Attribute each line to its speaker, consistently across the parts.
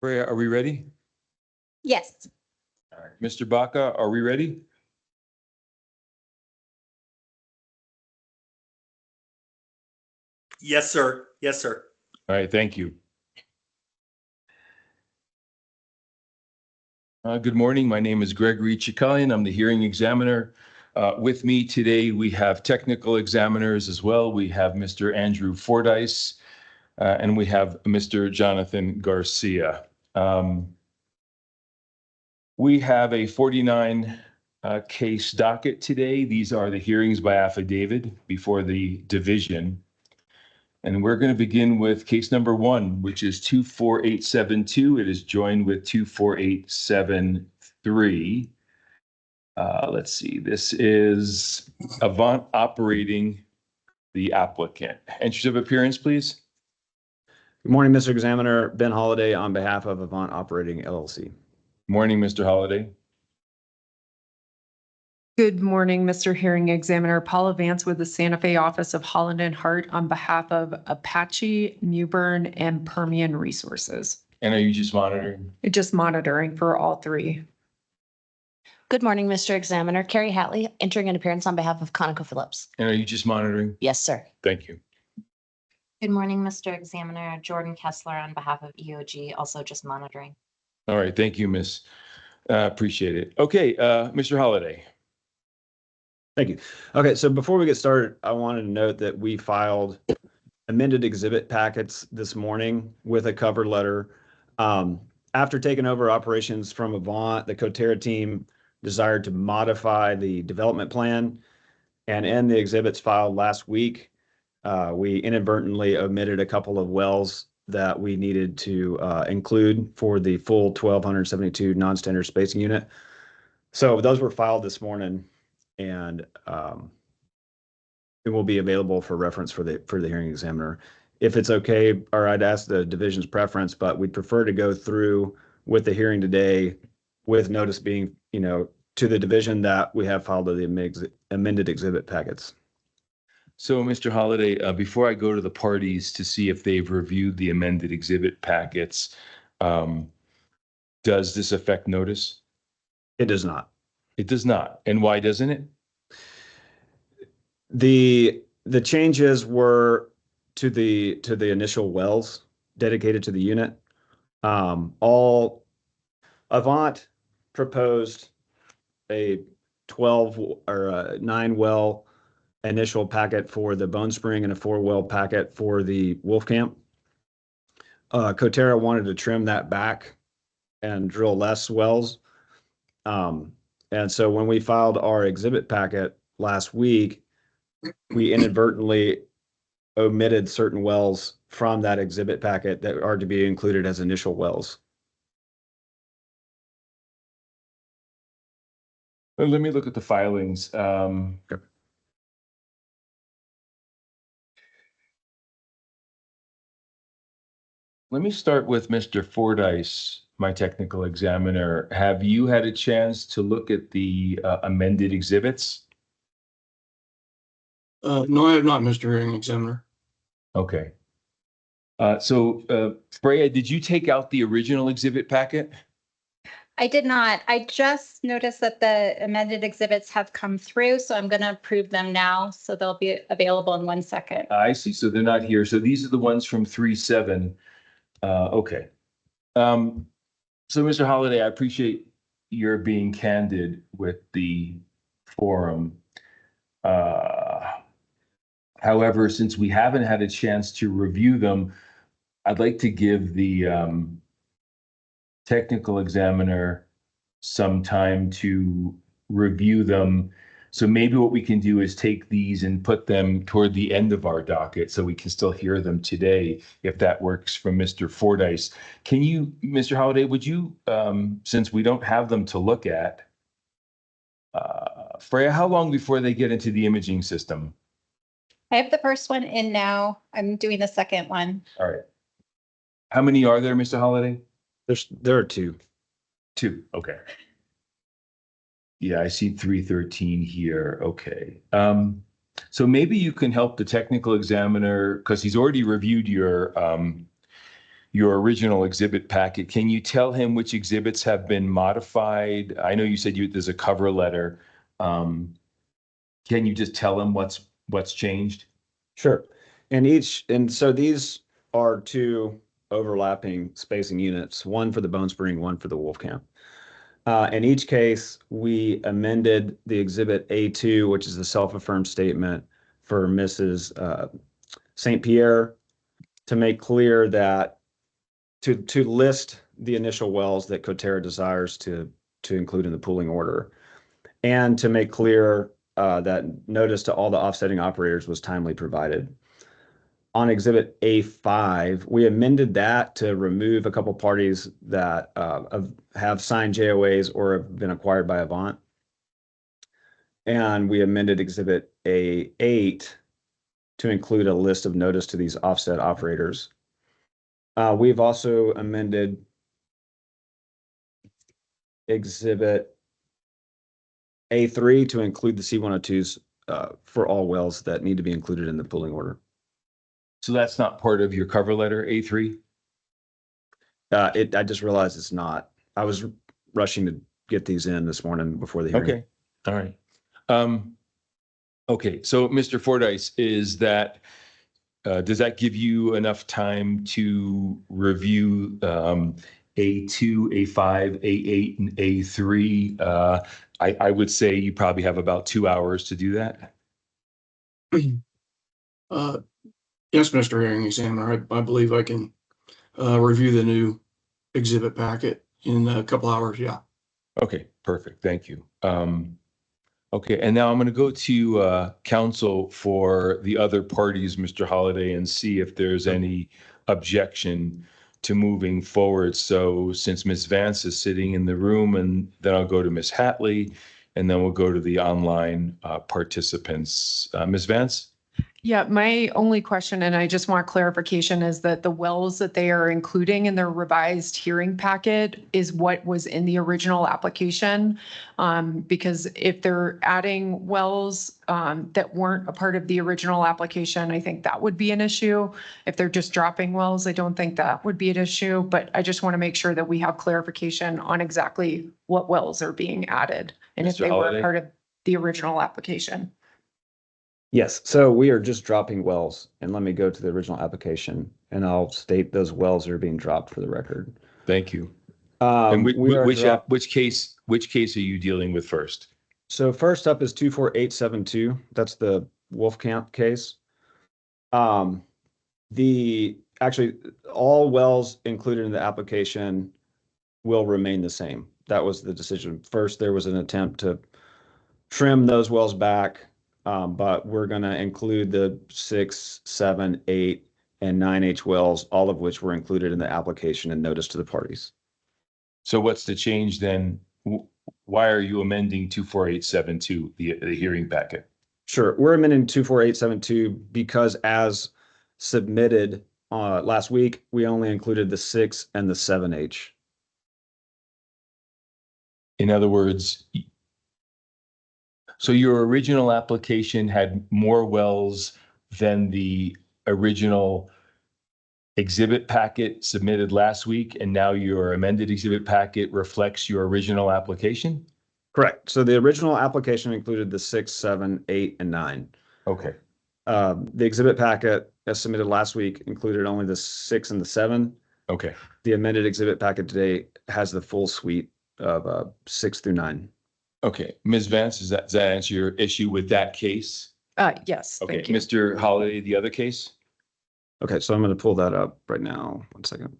Speaker 1: Freya, are we ready?
Speaker 2: Yes.
Speaker 1: All right. Mr. Baca, are we ready?
Speaker 3: Yes, sir. Yes, sir.
Speaker 1: All right, thank you. Good morning. My name is Gregory Chikalian. I'm the hearing examiner. With me today, we have technical examiners as well. We have Mr. Andrew Fordyce, and we have Mr. Jonathan Garcia. We have a 49 case docket today. These are the hearings by affidavit before the division. And we're going to begin with case number 1, which is 24872. It is joined with 24873. Let's see, this is Avant Operating, the applicant. Entries of appearance, please.
Speaker 4: Good morning, Mr. Examiner. Ben Holliday on behalf of Avant Operating LLC.
Speaker 1: Morning, Mr. Holliday.
Speaker 5: Good morning, Mr. Hearing Examiner. Paula Vance with the Santa Fe office of Holland and Hart on behalf of Apache, Mewburn, and Permian Resources.
Speaker 1: And are you just monitoring?
Speaker 5: Just monitoring for all three.
Speaker 2: Good morning, Mr. Examiner. Carrie Hatley, entering an appearance on behalf of ConocoPhillips.
Speaker 1: And are you just monitoring?
Speaker 2: Yes, sir.
Speaker 1: Thank you.
Speaker 6: Good morning, Mr. Examiner. Jordan Kessler on behalf of EOG, also just monitoring.
Speaker 1: All right, thank you, Miss. Appreciate it. Okay, Mr. Holliday.
Speaker 4: Thank you. Okay, so before we get started, I wanted to note that we filed amended exhibit packets this morning with a cover letter. After taking over operations from Avant, the Coterra team desired to modify the development plan, and in the exhibits filed last week, we inadvertently omitted a couple of wells that we needed to include for the full 1272 non-standard spacing unit. So those were filed this morning, and it will be available for reference for the hearing examiner. If it's okay, or I'd ask the division's preference, but we'd prefer to go through with the hearing today with notice being, to the division that we have filed the amended exhibit packets.
Speaker 1: So, Mr. Holliday, before I go to the parties to see if they've reviewed the amended exhibit packets, does this affect notice?
Speaker 4: It does not.
Speaker 1: It does not. And why doesn't it?
Speaker 4: The changes were to the initial wells dedicated to the unit. All Avant proposed a 12 or a 9 well initial packet for the Bone Spring and a 4 well packet for the Wolfcamp. Coterra wanted to trim that back and drill less wells. And so when we filed our exhibit packet last week, we inadvertently omitted certain wells from that exhibit packet that are to be included as initial wells.
Speaker 1: Well, let me look at the filings.
Speaker 4: Okay.
Speaker 1: Let me start with Mr. Fordyce, my technical examiner. Have you had a chance to look at the amended exhibits?
Speaker 7: No, I have not, Mr. Hearing Examiner.
Speaker 1: Okay. So Freya, did you take out the original exhibit packet?
Speaker 2: I did not. I just noticed that the amended exhibits have come through, so I'm going to approve them now. So they'll be available in 1 second.
Speaker 1: I see. So they're not here. So these are the ones from 3-7. Okay. So Mr. Holliday, I appreciate your being candid with the forum. However, since we haven't had a chance to review them, I'd like to give the technical examiner some time to review them. So maybe what we can do is take these and put them toward the end of our docket so we can still hear them today, if that works for Mr. Fordyce. Can you, Mr. Holliday, would you, since we don't have them to look at, Freya, how long before they get into the imaging system?
Speaker 2: I have the first one in now. I'm doing the second one.
Speaker 1: All right. How many are there, Mr. Holliday?
Speaker 4: There are 2.
Speaker 1: 2. Okay. Yeah, I see 313 here. Okay. So maybe you can help the technical examiner, because he's already reviewed your your original exhibit packet. Can you tell him which exhibits have been modified? I know you said there's a cover letter. Can you just tell him what's changed?
Speaker 4: Sure. And so these are two overlapping spacing units, one for the Bone Spring, one for the Wolf Camp. In each case, we amended the exhibit A2, which is the self-affirmed statement for Mrs. St. Pierre, to make clear that to list the initial wells that Coterra desires to include in the pooling order, and to make clear that notice to all the offsetting operators was timely provided. On exhibit A5, we amended that to remove a couple parties that have signed JOAs or have been acquired by Avant. And we amended exhibit A8 to include a list of notice to these offset operators. We've also amended exhibit A3 to include the C102s for all wells that need to be included in the pooling order.
Speaker 1: So that's not part of your cover letter, A3?
Speaker 4: I just realized it's not. I was rushing to get these in this morning before the hearing.
Speaker 1: Okay, all right. Okay, so Mr. Fordyce, does that give you enough time to review A2, A5, A8, and A3? I would say you probably have about 2 hours to do that.
Speaker 7: Yes, Mr. Hearing Examiner, I believe I can review the new exhibit packet in a couple hours, yeah.
Speaker 1: Okay, perfect, thank you. Okay, and now I'm going to go to counsel for the other parties, Mr. Holliday, and see if there's any objection to moving forward. So since Ms. Vance is sitting in the room, and then I'll go to Ms. Hatley, and then we'll go to the online participants. Ms. Vance?
Speaker 5: Yeah, my only question, and I just want clarification, is that the wells that they are including in their revised hearing packet is what was in the original application. Because if they're adding wells that weren't a part of the original application, I think that would be an issue. If they're just dropping wells, I don't think that would be an issue, but I just want to make sure that we have clarification on exactly what wells are being added and if
Speaker 1: Mr.
Speaker 5: they
Speaker 1: Holliday?
Speaker 5: were part of the original application.
Speaker 4: Yes, so we are just dropping wells, and let me go to the original application, and I'll state those wells are being dropped for the record.
Speaker 1: Thank you. And which case are you dealing with first?
Speaker 4: So first up is 24872. That's the Wolf Camp case. Actually, all wells included in the application will remain the same. That was the decision. First, there was an attempt to trim those wells back. But we're going to include the 6, 7, 8, and 9H wells, all of which were included in the application and notice to the parties.
Speaker 1: So what's the change then? Why are you amending 24872, the hearing packet?
Speaker 4: Sure. We're amending 24872 because as submitted last week, we only included the 6 and the 7H.
Speaker 1: In other words, so your original application had more wells than the original exhibit packet submitted last week, and now your amended exhibit packet reflects your original application?
Speaker 4: Correct. So the original application included the 6, 7, 8, and 9.
Speaker 1: Okay.
Speaker 4: The exhibit packet as submitted last week included only the 6 and the 7.
Speaker 1: Okay.
Speaker 4: The amended exhibit packet today has the full suite of 6 through 9.
Speaker 1: Okay. Ms. Vance, does that answer your issue with that case?
Speaker 5: Yes,
Speaker 1: Okay.
Speaker 5: thank you.
Speaker 1: Mr. Holliday, the other case?
Speaker 4: Okay, so I'm going to pull that up right now. 1 second.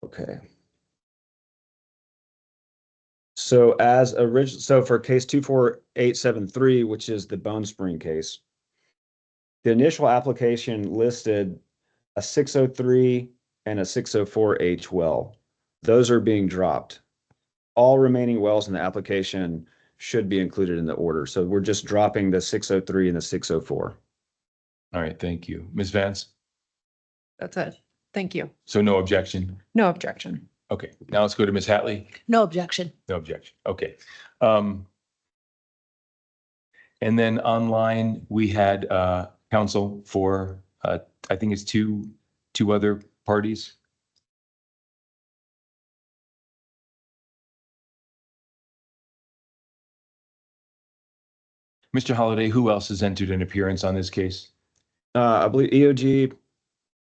Speaker 4: Okay. So for case 24873, which is the Bone Spring case, the initial application listed a 603 and a 604H well. Those are being dropped. All remaining wells in the application should be included in the order. So we're just dropping the 603 and the 604.
Speaker 1: All right, thank you. Ms. Vance?
Speaker 5: That's it. Thank you.
Speaker 1: So no objection?
Speaker 5: No objection.
Speaker 1: Okay, now let's go to Ms. Hatley.
Speaker 3: No objection.
Speaker 1: No objection. Okay. And then online, we had counsel for, I think it's two other parties. Mr. Holliday, who else has entered an appearance on this case?
Speaker 4: I believe EOG,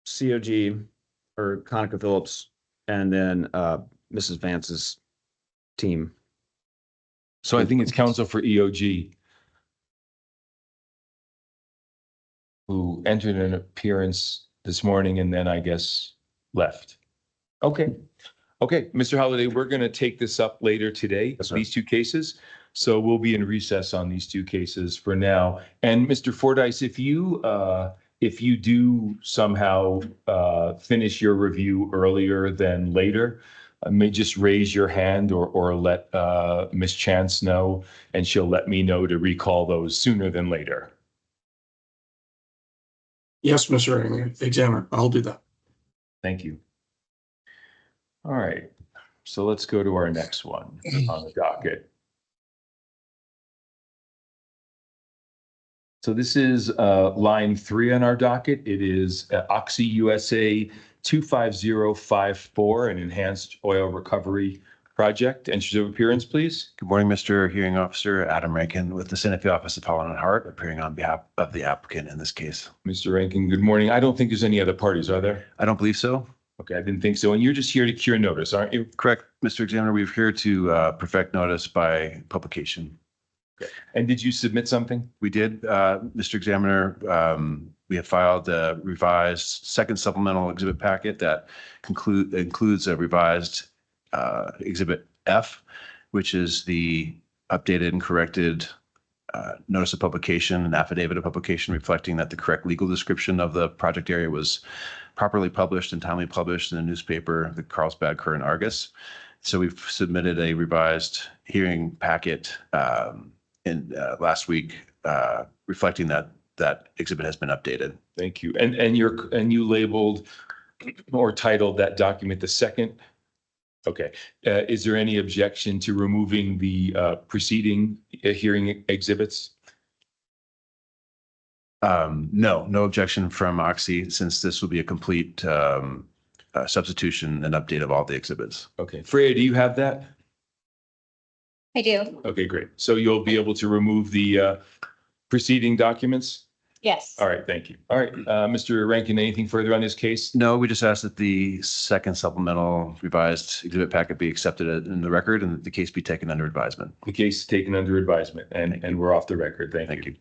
Speaker 4: COG, or ConocoPhillips, and then Mrs. Vance's team.
Speaker 1: So I think it's counsel for EOG who entered an appearance this morning and then I guess left. Okay. Okay, Mr. Holliday, we're going to take this up later today,
Speaker 4: Yes, sir.
Speaker 1: these two cases. So we'll be in recess on these two cases for now. And Mr. Fordyce, if you do somehow finish your review earlier than later, may just raise your hand or let Ms. Chance know, and she'll let me know to recall those sooner than later.
Speaker 7: Yes, Mr. Examiner, I'll do that.
Speaker 1: Thank you. All right, so let's go to our next one on the docket. So this is line 3 on our docket. It is Oxy USA 25054, an enhanced oil recovery project. Entries of appearance, please.
Speaker 3: Good morning, Mr. Hearing Officer Adam Rankin with the Santa Fe Office of Holland and Hart, appearing on behalf of the applicant in this case.
Speaker 1: Mr. Rankin, good morning. I don't think there's any other parties, are there?
Speaker 3: I don't believe so.
Speaker 1: Okay, I didn't think so. And you're just here to cure notice, aren't you?
Speaker 3: Correct, Mr. Examiner. We're here to perfect notice by publication.
Speaker 1: And did you submit something?
Speaker 3: We did, Mr. Examiner. We have filed a revised second supplemental exhibit packet that includes a revised exhibit F, which is the updated and corrected notice of publication and affidavit of publication reflecting that the correct legal description of the project area was properly published and timely published in the newspaper, the Carlsbad Current Argus. So we've submitted a revised hearing packet last week reflecting that exhibit has been updated.
Speaker 1: Thank you. And you labeled or titled that document the second. Okay. Is there any objection to removing the preceding hearing exhibits?
Speaker 3: No objection from Oxy, since this will be a complete substitution and update of all the exhibits.
Speaker 1: Okay. Freya, do you have that?
Speaker 2: I do.
Speaker 1: Okay, great. So you'll be able to remove the preceding documents?
Speaker 2: Yes.
Speaker 1: All right, thank you. All right, Mr. Rankin, anything further on this case?
Speaker 3: No, we just asked that the second supplemental revised exhibit packet be accepted in the record and that the case be taken under advisement.
Speaker 1: The case is taken under advisement and we're off the record. Thank you.
Speaker 3: Thank you.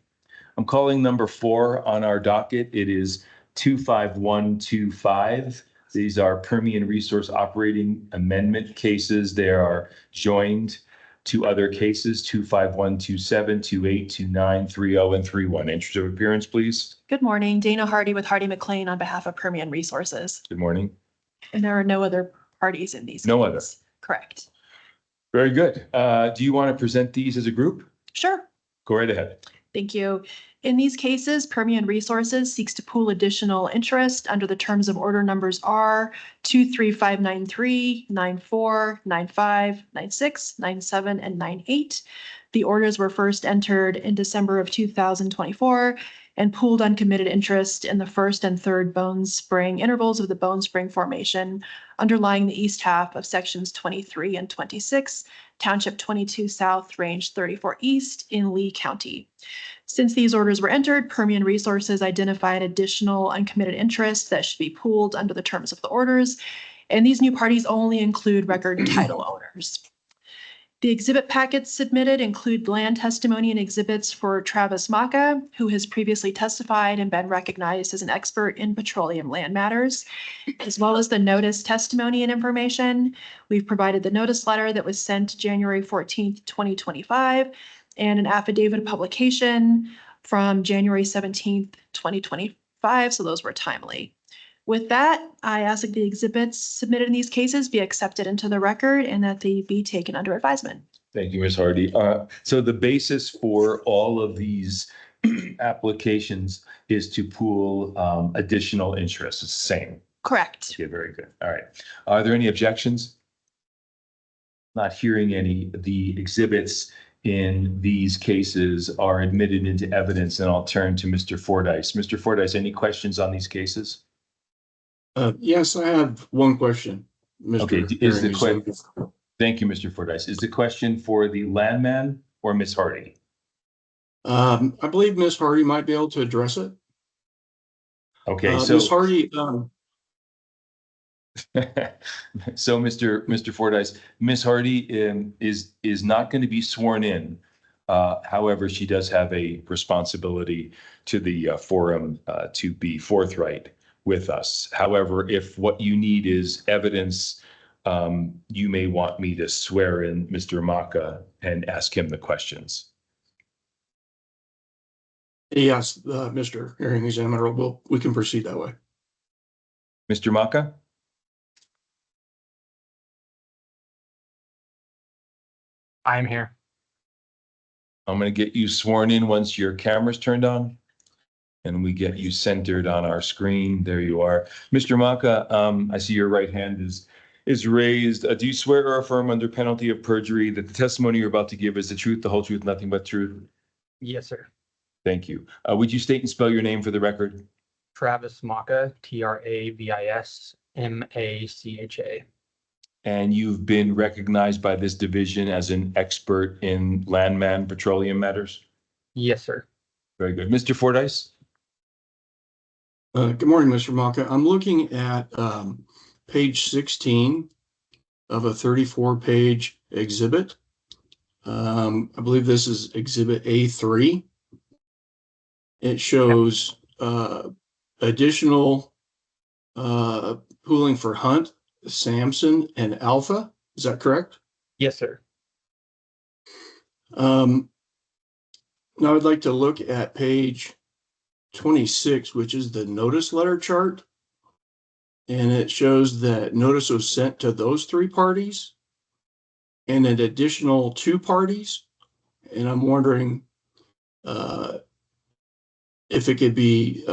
Speaker 1: I'm calling number 4 on our docket. It is 25125. These are Permian Resource Operating Amendment cases. They are joined to other cases, 25127, 2829, 30, and 31. Entries of appearance, please.
Speaker 8: Good morning, Dana Hardy with Hardy McLean on behalf of Permian Resources.
Speaker 1: Good morning.
Speaker 8: And there are no other parties in these.
Speaker 1: No
Speaker 8: cases. Correct.
Speaker 1: Very good. Do you want to present these as a group?
Speaker 8: Sure.
Speaker 1: Go right ahead.
Speaker 8: Thank you. In these cases, Permian Resources seeks to pool additional interest under the terms of order numbers R 23593, 94, 95, 96, 97, and 98. The orders were first entered in December of 2024 and pooled uncommitted interest in the first and third Bone Spring intervals of the Bone Spring Formation underlying the east half of sections 23 and 26, Township 22 South, Range 34 East in Lee County. Since these orders were entered, Permian Resources identified additional uncommitted interest that should be pooled under the terms of the orders, and these new parties only include record title owners. The exhibit packets submitted include land testimony and exhibits for Travis Maka, who has previously testified and been recognized as an expert in petroleum land matters, as well as the notice testimony and information. We've provided the notice letter that was sent January 14th, 2025, and an affidavit of publication from January 17th, 2025. So those were timely. With that, I ask that the exhibits submitted in these cases be accepted into the record and that they be taken under advisement.
Speaker 1: Thank you, Ms. Hardy. So the basis for all of these applications is to pool additional interest. It's the same.
Speaker 8: Correct.
Speaker 1: Yeah, very good. All right. Are there any objections? Not hearing any. The exhibits in these cases are admitted into evidence, and I'll turn to Mr. Fordyce. Mr. Fordyce, any questions on these cases?
Speaker 7: Yes, I have one question,
Speaker 1: Okay,
Speaker 7: Mr.
Speaker 1: is the
Speaker 7: Hearing
Speaker 1: question?
Speaker 7: Examiner.
Speaker 1: Thank you, Mr. Fordyce. Is the question for the landman or Ms. Hardy?
Speaker 7: I believe Ms. Hardy might be able to address it.
Speaker 1: Okay,
Speaker 7: Ms.
Speaker 1: so
Speaker 7: Hardy,
Speaker 1: so Mr. Fordyce, Ms. Hardy is not going to be sworn in. However, she does have a responsibility to the forum to be forthright with us. However, if what you need is evidence, you may want me to swear in Mr. Maka and ask him the questions.
Speaker 7: yes, Mr. Hearing Examiner, we can proceed that way.
Speaker 1: Mr. Maka?
Speaker 9: I'm here.
Speaker 1: I'm going to get you sworn in once your camera's turned on and we get you centered on our screen. There you are. Mr. Maka, I see your right hand is raised. Do you swear or affirm under penalty of perjury that the testimony you're about to give is the truth, the whole truth, nothing but truth?
Speaker 9: Yes, sir.
Speaker 1: Thank you. Would you state and spell your name for the record?
Speaker 9: Travis Maka, Travis Macha.
Speaker 1: And you've been recognized by this division as an expert in landman petroleum matters?
Speaker 9: Yes, sir.
Speaker 1: Very good. Mr. Fordyce?
Speaker 7: Good morning, Mr. Maka. I'm looking at page 16 of a 34-page exhibit. I believe this is exhibit A3. It shows additional pooling for Hunt, Samson, and Alpha. Is that correct?
Speaker 9: Yes, sir.
Speaker 7: Now I'd like to look at page 26, which is the notice letter chart. And it shows that notice was sent to those three parties and an additional two parties. And I'm wondering if it could be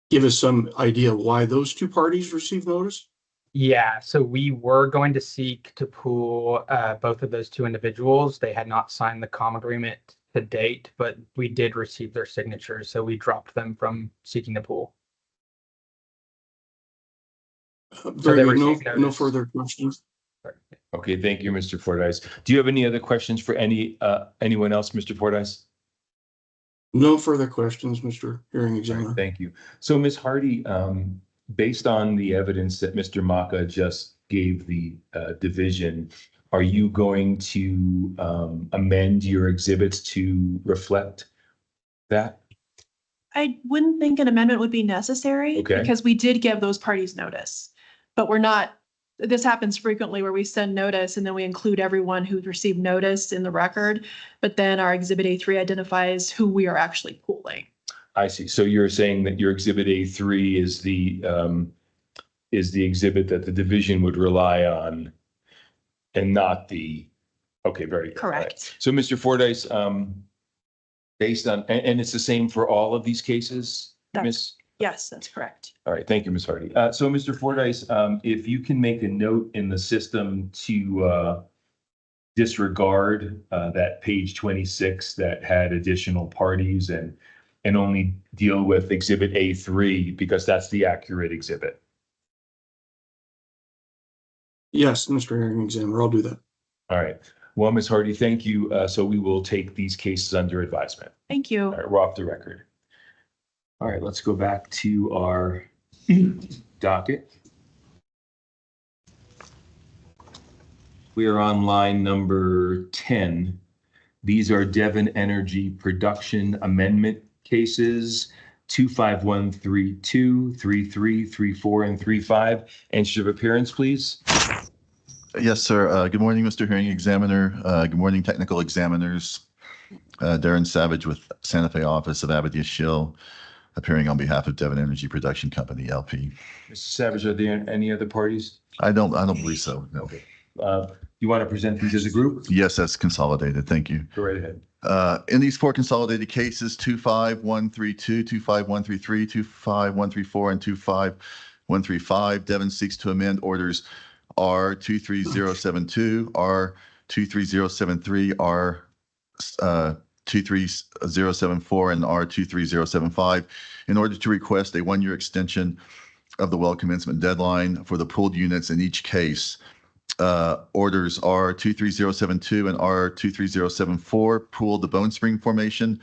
Speaker 7: give us some idea why those two parties received notice.
Speaker 9: Yeah, so we were going to seek to pool both of those two individuals. They had not signed the comm agreement to date, but we did receive their signatures, so we dropped them from seeking the pool.
Speaker 7: Very good.
Speaker 9: received
Speaker 7: No
Speaker 9: notice.
Speaker 7: further questions.
Speaker 1: Okay, thank you, Mr. Fordyce. Do you have any other questions for anyone else, Mr. Fordyce?
Speaker 7: No further questions, Mr. Hearing
Speaker 1: All right,
Speaker 7: Examiner.
Speaker 1: thank you. So, Ms. Hardy, based on the evidence that Mr. Maka just gave the division, are you going to amend your exhibits to reflect that?
Speaker 8: I wouldn't think an amendment would be necessary
Speaker 1: Okay.
Speaker 8: because we did give those parties notice. But we're not, this happens frequently where we send notice and then we include everyone who received notice in the record. But then our exhibit A3 identifies who we are actually pooling.
Speaker 1: I see. So you're saying that your exhibit A3 is the exhibit that the division would rely on and not the, okay, very good.
Speaker 8: Correct.
Speaker 1: So, Mr. Fordyce, based on, and it's the same for all of these cases, Miss?
Speaker 8: Yes, that's correct.
Speaker 1: All right, thank you, Ms. Hardy. So, Mr. Fordyce, if you can make a note in the system to disregard that page 26 that had additional parties and only deal with exhibit A3 because that's the accurate exhibit.
Speaker 7: Yes, Mr. Hearing Examiner, I'll do that.
Speaker 1: All right. Well, Ms. Hardy, thank you. So we will take these cases under advisement.
Speaker 8: Thank you.
Speaker 1: All right, we're off the record. All right, let's go back to our docket. We are on line number 10. These are Devon Energy Production Amendment cases, 25132, 33, 34, and 35. Answer of appearance, please.
Speaker 10: Yes, sir. Good morning, Mr. Hearing Examiner. Good morning, technical examiners. Darren Savage with Santa Fe office of Abadia Schill, appearing on behalf of Devon Energy Production Company, LP.
Speaker 1: Mr. Savage, are there any other parties?
Speaker 10: I don't believe so. No.
Speaker 1: Okay. You want to present these as a group?
Speaker 10: Yes, that's consolidated. Thank you.
Speaker 1: Go right ahead.
Speaker 10: In these four consolidated cases, 25132, 25133, 25134, and 25135, Devon seeks to amend orders R23072, 23073, R 23074, and R 23075 in order to request a 1-year extension of the well commencement deadline for the pooled units in each case. Orders R 23072 and R 23074 pooled the Bone Spring Formation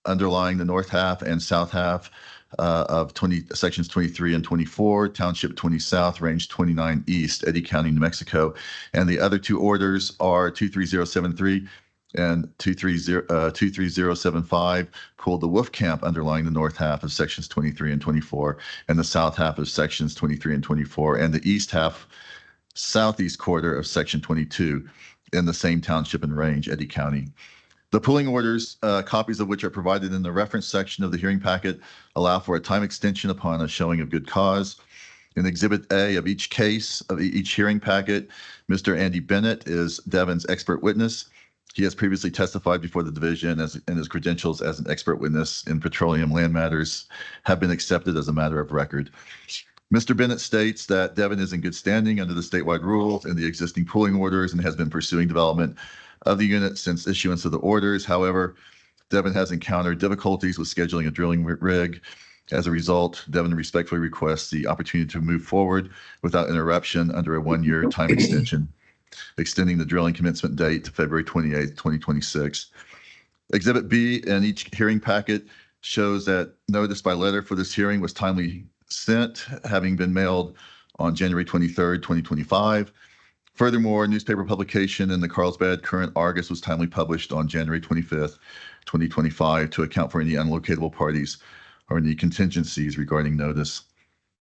Speaker 10: underlying the north half and south half of sections 23 and 24, Township 20 South, Range 29 East, Eddy County, New Mexico. And the other two orders are 23073 and 23075 pooled the Wolf Camp underlying the north half of sections 23 and 24, and the south half of sections 23 and 24, and the east half, southeast quarter of section 22 in the same township and range, Eddy County. The pooling orders, copies of which are provided in the reference section of the hearing packet, allow for a time extension upon a showing of good cause. In Exhibit A of each case of each hearing packet, Mr. Andy Bennett is Devon's expert witness. He has previously testified before the division, and his credentials as an expert witness in petroleum land matters have been accepted as a matter of record. Mr. Bennett states that Devon is in good standing under the statewide rules and the existing pooling orders and has been pursuing development of the unit since issuance of the orders. However, Devon has encountered difficulties with scheduling a drilling rig. As a result, Devon respectfully requests the opportunity to move forward without interruption under a 1-year time extension, extending the drilling commencement date to February 28th, 2026. Exhibit B in each hearing packet shows that notice by letter for this hearing was timely sent, having been mailed on January 23rd, 2025. Furthermore, newspaper publication in the Carlsbad Current Argus was timely published on January 25th, 2025 to account for any unlocatable parties or any contingencies regarding notice.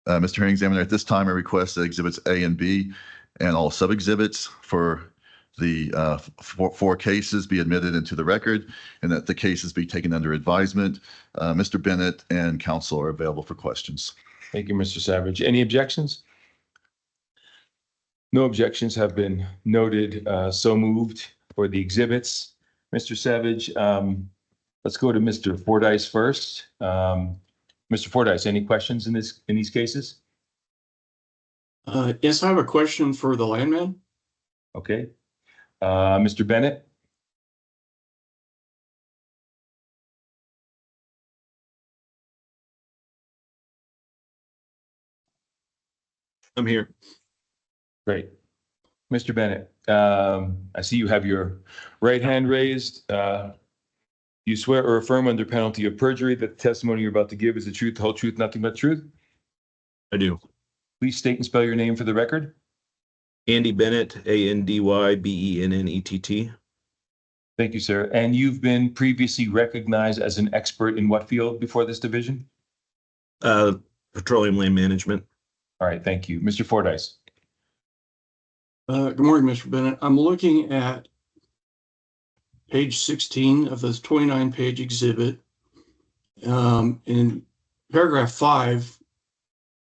Speaker 10: Mr. Hearing Examiner, at this time, I request that Exhibits A and B and all sub-exhibits for the four cases be admitted into the record and that the cases be taken under advisement. Mr. Bennett and counsel are available for questions.
Speaker 1: Thank you, Mr. Savage. Any objections? No objections have been noted. So moved for the exhibits. Mr. Savage, let's go to Mr. Fordyce first. Mr. Fordyce, any questions in these cases?
Speaker 7: Yes, I have a question for the landman.
Speaker 1: Okay. Mr. Bennett?
Speaker 11: I'm here.
Speaker 1: Great. Mr. Bennett, I see you have your right hand raised. You swear or affirm under penalty of perjury that the testimony you're about to give is the truth, the whole truth, nothing but truth?
Speaker 11: I do.
Speaker 1: Please state and spell your name for the record.
Speaker 11: Andy Bennett, ANDYBENNETT.
Speaker 1: Thank you, sir. And you've been previously recognized as an expert in what field before this division?
Speaker 11: Petroleum land management.
Speaker 1: All right, thank you. Mr. Fordyce.
Speaker 7: Good morning, Mr. Bennett. I'm looking at page 16 of this 29-page exhibit. In paragraph 5,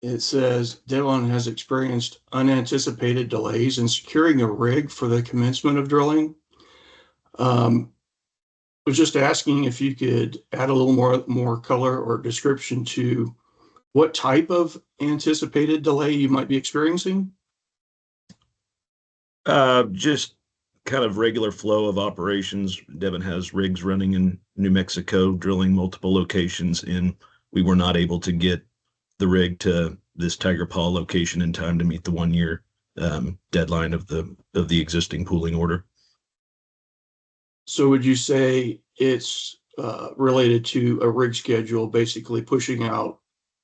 Speaker 7: it says Devon has experienced unanticipated delays in securing a rig for the commencement of drilling. I was just asking if you could add a little more color or description to what type of anticipated delay you might be experiencing.
Speaker 11: Just kind of regular flow of operations. Devon has rigs running in New Mexico, drilling multiple locations, and we were not able to get the rig to this Tiger Paw location in time to meet the 1-year deadline of the existing pooling order.
Speaker 7: So would you say it's related to a rig schedule basically pushing out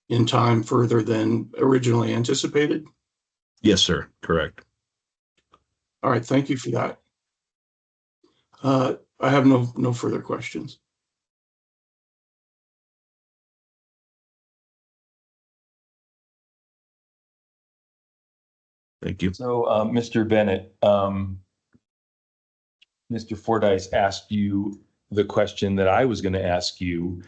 Speaker 7: in time further than originally anticipated?
Speaker 11: Yes, sir. Correct.
Speaker 7: All right, thank you for that. I have no further questions.
Speaker 11: Thank you.
Speaker 1: So, Mr. Bennett, Mr. Fordyce asked you the question that I was going to ask you,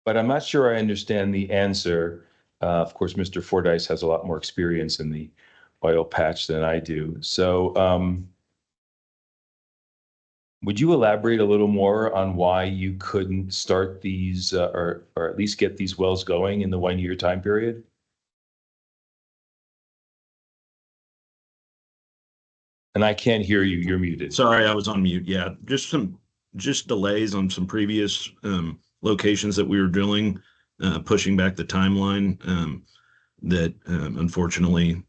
Speaker 1: but I'm not sure I understand the answer. Of course, Mr. Fordyce has a lot more experience in the oil patch than I do. So, would you elaborate a little more on why you couldn't start these or at least get these wells going in the 1-year time period? And I can't hear you. You're muted.
Speaker 11: Sorry, I was on mute. Yeah, just delays on some previous locations that we were drilling, pushing back the timeline that unfortunately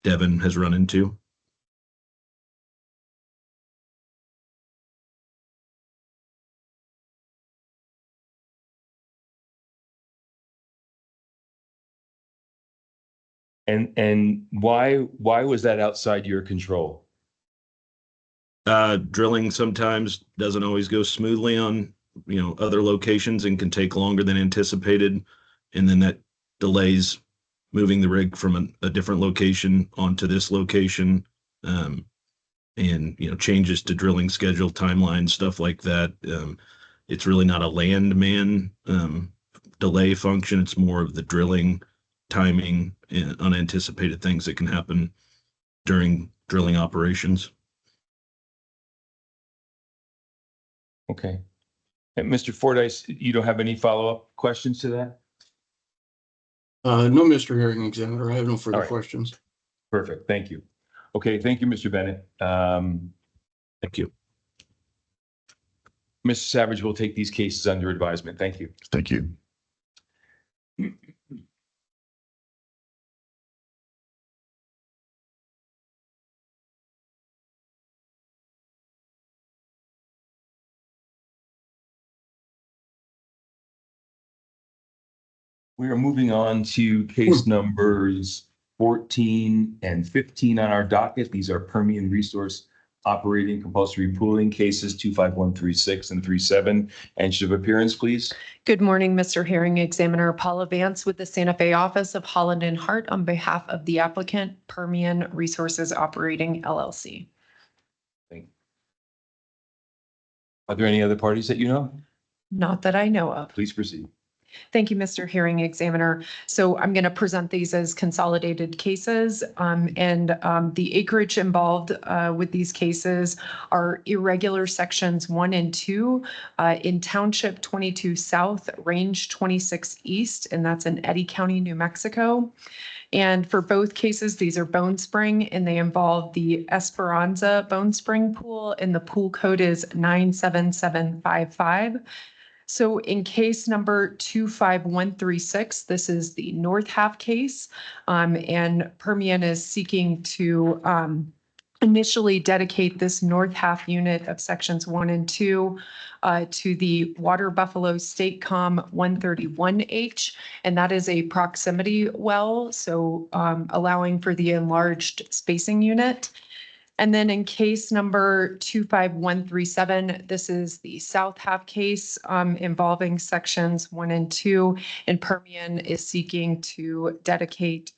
Speaker 11: Devin has run into.
Speaker 1: And why was that outside your control?
Speaker 11: Drilling sometimes doesn't always go smoothly on, other locations and can take longer than anticipated. And then that delays moving the rig from a different location onto this location. And, changes to drilling schedule, timeline, stuff like that. It's really not a landman delay function. It's more of the drilling, timing, and unanticipated things that can happen during drilling operations.
Speaker 1: Okay. And Mr. Fordyce, you don't have any follow-up questions to that?
Speaker 7: No, Mr. Hearing Examiner, I have no further
Speaker 1: All right.
Speaker 7: questions.
Speaker 1: Perfect. Thank you. Okay. Thank you, Mr. Bennett.
Speaker 11: Thank you.
Speaker 1: Mr. Savage will take these cases under advisement. Thank you.
Speaker 10: Thank you.
Speaker 1: We are moving on to case numbers 14 and 15 on our docket. These are Permian Resource Operating Compulsory Pooling cases 25136 and 37. And should of appearance, please.
Speaker 5: Good morning, Mr. Hearing Examiner Paula Vance with the Santa Fe office of Holland and Hart on behalf of the applicant Permian Resources Operating LLC.
Speaker 1: Are there any other parties that you know?
Speaker 5: Not that I know of.
Speaker 1: Please proceed.
Speaker 5: Thank you, Mr. Hearing Examiner. So I'm going to present these as consolidated cases, and the acreage involved with these cases are irregular sections 1 and 2 in Township 22 South, Range 26 East, and that's in Eddy County, New Mexico. And for both cases, these are Bone Spring, and they involve the Esperanza Bone Spring pool, and the pool code is 97755. So in case number 25136, this is the north half case, and Permian is seeking to initially dedicate this north half unit of sections 1 and 2 to the Water Buffalo State Com 131H, and that is a proximity well, so allowing for the enlarged spacing unit. And then in case number 25137, this is the south half case involving sections 1 and 2, and Permian is seeking to dedicate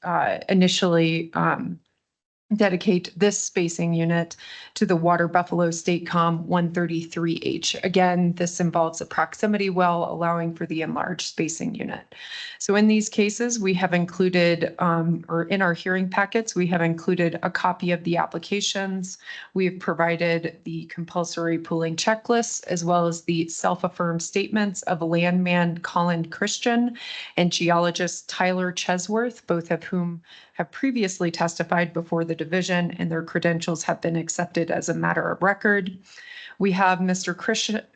Speaker 5: dedicate this spacing unit to the Water Buffalo State Com 133H. Again, this involves a proximity well, allowing for the enlarged spacing unit. So in these cases, we have included, or in our hearing packets, we have included a copy of the applications. We've provided the compulsory pooling checklist, as well as the self-affirmed statements of landman Colin Christian and geologist Tyler Chesworth, both of whom have previously testified before the division, and their credentials have been accepted as a matter of record. We have Mr.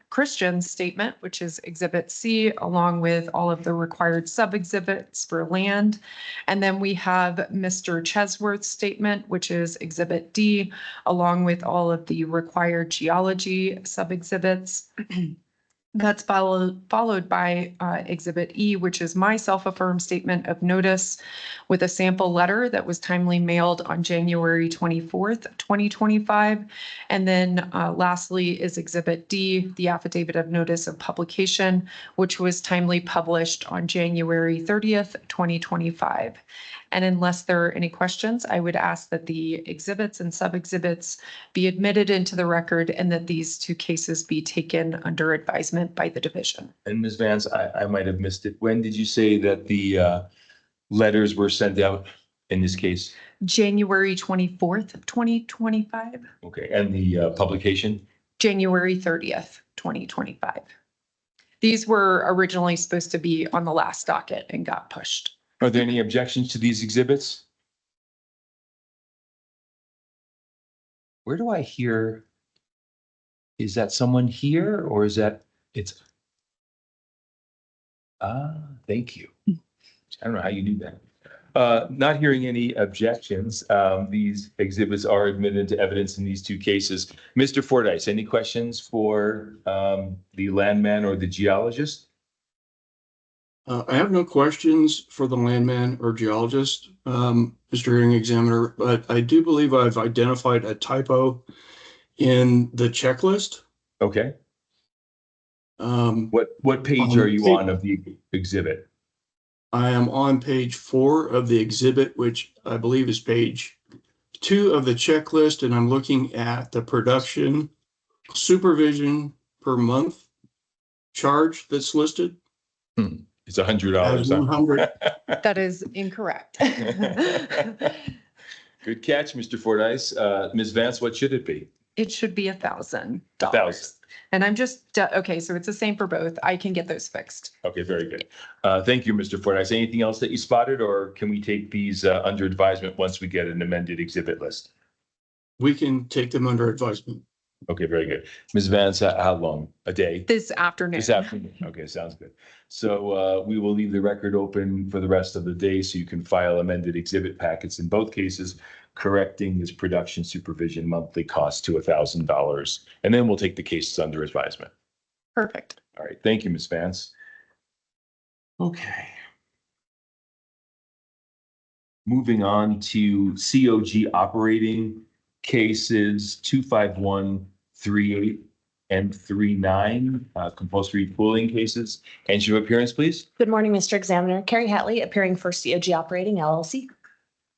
Speaker 5: Christian's statement, which is Exhibit C, along with all of the required sub-exhibits for land. And then we have Mr. Chesworth's statement, which is Exhibit D, along with all of the required geology sub-exhibits. That's followed by Exhibit E, which is my self-affirmed statement of notice with a sample letter that was timely mailed on January 24th, 2025. And then lastly is Exhibit D, the affidavit of notice of publication, which was timely published on January 30th, 2025. And unless there are any questions, I would ask that the exhibits and sub-exhibits be admitted into the record and that these two cases be taken under advisement by the division.
Speaker 1: And Ms. Vance, I might have missed it. When did you say that the letters were sent out in this case?
Speaker 5: January 24th, 2025.
Speaker 1: Okay, and the publication?
Speaker 5: January 30th, 2025. These were originally supposed to be on the last docket and got pushed.
Speaker 1: Are there any objections to these exhibits? Where do I hear? Is that someone here or is that, it's? Thank you. I don't know how you do that. Not hearing any objections, these exhibits are admitted into evidence in these two cases. Mr. Fordyce, any questions for the landman or the geologist?
Speaker 7: I have no questions for the landman or geologist, Mr. Hearing Examiner, but I do believe I've identified a typo in the checklist.
Speaker 1: Okay.
Speaker 7: Um,
Speaker 1: What page are you on of the exhibit?
Speaker 7: I am on page 4 of the exhibit, which I believe is page 2 of the checklist, and I'm looking at the production supervision per month charge that's listed
Speaker 1: It's $100.
Speaker 7: as 100.
Speaker 5: That is incorrect.
Speaker 1: Good catch, Mr. Fordyce. Ms. Vance, what should it be?
Speaker 5: It should be $1,000.
Speaker 1: 1,000.
Speaker 5: And I'm just, okay, so it's the same for both. I can get those fixed.
Speaker 1: Okay, very good. Thank you, Mr. Fordyce. Anything else that you spotted, or can we take these under advisement once we get an amended exhibit list?
Speaker 7: We can take them under advisement.
Speaker 1: Okay, very good. Ms. Vance, how long? A day?
Speaker 5: This afternoon.
Speaker 1: This afternoon. Okay, sounds good. So we will leave the record open for the rest of the day so you can file amended exhibit packets in both cases, correcting this production supervision monthly cost to $1,000. And then we'll take the cases under advisement.
Speaker 5: Perfect.
Speaker 1: All right, thank you, Ms. Vance. Okay. Moving on to COG operating cases 25138 and 39, compulsory pooling cases. And your appearance, please.
Speaker 12: Good morning, Mr. Examiner. Carrie Hatley, appearing for COG Operating LLC.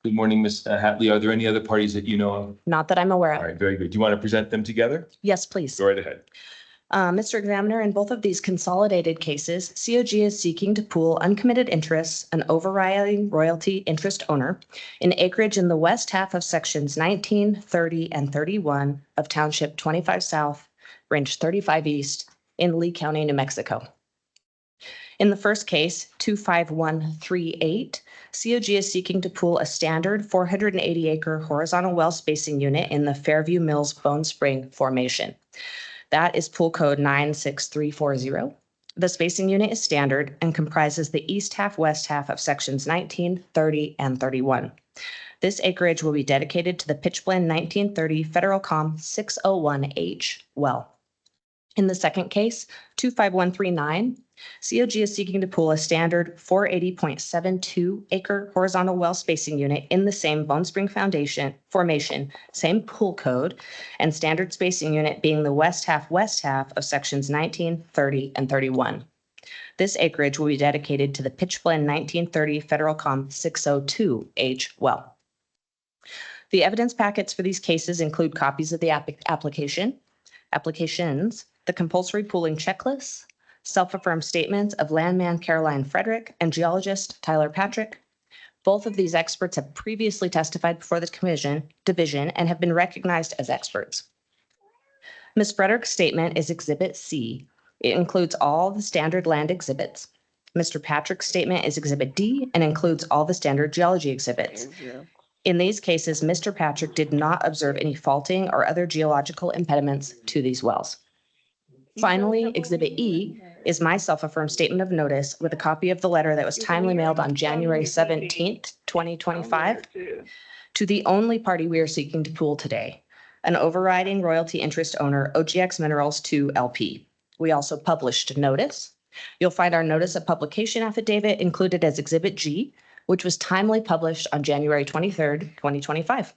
Speaker 1: Good morning, Ms. Hatley. Are there any other parties that you know of?
Speaker 12: Not that I'm aware
Speaker 1: All
Speaker 12: of.
Speaker 1: right, very good. Do you want to present them together?
Speaker 12: Yes, please.
Speaker 1: Go right ahead.
Speaker 12: Mr. Examiner, in both of these consolidated cases, COG is seeking to pool uncommitted interests, an overriding royalty interest owner, in acreage in the west half of sections 19, 30, and 31 of Township 25 South, Range 35 East in Lee County, New Mexico. In the first case, 25138, COG is seeking to pool a standard 480-acre horizontal well spacing unit in the Fairview Mills Bone Spring Formation. That is pool code 96340. The spacing unit is standard and comprises the east half, west half of sections 19, 30, and 31. This acreage will be dedicated to the Pitch Blend 1930 Federal Com 601H well. In the second case, 25139, COG is seeking to pool a standard 480.72 acre horizontal well spacing unit in the same Bone Spring Foundation formation, same pool code, and standard spacing unit being the west half of sections 19, 30, and 31. This acreage will be dedicated to the Pitch Blend 1930 Federal Com 602H well. The evidence packets for these cases include copies of the applications, the compulsory pooling checklists, self-affirmed statements of landman Caroline Frederick and geologist Tyler Patrick. Both of these experts have previously testified before the division and have been recognized as experts. Ms. Frederick's statement is Exhibit C. It includes all the standard land exhibits. Mr. Patrick's statement is Exhibit D and includes all the standard geology exhibits. In these cases, Mr. Patrick did not observe any faulting or other geological impediments to these wells. Finally, Exhibit E is my self-affirmed statement of notice with a copy of the letter that was timely mailed on January 17th, 2025, to the only party we are seeking to pool today, an overriding royalty interest owner, OGX Minerals 2 LP. We also published notice. You'll find our notice of publication affidavit included as Exhibit G, which was timely published on January 23rd, 2025.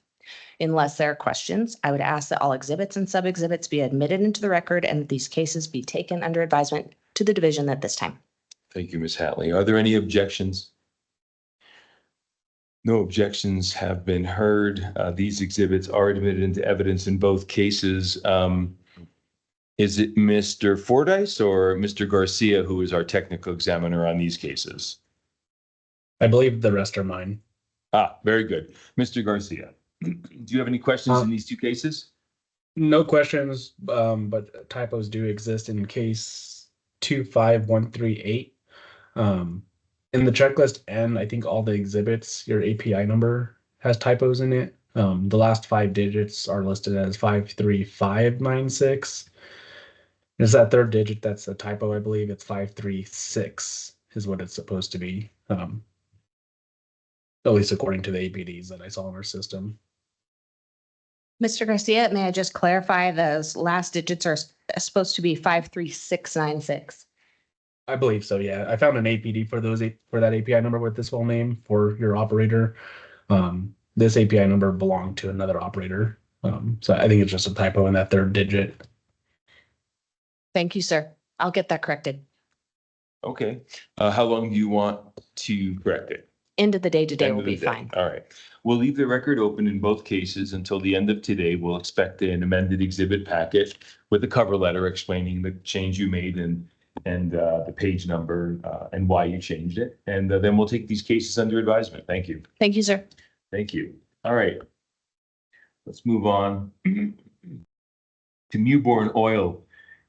Speaker 12: Unless there are questions, I would ask that all exhibits and sub-exhibits be admitted into the record and that these cases be taken under advisement to the division at this time.
Speaker 1: Thank you, Ms. Hatley. Are there any objections? No objections have been heard. These exhibits are admitted into evidence in both cases. Is it Mr. Fordyce or Mr. Garcia who is our technical examiner on these cases?
Speaker 13: I believe the rest are mine.
Speaker 1: Very good. Mr. Garcia, do you have any questions in these two cases?
Speaker 13: No questions, but typos do exist in case 25138. In the checklist and I think all the exhibits, your API number has typos in it. The last 5 digits are listed as 53596. It's that third digit that's a typo, I believe. It's 536 is what it's supposed to be. At least according to the APDs that I saw in our system.
Speaker 12: Mr. Garcia, may I just clarify, those last digits are supposed to be 53696?
Speaker 13: I believe so, yeah. I found an APD for that API number with this full name for your operator. This API number belonged to another operator. So I think it's just a typo in that third digit.
Speaker 12: Thank you, sir. I'll get that corrected.
Speaker 1: Okay. How long do you want to correct it?
Speaker 12: End of the day today
Speaker 1: End
Speaker 12: will
Speaker 1: of the
Speaker 12: be
Speaker 1: day.
Speaker 12: fine.
Speaker 1: All right. We'll leave the record open in both cases until the end of today. We'll expect an amended exhibit packet with a cover letter explaining the change you made and the page number and why you changed it. And then we'll take these cases under advisement. Thank you.
Speaker 12: Thank you, sir.
Speaker 1: Thank you. All right. Let's move on to Mewbourne Oil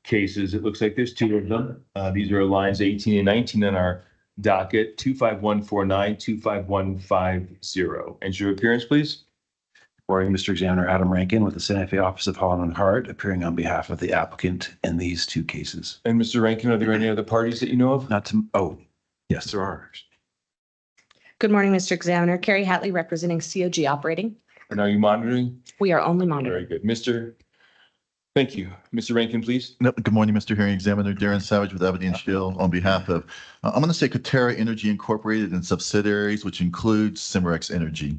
Speaker 1: cases. It looks like there's two of them. These are lines 18 and 19 on our docket, 25149, 25150. And your appearance, please.
Speaker 3: Morning, Mr. Examiner, Adam Rankin with the Santa Fe Office of Holland and Hart, appearing on behalf of the applicant in these two cases.
Speaker 1: And Mr. Rankin, are there any other parties that you know of?
Speaker 3: Yes, there are.
Speaker 12: Good morning, Mr. Examiner. Carrie Hatley representing COG Operating.
Speaker 1: And are you monitoring?
Speaker 12: We are only monitoring.
Speaker 1: Very good. Thank you. Mr. Rankin, please.
Speaker 10: Good morning, Mr. Hearing Examiner. Darren Savage with Aberdeen Shield on behalf of, I'm going to say Katerra Energy Incorporated and subsidiaries, which includes Cimarex Energy.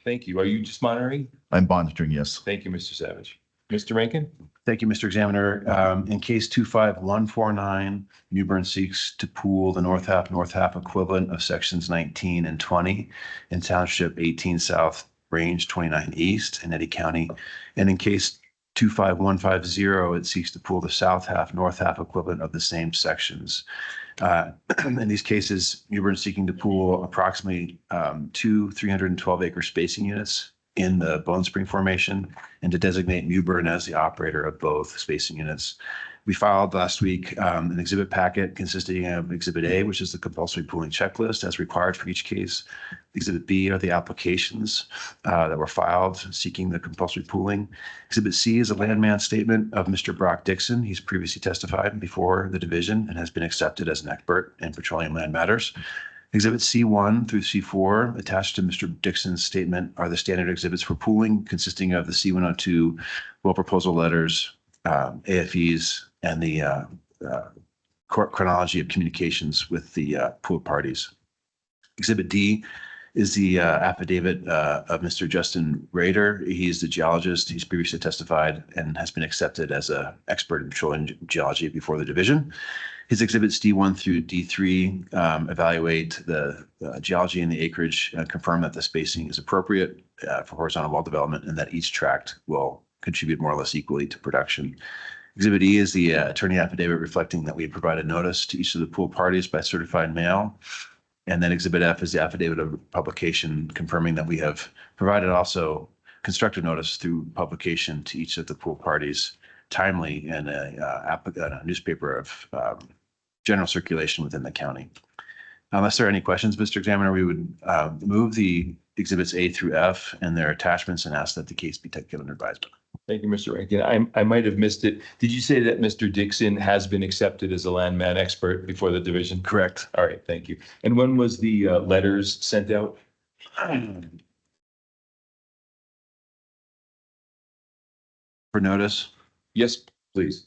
Speaker 1: Thank you. Are you just monitoring?
Speaker 10: I'm monitoring, yes.
Speaker 1: Thank you, Mr. Savage. Mr. Rankin?
Speaker 3: Thank you, Mr. Examiner. In case 25149, Mewbourne seeks to pool the north half equivalent of sections 19 and 20 in Township 18 South, Range 29 East in Eddy County. And in case 25150, it seeks to pool the south half, north half equivalent of the same sections. In these cases, Mewbourne is seeking to pool approximately two 312-acre spacing units in the Bone Spring Formation and to designate Mewbourne as the operator of both spacing units. We filed last week an exhibit packet consisting of Exhibit A, which is the compulsory pooling checklist as required for each case. Exhibit B are the applications that were filed seeking the compulsory pooling. Exhibit C is a landman statement of Mr. Brock Dixon. He's previously testified before the division and has been accepted as an expert in petroleum land matters. Exhibit C1 through C4 attached to Mr. Dixon's statement are the standard exhibits for pooling, consisting of the C102 well proposal letters, AFEs, and the chronology of communications with the pool parties. Exhibit D is the affidavit of Mr. Justin Rader. He's the geologist. He's previously testified and has been accepted as an expert in petroleum geology before the division. His exhibits D1 through D3 evaluate the geology and the acreage, confirm that the spacing is appropriate for horizontal well development and that each tract will contribute more or less equally to production. Exhibit E is the attorney affidavit reflecting that we have provided notice to each of the pool parties by certified mail. And then Exhibit F is the affidavit of publication confirming that we have provided also constructive notice through publication to each of the pool parties timely in a newspaper of general circulation within the county. Unless there are any questions, Mr. Examiner, we would move the exhibits A through F and their attachments and ask that the case be taken under advisement.
Speaker 1: Thank you, Mr. Rankin. I might have missed it. Did you say that Mr. Dixon has been accepted as a landman expert before the division?
Speaker 3: Correct.
Speaker 1: All right, thank you. And when was the letters sent out?
Speaker 3: For notice?
Speaker 1: Yes, please.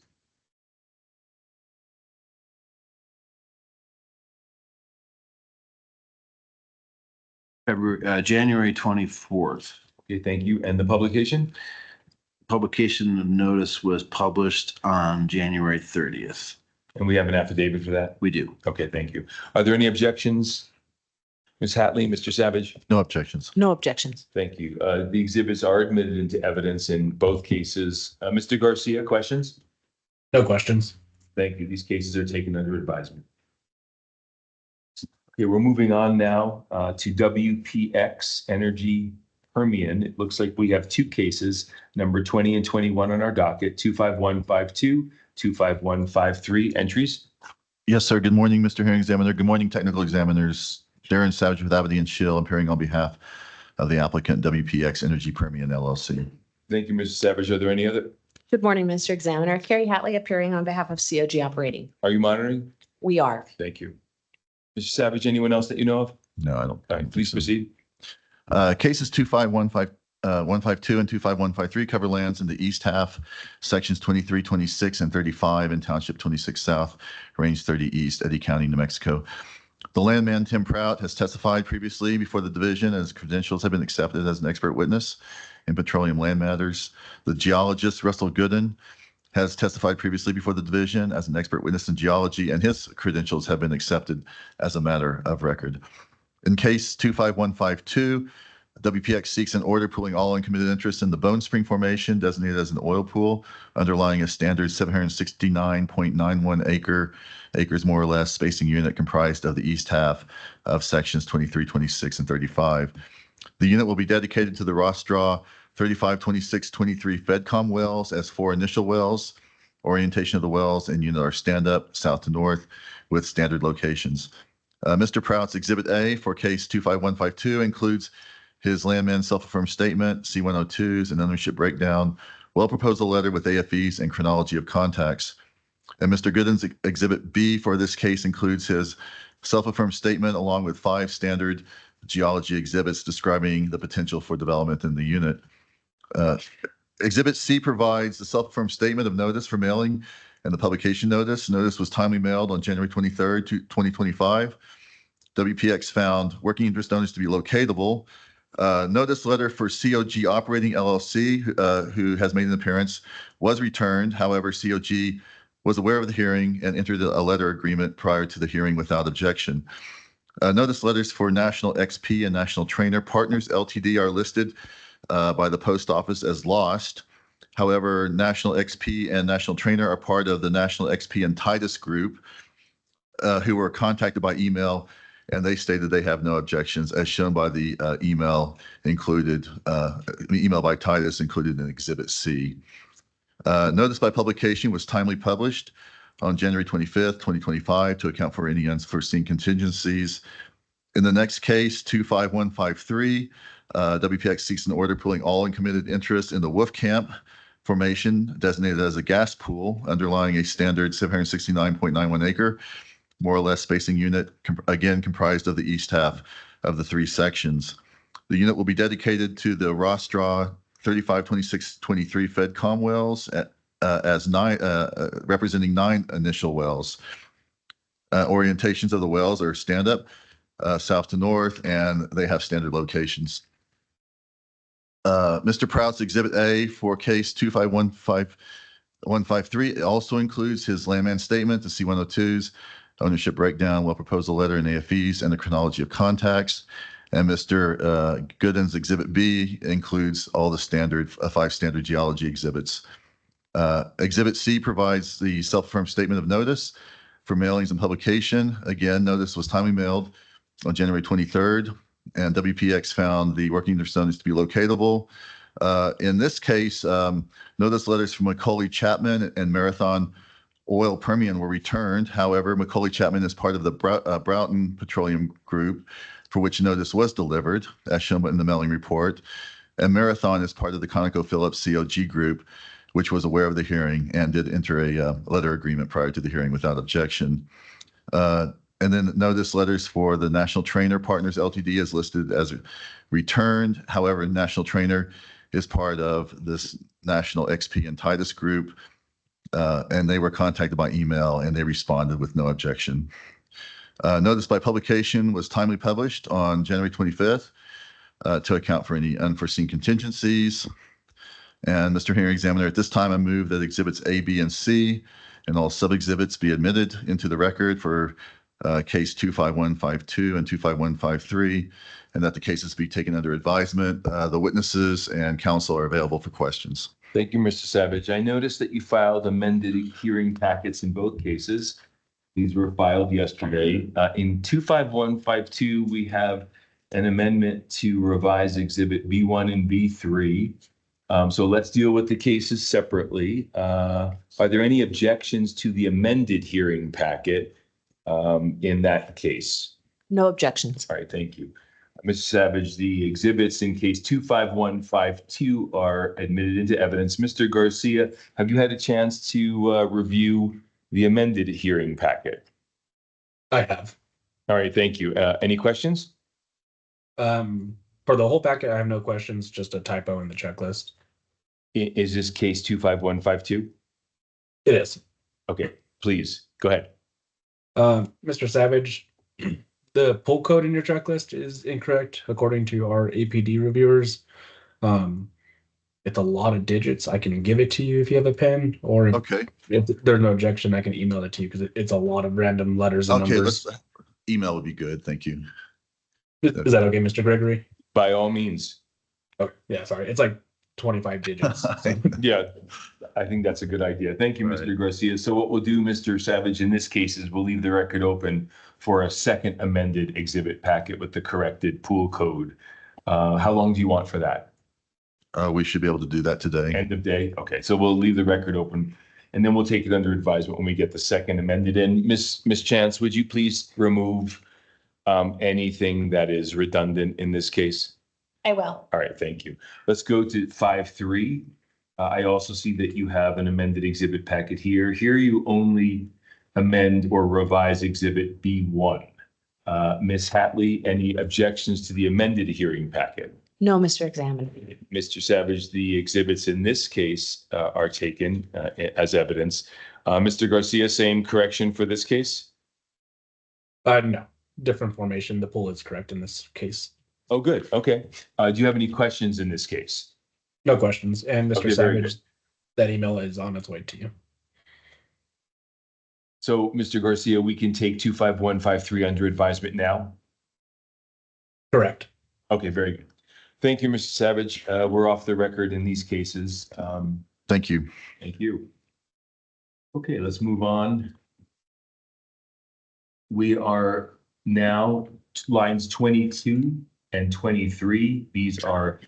Speaker 3: January 24th.
Speaker 1: Okay, thank you. And the publication?
Speaker 3: Publication of notice was published on January 30th.
Speaker 1: And we have an affidavit for that?
Speaker 3: We do.
Speaker 1: Okay, thank you. Are there any objections? Ms. Hatley, Mr. Savage?
Speaker 10: No objections.
Speaker 12: No objections.
Speaker 1: Thank you. The exhibits are admitted into evidence in both cases. Mr. Garcia, questions?
Speaker 13: No questions.
Speaker 1: Thank you. These cases are taken under advisement. Okay, we're moving on now to WPX Energy Permian. It looks like we have two cases, number 20 and 21 on our docket, 25152, 25153 entries.
Speaker 10: Yes, sir. Good morning, Mr. Hearing Examiner. Good morning, technical examiners. Darren Savage with Aberdeen Shield, appearing on behalf of the applicant WPX Energy Permian LLC.
Speaker 1: Thank you, Mr. Savage. Are there any other?
Speaker 12: Good morning, Mr. Examiner. Carrie Hatley appearing on behalf of COG Operating.
Speaker 1: Are you monitoring?
Speaker 12: We are.
Speaker 1: Thank you. Mr. Savage, anyone else that you know of?
Speaker 10: No, I don't.
Speaker 1: All right, please proceed.
Speaker 10: Cases 25152 and 25153 cover lands in the east half, sections 23, 26, and 35 in Township 26 South, Range 30 East, Eddy County, New Mexico. The landman, Tim Prout, has testified previously before the division as credentials have been accepted as an expert witness in petroleum land matters. The geologist, Russell Gooden, has testified previously before the division as an expert witness in geology, and his credentials have been accepted as a matter of record. In case 25152, WPX seeks an order pooling all uncommitted interest in the Bone Spring Formation designated as an oil pool underlying a standard 769.91 acres more or less spacing unit comprised of the east half of sections 23, 26, and 35. The unit will be dedicated to the Ross Draw 35, 26, 23 FedCom wells as 4 initial wells. Orientation of the wells and unit are stand up south to north with standard locations. Mr. Prout's Exhibit A for case 25152 includes his landman self-affirmed statement, C-102s, and ownership breakdown, well-proposal letter with AFEs and chronology of contacts. And Mr. Gooden's Exhibit B for this case includes his self-affirmed statement along with 5 standard geology exhibits describing the potential for development in the unit. Exhibit C provides the self-affirmed statement of notice for mailing and the publication notice. Notice was timely mailed on January 23rd, 2025. WPX found working interest owners to be locatable. Notice letter for COG Operating LLC, who has made an appearance, was returned. However, COG was aware of the hearing and entered a letter agreement prior to the hearing without objection. Notice letters for National XP and National Trainer Partners LTD are listed by the post office as lost. However, National XP and National Trainer are part of the National XP and Titus group, who were contacted by email, and they stated they have no objections, as shown by the email by Titus included in Exhibit C. Notice by publication was timely published on January 25th, 2025, to account for any unforeseen contingencies. In the next case, 25153, WPX seeks an order pooling all uncommitted interest in the Wolfcamp Formation designated as a gas pool underlying a standard 769.91 acre, more or less spacing unit, again comprised of the east half of the 3 sections. The unit will be dedicated to the Ross Draw 35, 26, 23 FedCom wells as 9, representing 9 initial wells. Orientations of the wells are stand up, south to north, and they have standard locations. Mr. Prout's Exhibit A for case 25153 also includes his landman statement, the C-102s, ownership breakdown, well proposal letter, and AFEs, and the chronology of contacts. And Mr. Gooden's Exhibit B includes all the standard 5 standard geology exhibits. Exhibit C provides the self-affirmed statement of notice for mailings and publication. Again, notice was timely mailed on January 23rd, and WPX found the working interest owners to be locatable. In this case, notice letters from Macaulay Chapman and Marathon Oil Permian were returned. However, Macaulay Chapman is part of the Broughton Petroleum Group, for which notice was delivered, as shown in the mailing report. And Marathon is part of the ConocoPhillips COG Group, which was aware of the hearing and did enter a letter agreement prior to the hearing without objection. And then notice letters for the National Trainer Partners LTD is listed as returned. However, National Trainer is part of this National XP and Titus group, and they were contacted by email and they responded with no objection. Notice by publication was timely published on January 25th to account for any unforeseen contingencies. And Mr. Hearing Examiner, at this time, I move that Exhibits A, B, and C and all sub-exhibits be admitted into the record for case 25152 and 25153, and that the cases be taken under advisement. The witnesses and counsel are available for questions.
Speaker 1: Thank you, Mr. Savage. I noticed that you filed amended hearing packets in both cases. These were filed yesterday. In 25152, we have an amendment to revise Exhibit B1 and B3. So let's deal with the cases separately. Are there any objections to the amended hearing packet in that case?
Speaker 12: No objections.
Speaker 1: All right, thank you. Mr. Savage, the exhibits in case 25152 are admitted into evidence. Mr. Garcia, have you had a chance to review the amended hearing packet?
Speaker 13: I have.
Speaker 1: All right, thank you. Any questions?
Speaker 13: For the whole packet, I have no questions, just a typo in the checklist.
Speaker 1: Is this case 25152?
Speaker 13: It is.
Speaker 1: Okay, please, go ahead.
Speaker 13: Mr. Savage, the pull code in your checklist is incorrect according to our APD reviewers. It's a lot of digits. I can give it to you if you have a pen, or
Speaker 10: Okay.
Speaker 13: if there's no objection, I can email it to you because it's a lot of random letters and
Speaker 10: Okay,
Speaker 13: numbers.
Speaker 10: email would be good. Thank you.
Speaker 13: Is that okay, Mr. Gregory?
Speaker 1: By all means.
Speaker 13: Oh, yeah, sorry. It's like 25 digits. So.
Speaker 1: Yeah, I think that's a good idea. Thank you, Mr. Garcia. So what we'll do, Mr. Savage, in this case is we'll leave the record open for a second amended exhibit packet with the corrected pool code. How long do you want for that?
Speaker 10: We should be able to do that today.
Speaker 1: End of day? Okay, so we'll leave the record open and then we'll take it under advisement when we get the second amended in. Miss Chance, would you please remove anything that is redundant in this case?
Speaker 2: I will.
Speaker 1: All right, thank you. Let's go to 5.3. I also see that you have an amended exhibit packet here. Here you only amend or revise exhibit B1. Ms. Hatley, any objections to the amended hearing packet?
Speaker 12: No, Mr. Examiner.
Speaker 1: Mr. Savage, the exhibits in this case are taken as evidence. Mr. Garcia, same correction for this case?
Speaker 13: No, different formation. The pool is correct in this case.
Speaker 1: Oh, good. Okay. Do you have any questions in this case?
Speaker 13: No questions. And Mr.
Speaker 1: Okay, very
Speaker 13: Savage, that email is on its way to you.
Speaker 1: So, Mr. Garcia, we can take 25153 under advisement now?
Speaker 13: Correct.
Speaker 1: Okay, very good. Thank you, Mr. Savage. We're off the record in these cases.
Speaker 10: Thank you.
Speaker 1: Thank you. Okay, let's move on. We are now lines 22 and 23. These are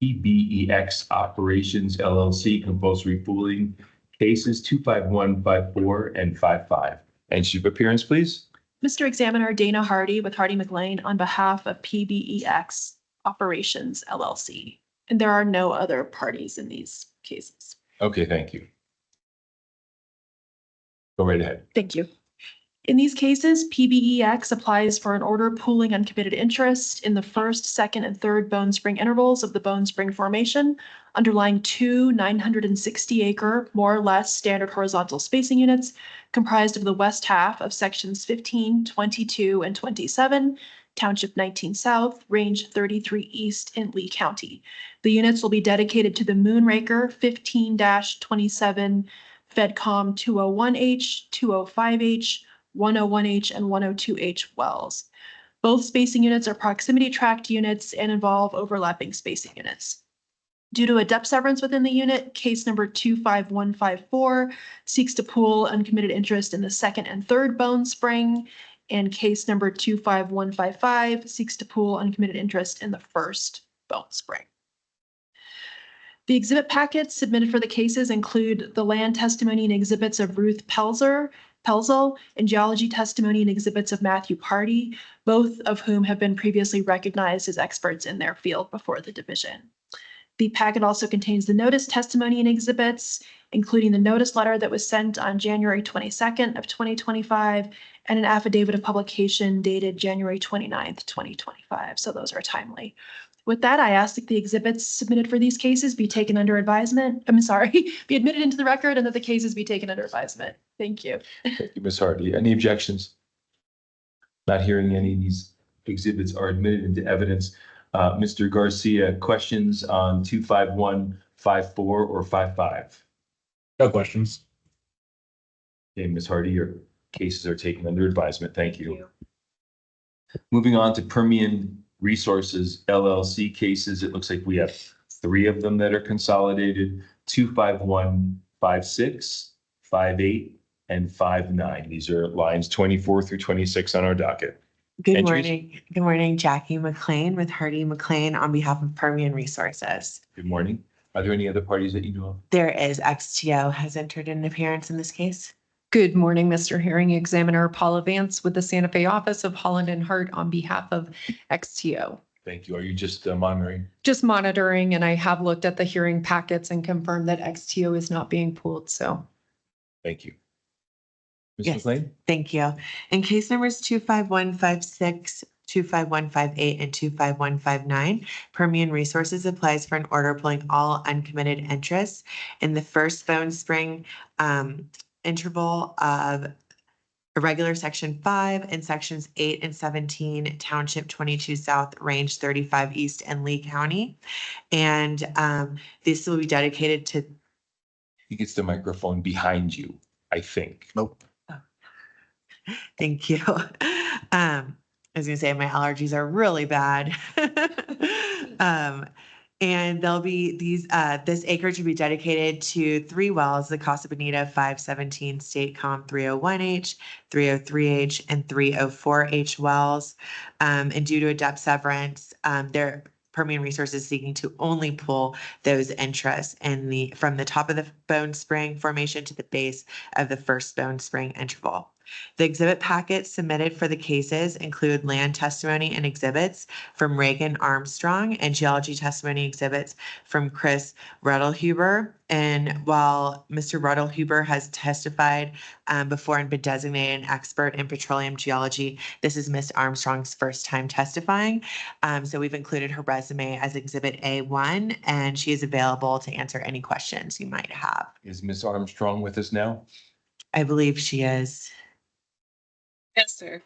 Speaker 1: PBEX Operations LLC compulsory pooling cases 25154 and 55. And chief appearance, please.
Speaker 8: Mr. Examiner Dana Hardy with Hardy McLean on behalf of PBEX Operations LLC. And there are no other parties in these cases.
Speaker 1: Okay, thank you. Go right ahead.
Speaker 8: Thank you. In these cases, PBEX applies for an order pooling uncommitted interest in the first, second, and third Bone Spring intervals of the Bone Spring Formation, underlying two 960-acre, more or less standard horizontal spacing units comprised of the west half of sections 15, 22, and 27, Township 19 South, Range 33 East in Lee County. The units will be dedicated to the Moonraker 15-27 FedCom 201H, 205H, 101H, and 102H wells. Both spacing units are proximity tract units and involve overlapping spacing units. Due to a depth severance within the unit, case number 25154 seeks to pool uncommitted interest in the second and third Bone Spring, and case number 25155 seeks to pool uncommitted interest in the first Bone Spring. The exhibit packets submitted for the cases include the land testimony and exhibits of Ruth Pelzel, and geology testimony and exhibits of Matthew Party, both of whom have been previously recognized as experts in their field before the division. The packet also contains the notice testimony and exhibits, including the notice letter that was sent on January 22nd of 2025 and an affidavit of publication dated January 29th, 2025. So those are timely. With that, I ask that the exhibits submitted for these cases be taken under advisement. Be admitted into the record and that the cases be taken under advisement. Thank you.
Speaker 1: Thank you, Ms. Hardy. Any objections? Not hearing any of these exhibits are admitted into evidence. Mr. Garcia, questions on 25154 or 55?
Speaker 13: No questions.
Speaker 1: Okay, Ms. Hardy, your cases are taken under advisement. Thank you. Moving on to Permian Resources LLC cases. It looks like we have three of them that are consolidated: 25156, 58, and 59. These are lines 24 through 26 on our docket.
Speaker 14: Good
Speaker 1: Entries?
Speaker 14: morning. Good morning, Jackie McLean with Hardy McLean on behalf of Permian Resources.
Speaker 1: Good morning. Are there any other parties that you know of?
Speaker 14: There is XTO has entered an appearance in this case.
Speaker 5: Good morning, Mr. Hearing Examiner Paula Vance with the Santa Fe office of Holland and Hart on behalf of XTO.
Speaker 1: Thank you. Are you just monitoring?
Speaker 5: Just monitoring, and I have looked at the hearing packets and confirmed that XTO is not being pulled, so.
Speaker 1: Thank you. Ms.
Speaker 14: Yes.
Speaker 1: McLean?
Speaker 14: Thank you. In case numbers 25156, 25158, and 25159, Permian Resources applies for an order pulling all uncommitted interests in the first Bone Spring interval of Irregular Section 5 and Sections 8 and 17, Township 22 South, Range 35 East, and Lee County. And this will be dedicated to.
Speaker 1: He gets the microphone behind you, I think.
Speaker 10: Nope.
Speaker 14: Thank you. I was gonna say my allergies are really bad. And there'll be this acreage will be dedicated to 3 wells, the Casa Bonita 517 State Com 301H, 303H, and 304H wells. And due to a depth severance, their Permian Resources seeking to only pull those interests from the top of the Bone Spring formation to the base of the first Bone Spring interval. The exhibit packets submitted for the cases include land testimony and exhibits from Reagan Armstrong and geology testimony exhibits from Chris Ruddlehuber. And while Mr. Ruddlehuber has testified before and been designated an expert in petroleum geology, this is Ms. Armstrong's first time testifying. So we've included her resume as Exhibit A1, and she is available to answer any questions you might have.
Speaker 1: Is Ms. Armstrong with us now?
Speaker 14: I believe she is.
Speaker 15: Yes, sir.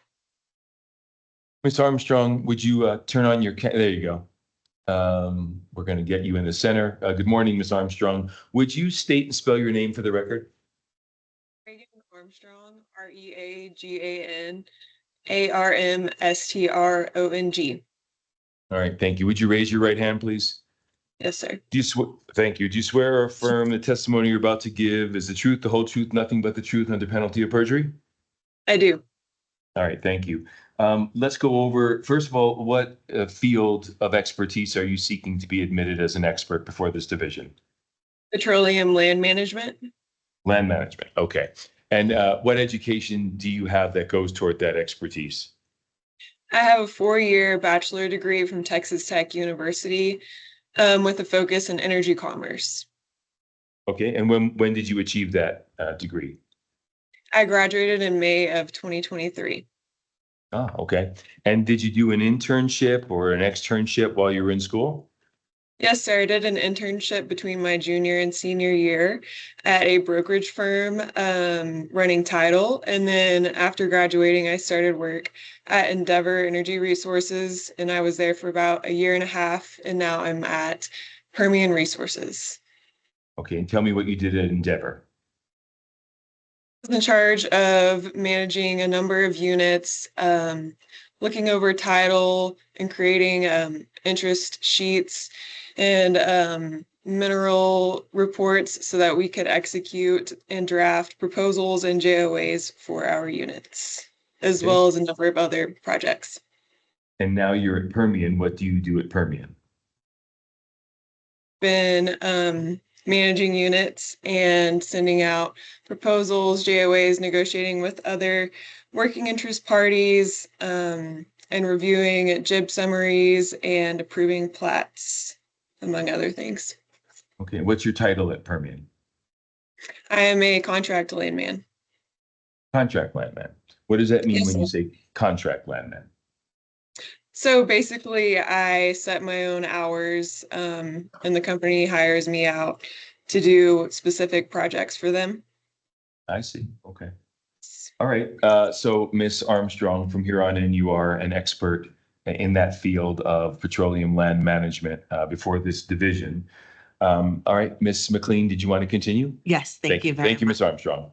Speaker 1: Ms. Armstrong, would you turn on your there you go. We're going to get you in the center. Good morning, Ms. Armstrong. Would you state and spell your name for the record?
Speaker 15: Reagan Armstrong, ReaganArmstrong.
Speaker 1: All right, thank you. Would you raise your right hand, please?
Speaker 15: Yes, sir.
Speaker 1: Thank you. Do you swear or affirm the testimony you're about to give is the truth, the whole truth, nothing but the truth under penalty of perjury?
Speaker 15: I do.
Speaker 1: All right, thank you. Let's go over, first of all, what field of expertise are you seeking to be admitted as an expert before this division?
Speaker 15: Petroleum land management.
Speaker 1: Land management, okay. And what education do you have that goes toward that expertise?
Speaker 15: I have a 4-year bachelor degree from Texas Tech University with a focus in energy commerce.
Speaker 1: Okay, and when did you achieve that degree?
Speaker 15: I graduated in May of 2023.
Speaker 1: Ah, okay. And did you do an internship or an externship while you were in school?
Speaker 15: Yes, sir. I did an internship between my junior and senior year at a brokerage firm running title. And then after graduating, I started work at Endeavor Energy Resources, and I was there for about 1.5 years. And now I'm at Permian Resources.
Speaker 1: Okay, and tell me what you did at Endeavor.
Speaker 15: I was in charge of managing a number of units, looking over title and creating interest sheets and mineral reports so that we could execute and draft proposals and JOAs for our units, as well as a number of other projects.
Speaker 1: And now you're at Permian. What do you do at Permian?
Speaker 15: Been managing units and sending out proposals, JOAs, negotiating with other working interest parties, and reviewing JIB summaries and approving plats, among other things.
Speaker 1: Okay, what's your title at Permian?
Speaker 15: I am a contract landman.
Speaker 1: Contract landman. What does that mean
Speaker 15: Yes,
Speaker 1: when you
Speaker 15: sir.
Speaker 1: say contract landman?
Speaker 15: So basically, I set my own hours, and the company hires me out to do specific projects for them.
Speaker 1: I see. Okay. All right. So Ms. Armstrong, from here on in, you are an expert in that field of petroleum land management before this division. All right, Ms. McLean, did you want to continue?
Speaker 14: Yes, thank you very much.
Speaker 1: Thank you, Ms. Armstrong.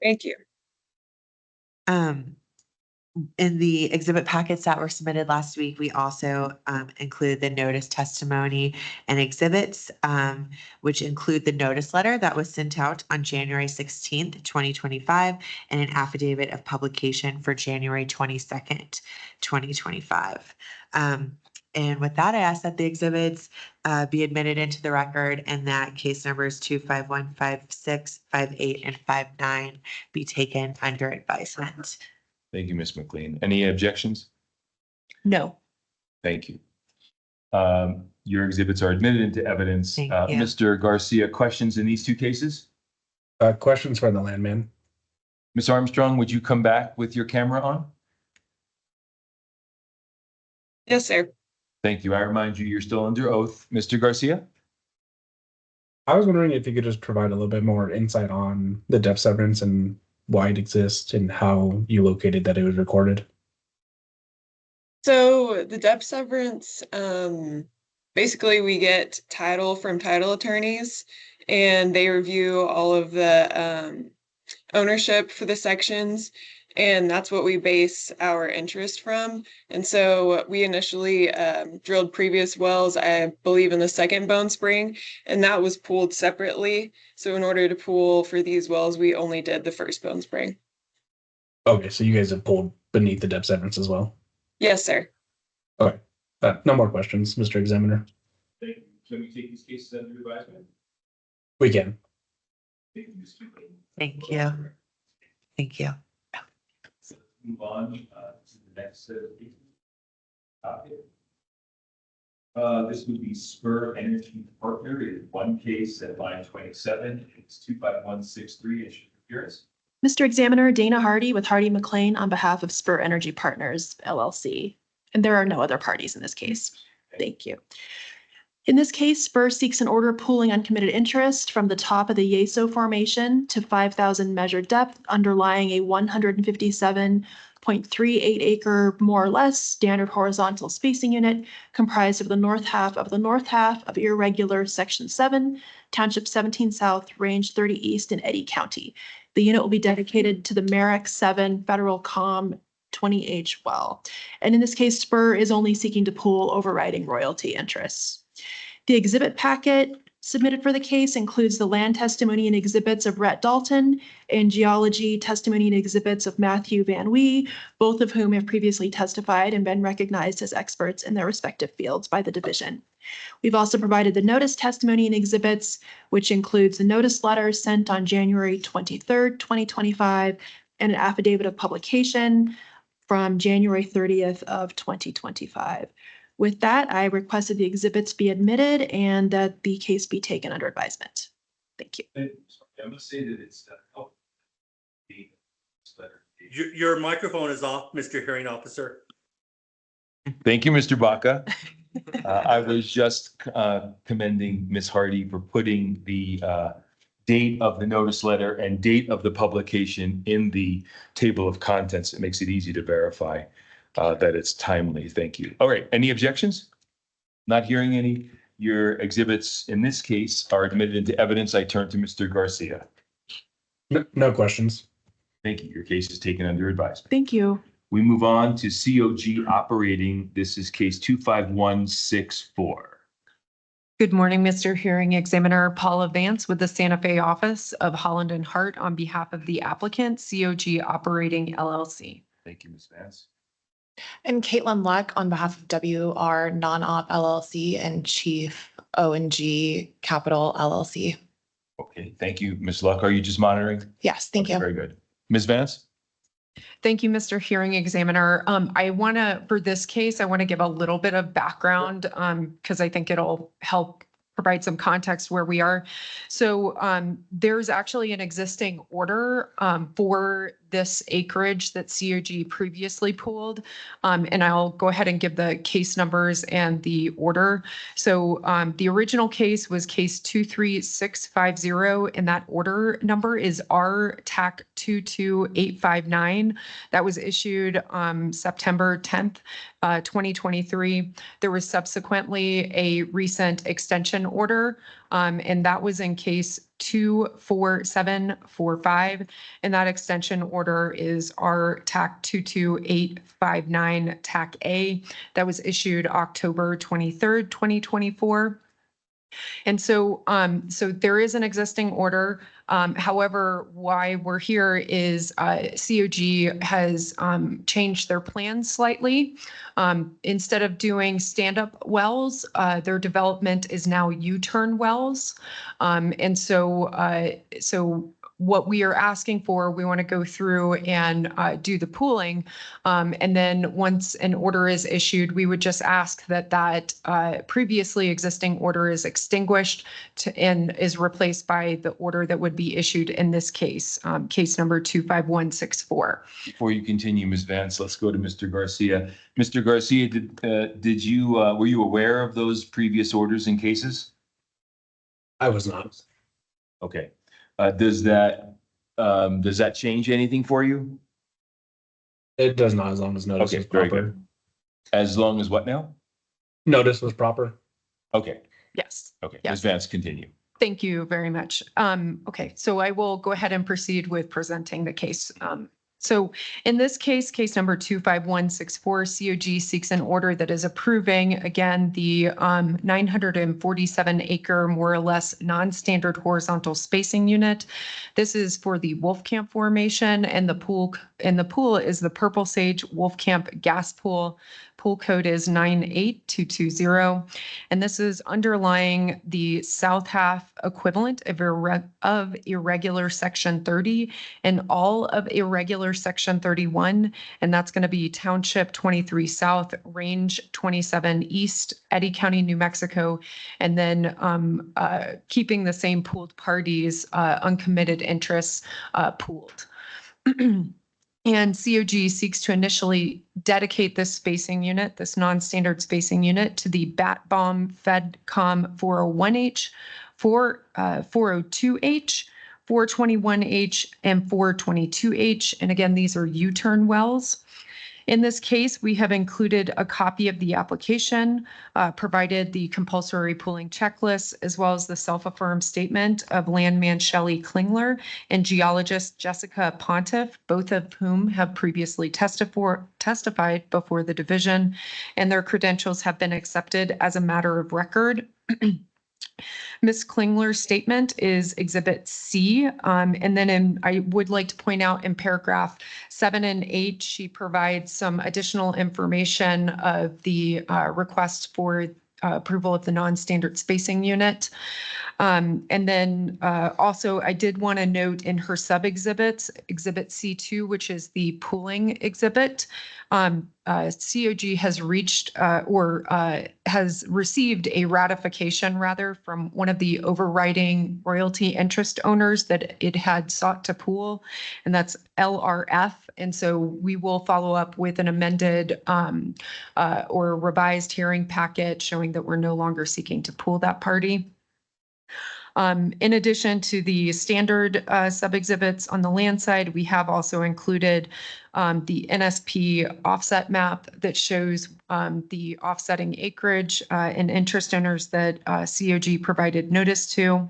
Speaker 15: Thank you.
Speaker 14: In the exhibit packets that were submitted last week, we also include the notice testimony and exhibits, which include the notice letter that was sent out on January 16th, 2025, and an affidavit of publication for January 22nd, 2025. And with that, I ask that the exhibits be admitted into the record and that case numbers 251, 56, 58, and 59 be taken under advisement.
Speaker 1: Thank you, Ms. McLean. Any objections?
Speaker 14: No.
Speaker 1: Thank you. Your exhibits are admitted into evidence.
Speaker 14: Thank you.
Speaker 1: Mr. Garcia, questions in these two cases?
Speaker 13: Questions for the landman.
Speaker 1: Ms. Armstrong, would you come back with your camera on?
Speaker 15: Yes, sir.
Speaker 1: Thank you. I remind you, you're still under oath. Mr. Garcia?
Speaker 13: I was wondering if you could just provide a little bit more insight on the depth severance and why it exists and how you located that it was recorded.
Speaker 15: So the depth severance, basically we get title from title attorneys and they review all of the ownership for the sections. And that's what we base our interest from. And so we initially drilled previous wells, I believe in the second Bone Spring, and that was pooled separately. So in order to pool for these wells, we only did the first Bone Spring.
Speaker 13: Okay, so you guys have pulled beneath the depth severance as well.
Speaker 15: Yes, sir.
Speaker 13: Okay, no more questions, Mr. Examiner.
Speaker 1: Thank you. Can we take these cases under advisement?
Speaker 13: We can.
Speaker 14: Thank you. Thank you.
Speaker 1: Move on to the next set of cases. This would be Spur Energy Partner. It is one case at line 27. It's 25163 and should appearance.
Speaker 8: Mr. Examiner, Dana Hardy with Hardy McLean on behalf of Spur Energy Partners, LLC. And there are no other parties in this case. Thank you. In this case, Spur seeks an order pooling uncommitted interest from the top of the Yeso Formation to 5,000 measured depth underlying a 157.38 acre, more or less, standard horizontal spacing unit comprised of the north half of irregular Section 7, Township 17 South, Range 30 East in Eddy County. The unit will be dedicated to the Merrick 7 Federal Com 20H well. And in this case, Spur is only seeking to pool overriding royalty interests. The exhibit packet submitted for the case includes the land testimony and exhibits of Rhett Dalton and geology testimony and exhibits of Matthew Van Wee, both of whom have previously testified and been recognized as experts in their respective fields by the division. We've also provided the notice testimony and exhibits, which includes the notice letter sent on January 23rd, 2025, and an affidavit of publication from January 30th of 2025. With that, I requested the exhibits be admitted and that the case be taken under advisement. Thank you.
Speaker 1: I'm going to say that it's
Speaker 16: Your microphone is off, Mr. Hearing Officer.
Speaker 1: Thank you, Mr. Baca. I was just commending Ms. Hardy for putting the date of the notice letter and date of the publication in the table of contents. It makes it easy to verify that it's timely. Thank you. All right. Any objections? Not hearing any. Your exhibits in this case are admitted into evidence. I turn to Mr. Garcia.
Speaker 13: No questions.
Speaker 1: Thank you. Your case is taken under advisement.
Speaker 8: Thank you.
Speaker 1: We move on to COG operating. This is case 25164.
Speaker 5: Good morning, Mr. Hearing Examiner. Paula Vance with the Santa Fe office of Holland and Hart on behalf of the applicant, COG Operating LLC.
Speaker 1: Thank you, Ms. Vance.
Speaker 17: And Caitlin Luck on behalf of WR Non-Op LLC and Chief O&G Capital LLC.
Speaker 1: Okay, thank you, Ms. Luck. Are you just monitoring?
Speaker 17: Yes, thank you.
Speaker 1: Very good. Ms. Vance?
Speaker 5: Thank you, Mr. Hearing Examiner. For this case, I want to give a little bit of background because I think it'll help provide some context where we are. So there's actually an existing order for this acreage that COG previously pooled. And I'll go ahead and give the case numbers and the order. So the original case was case 23650, and that order number is RTAC 22859. That was issued September 10th, 2023. There was subsequently a recent extension order, and that was in case 24745, and that extension order is RTAC 22859 TAC A. That was issued October 23rd, 2024. And so, there is an existing order. However, why we're here is COG has changed their plans slightly. Instead of doing stand-up wells, their development is now U-turn wells. And so what we are asking for, we want to go through and do the pooling. And then once an order is issued, we would just ask that previously existing order is extinguished and is replaced by the order that would be issued in this case, case number 25164.
Speaker 1: Before you continue, Ms. Vance, let's go to Mr. Garcia. Mr. Garcia, did you were you aware of those previous orders and cases?
Speaker 13: I was not.
Speaker 1: Okay. Does that change anything for you?
Speaker 13: It does not, as long as notice
Speaker 1: Okay,
Speaker 13: was
Speaker 1: very
Speaker 13: proper.
Speaker 1: good. As long as what now?
Speaker 13: Notice was proper.
Speaker 1: Okay.
Speaker 5: Yes.
Speaker 1: Okay.
Speaker 5: Yes.
Speaker 1: Ms. Vance, continue.
Speaker 5: Thank you very much. Okay, so I will go ahead and proceed with presenting the case. So in this case, case number 25164, COG seeks an order that is approving, again, the 947 acre, more or less, non-standard horizontal spacing unit. This is for the Wolfcamp formation, and the pool is the Purple Sage Wolfcamp gas pool. Pool code is 98220. And this is underlying the south half equivalent of irregular section 30 and all of irregular section 31. And that's going to be Township 23 South, Range 27 East, Eddy County, New Mexico. And then keeping the same pooled parties, uncommitted interests pooled. And COG seeks to initially dedicate this spacing unit, this non-standard spacing unit, to the BAT-BOM FedCom 401H, 402H, 421H, and 422H. And again, these are U-turn wells. In this case, we have included a copy of the application, provided the compulsory pooling checklist, as well as the self-affirmed statement of landman Shelley Klingler and geologist Jessica Pontiff, both of whom have previously testified before the division, and their credentials have been accepted as a matter of record. Ms. Klingler's statement is Exhibit C. And then I would like to point out in paragraph 7 and 8, she provides some additional information of the request for approval of the non-standard spacing unit. And then also I did want to note in her sub-exhibits, Exhibit C2, which is the pooling exhibit, COG has reached has received a ratification rather from one of the overriding royalty interest owners that it had sought to pool, and that's LRF. And so we will follow up with an amended or revised hearing packet showing that we're no longer seeking to pool that party. In addition to the standard sub-exhibits on the land side, we have also included the NSP offset map that shows the offsetting acreage and interest owners that COG provided notice to.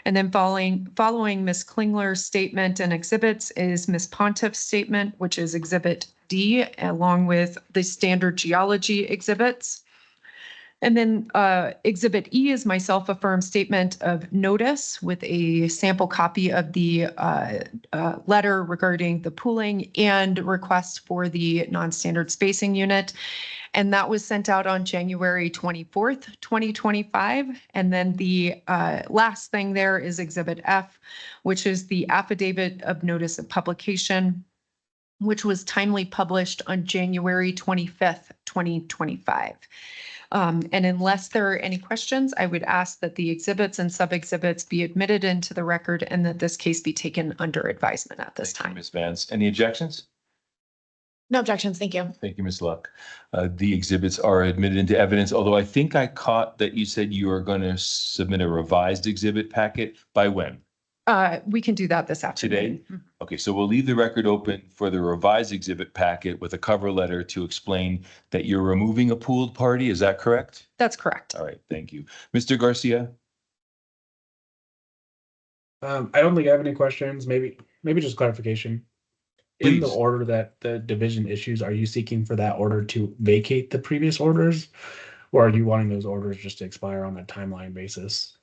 Speaker 5: And then following Ms. Klingler's statement and exhibits is Ms. Pontiff's statement, which is Exhibit D, along with the standard geology exhibits. And then Exhibit E is my self-affirmed statement of notice with a sample copy of the letter regarding the pooling and request for the non-standard spacing unit. And that was sent out on January 24th, 2025. And then the last thing there is Exhibit F, which is the affidavit of notice of publication, which was timely published on January 25th, 2025. And unless there are any questions, I would ask that the exhibits and sub-exhibits be admitted into the record and that this case be taken under advisement at this time.
Speaker 1: Ms. Vance, any objections?
Speaker 17: No objections. Thank you.
Speaker 1: Thank you, Ms. Luck. The exhibits are admitted into evidence, although I think I caught that you said you are going to submit a revised exhibit packet by when?
Speaker 5: We can do that this afternoon.
Speaker 1: Today? Okay, so we'll leave the record open for the revised exhibit packet with a cover letter to explain that you're removing a pooled party. Is that correct?
Speaker 5: That's correct.
Speaker 1: All right, thank you. Mr. Garcia?
Speaker 13: I don't think I have any questions. Maybe just clarification. In the
Speaker 1: Please.
Speaker 13: order that the division issues, are you seeking for that order to vacate the previous orders? Or are you wanting those orders just to expire on a timeline basis?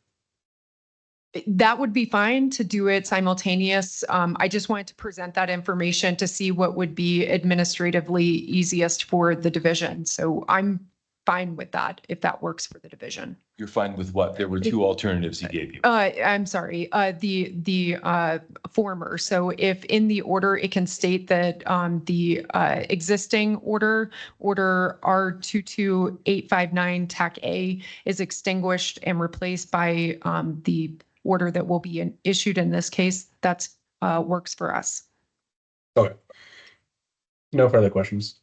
Speaker 5: That would be fine to do it simultaneous. I just wanted to present that information to see what would be administratively easiest for the division. So I'm fine with that if that works for the division.
Speaker 1: You're fine with what? There were two alternatives he gave you.
Speaker 5: I'm sorry, the former. So if in the order, it can state that the existing order R22859 TAC A is extinguished and replaced by the order that will be issued in this case, that's works for us.
Speaker 13: Okay. No further questions.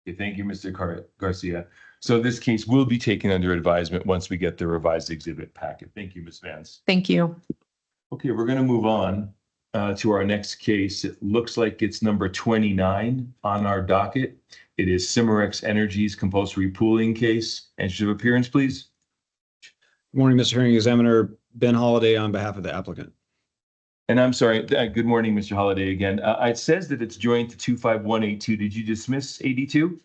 Speaker 1: Okay, thank you, Mr. Garcia. So this case will be taken under advisement once we get the revised exhibit packet. Thank you, Ms. Vance.
Speaker 5: Thank you.
Speaker 1: Okay, we're going to move on to our next case. It looks like it's number 29 on our docket. It is Cimarex Energy's compulsory pooling case. Entries of appearance, please.
Speaker 4: Good morning, Mr. Hearing Examiner. Ben Holliday on behalf of the applicant.
Speaker 1: And I'm sorry, good morning, Mr. Holliday again. It says that it's joined to 25182. Did you dismiss 82?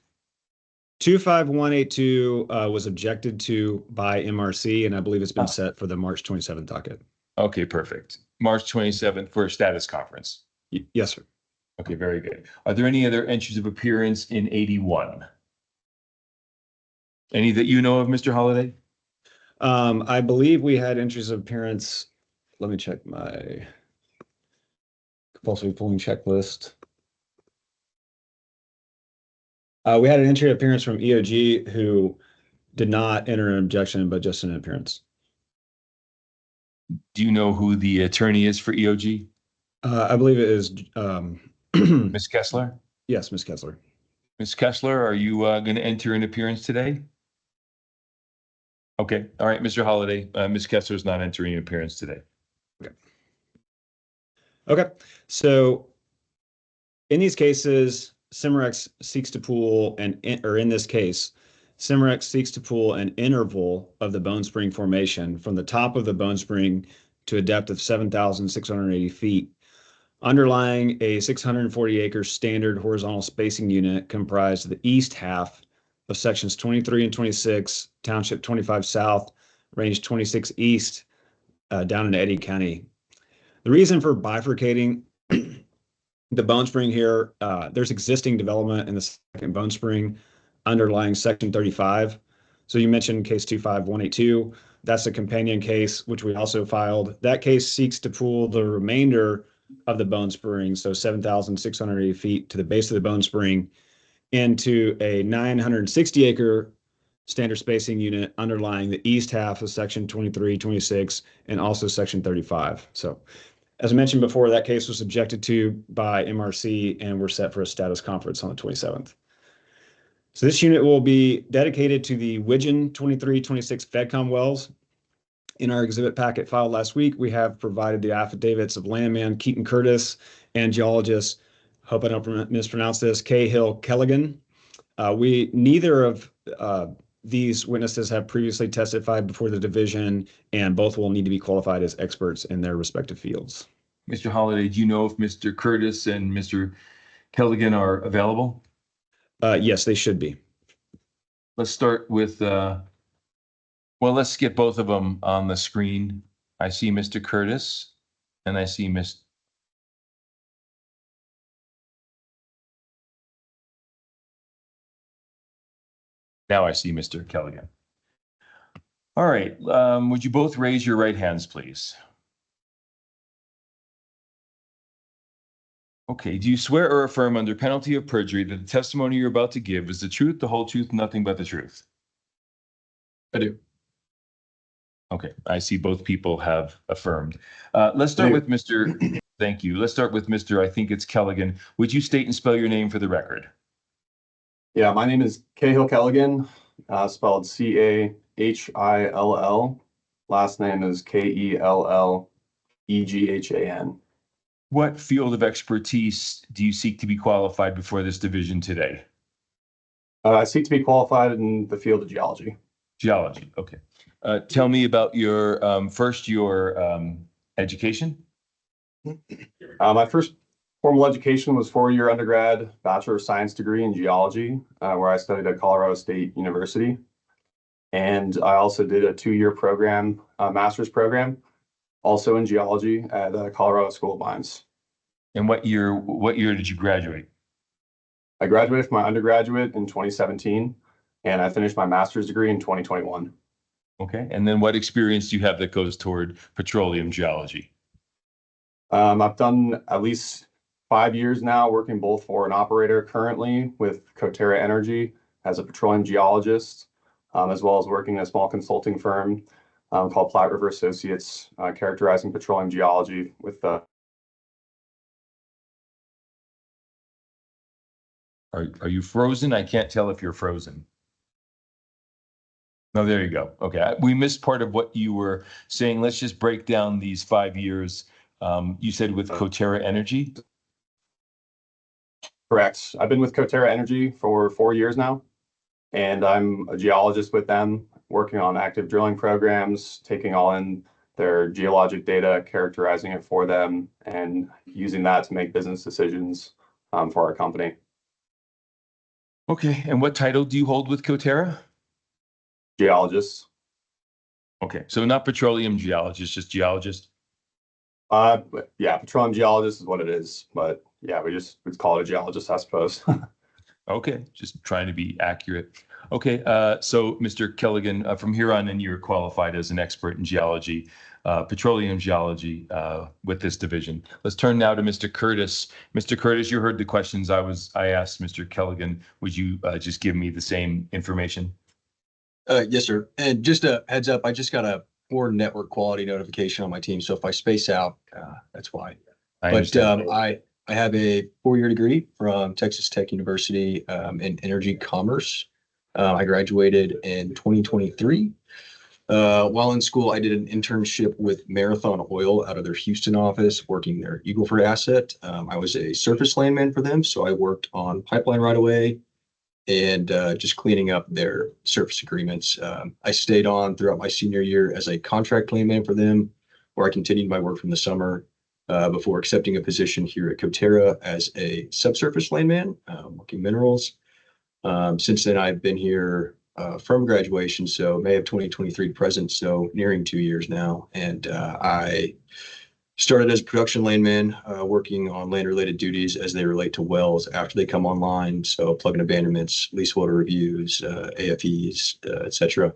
Speaker 4: 25182 was objected to by MRC, and I believe it's been set for the March 27th docket.
Speaker 1: Okay, perfect. March 27th for a status conference.
Speaker 4: Yes, sir.
Speaker 1: Okay, very good. Are there any other entries of appearance in 81? Any that you know of, Mr. Holliday?
Speaker 4: I believe we had entries of appearance. Let me check my compulsory pooling checklist. We had an entry appearance from EOG who did not enter an objection, but just an appearance.
Speaker 1: Do you know who the attorney is for EOG?
Speaker 4: I believe it is
Speaker 1: Ms. Kessler?
Speaker 4: Yes, Ms. Kessler.
Speaker 1: Ms. Kessler, are you going to enter an appearance today? Okay, all right, Mr. Holliday, Ms. Kessler is not entering an appearance today.
Speaker 4: Okay, so in these cases, Cimarex seeks to pool in this case, Cimarex seeks to pool an interval of the Bone Spring Formation from the top of the Bone Spring to a depth of 7,680 feet, underlying a 640-acre standard horizontal spacing unit comprised of the east half of sections 23 and 26, Township 25 South, Range 26 East, down in Eddy County. The reason for bifurcating the Bone Spring here, there's existing development in the second Bone Spring underlying section 35. So you mentioned case 25182. That's a companion case, which we also filed. That case seeks to pool the remainder of the Bone Spring, so 7,680 feet to the base of the Bone Spring, into a 960-acre standard spacing unit underlying the east half of section 23, 26, and also section 35. So as I mentioned before, that case was objected to by MRC, and we're set for a status conference on the 27th. So this unit will be dedicated to the Widgeon 2326 FedCom wells. In our exhibit packet filed last week, we have provided the affidavits of landman Keaton Curtis and geologist, hope I don't mispronounce this, Cahill Kelligan. Neither of these witnesses have previously testified before the division, and both will need to be qualified as experts in their respective fields.
Speaker 1: Mr. Holliday, do you know if Mr. Curtis and Mr. Kelligan are available?
Speaker 4: Yes, they should be.
Speaker 1: Let's start with, well, let's get both of them on the screen. I see Mr. Curtis and I see Miss. Now I see Mr. Kelligan. All right, would you both raise your right hands, please? Okay, do you swear or affirm under penalty of perjury that the testimony you're about to give is the truth, the whole truth, nothing but the truth?
Speaker 4: I do.
Speaker 1: Okay, I see both people have affirmed. Let's start with Mr. Thank you. Let's start with Mr. I think it's Kelligan. Would you state and spell your name for the record?
Speaker 18: Yeah, my name is Cahill Kelligan, spelled Cahill. Last name is Kelleghan.
Speaker 1: What field of expertise do you seek to be qualified before this division today?
Speaker 18: I seek to be qualified in the field of geology.
Speaker 1: Geology, okay. Tell me about your, first, your education.
Speaker 18: My first formal education was 4-year undergrad Bachelor of Science degree in geology, where I studied at Colorado State University. And I also did a 2-year program, master's program, also in geology at the Colorado School of Mines.
Speaker 1: And what year did you graduate?
Speaker 18: I graduated from my undergraduate in 2017, and I finished my master's degree in 2021.
Speaker 1: Okay, and then what experience do you have that goes toward petroleum geology?
Speaker 18: I've done at least 5 years now working both for an operator currently with Coterra Energy as a petroleum geologist, as well as working in a small consulting firm called Platte River Associates, characterizing petroleum geology with
Speaker 1: Are you frozen? I can't tell if you're frozen. No, there you go. Okay, we missed part of what you were saying. Let's just break down these 5 years. You said with Coterra Energy?
Speaker 18: Correct. I've been with Coterra Energy for 4 years now, and I'm a geologist with them, working on active drilling programs, taking all in their geologic data, characterizing it for them, and using that to make business decisions for our company.
Speaker 1: Okay, and what title do you hold with Coterra?
Speaker 18: Geologist.
Speaker 1: Okay, so not petroleum geologist, just geologist?
Speaker 18: Yeah, petroleum geologist is what it is, but yeah, we call it a geologist, I suppose.
Speaker 1: Okay, just trying to be accurate. Okay, so Mr. Kelligan, from here on in, you're qualified as an expert in geology, petroleum geology, with this division. Let's turn now to Mr. Curtis. Mr. Curtis, you heard the questions I asked Mr. Kelligan. Would you just give me the same information?
Speaker 19: Yes, sir. And just a heads up, I just got a poor network quality notification on my team. So if I space out, that's why. I have a 4-year degree from Texas Tech University in energy commerce. I graduated in 2023. While in school, I did an internship with Marathon Oil out of their Houston office, working their Eagle Ford asset. I was a surface landman for them, so I worked on pipeline right away and just cleaning up their surface agreements. I stayed on throughout my senior year as a contract landman for them, where I continued my work from the summer before accepting a position here at Coterra as a subsurface landman, working minerals. Since then, I've been here from graduation, so May of 2023 to present, so nearing 2 years now. And I started as a production landman, working on land-related duties as they relate to wells after they come online. So plug and abandonments, leaseholder reviews, AFEs, etc.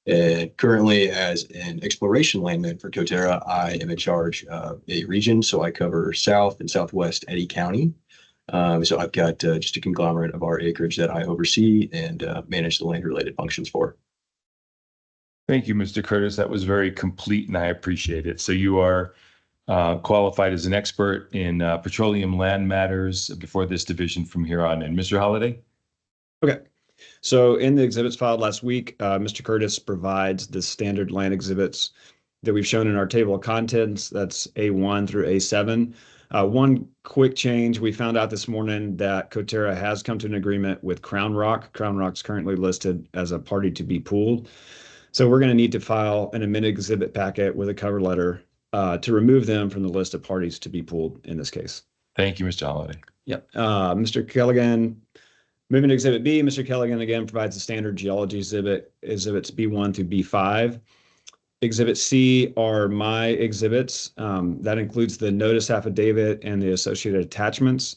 Speaker 19: And currently, as an exploration landman for Coterra, I am in charge of a region. So I cover South and Southwest Eddy County. So I've got just a conglomerate of our acreage that I oversee and manage the land-related functions for.
Speaker 1: Thank you, Mr. Curtis. That was very complete, and I appreciate it. So you are qualified as an expert in petroleum land matters before this division from here on in. Mr. Holliday?
Speaker 4: Okay. So in the exhibits filed last week, Mr. Curtis provides the standard land exhibits that we've shown in our table of contents. That's A1 through A7. One quick change, we found out this morning that Coterra has come to an agreement with Crown Rock. Crown Rock's currently listed as a party to be pooled. So we're going to need to file an amended exhibit packet with a cover letter to remove them from the list of parties to be pooled in this case.
Speaker 1: Thank you, Mr. Holliday.
Speaker 4: Yep. Mr. Kelligan, moving to Exhibit B, Mr. Kelligan again provides a standard geology exhibit, exhibits B1 through B5. Exhibit C are my exhibits. That includes the notice affidavit and the associated attachments.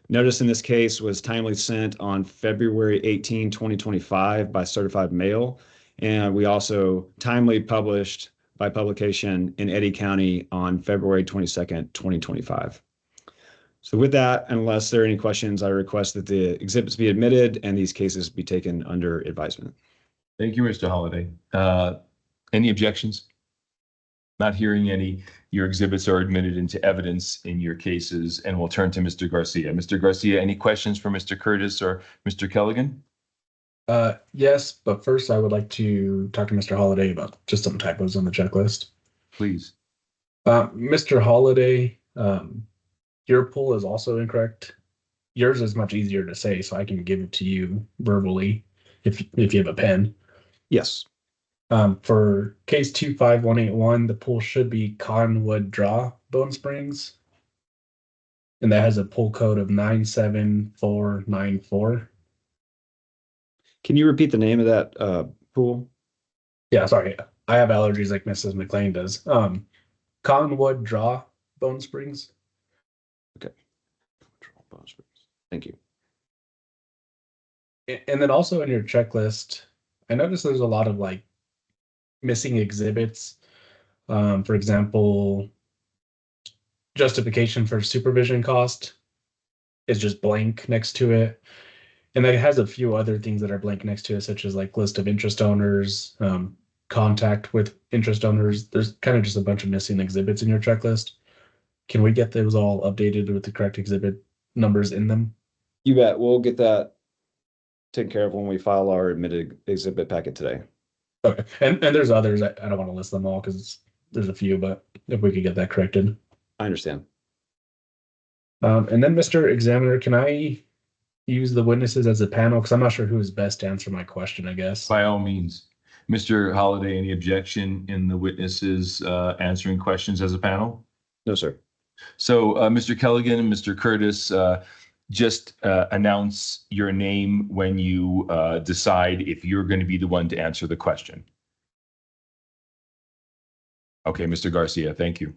Speaker 4: Notice in this case was timely sent on February 18, 2025 by certified mail. And we also timely published by publication in Eddy County on February 22nd, 2025. So with that, unless there are any questions, I request that the exhibits be admitted and these cases be taken under advisement.
Speaker 1: Thank you, Mr. Holliday. Any objections? Not hearing any. Your exhibits are admitted into evidence in your cases, and we'll turn to Mr. Garcia. Mr. Garcia, any questions for Mr. Curtis or Mr. Kelligan?
Speaker 13: Yes, but first I would like to talk to Mr. Holliday about just some typos on the checklist.
Speaker 1: Please.
Speaker 13: Mr. Holliday, your pool is also incorrect. Yours is much easier to say, so I can give it to you verbally if you have a pen.
Speaker 4: Yes.
Speaker 13: For case 25181, the pool should be Cottonwood Draw Bone Springs. And that has a pool code of 97494.
Speaker 4: Can you repeat the name of that pool?
Speaker 13: Yeah, sorry. I have allergies like Mrs. McLean does. Cottonwood Draw Bone Springs.
Speaker 4: Okay. Bone Springs. Thank you.
Speaker 13: And then also in your checklist, I noticed there's a lot of like missing exhibits. For example, justification for supervision cost is just blank next to it. And that has a few other things that are blank next to it, such as like list of interest owners, contact with interest owners. There's kind of just a bunch of missing exhibits in your checklist. Can we get those all updated with the correct exhibit numbers in them?
Speaker 4: You bet. We'll get that taken care of when we file our admitted exhibit packet today.
Speaker 13: Okay. And there's others. I don't want to list them all because there's a few, but if we could get that corrected.
Speaker 4: I understand.
Speaker 13: And then, Mr. Examiner, can I use the witnesses as a panel? Because I'm not sure who is best to answer my question, I guess.
Speaker 1: By all means. Mr. Holliday, any objection in the witnesses answering questions as a panel?
Speaker 4: No, sir.
Speaker 1: So, Mr. Kelligan and Mr. Curtis, just announce your name when you decide if you're going to be the one to answer the question. Okay, Mr. Garcia, thank you.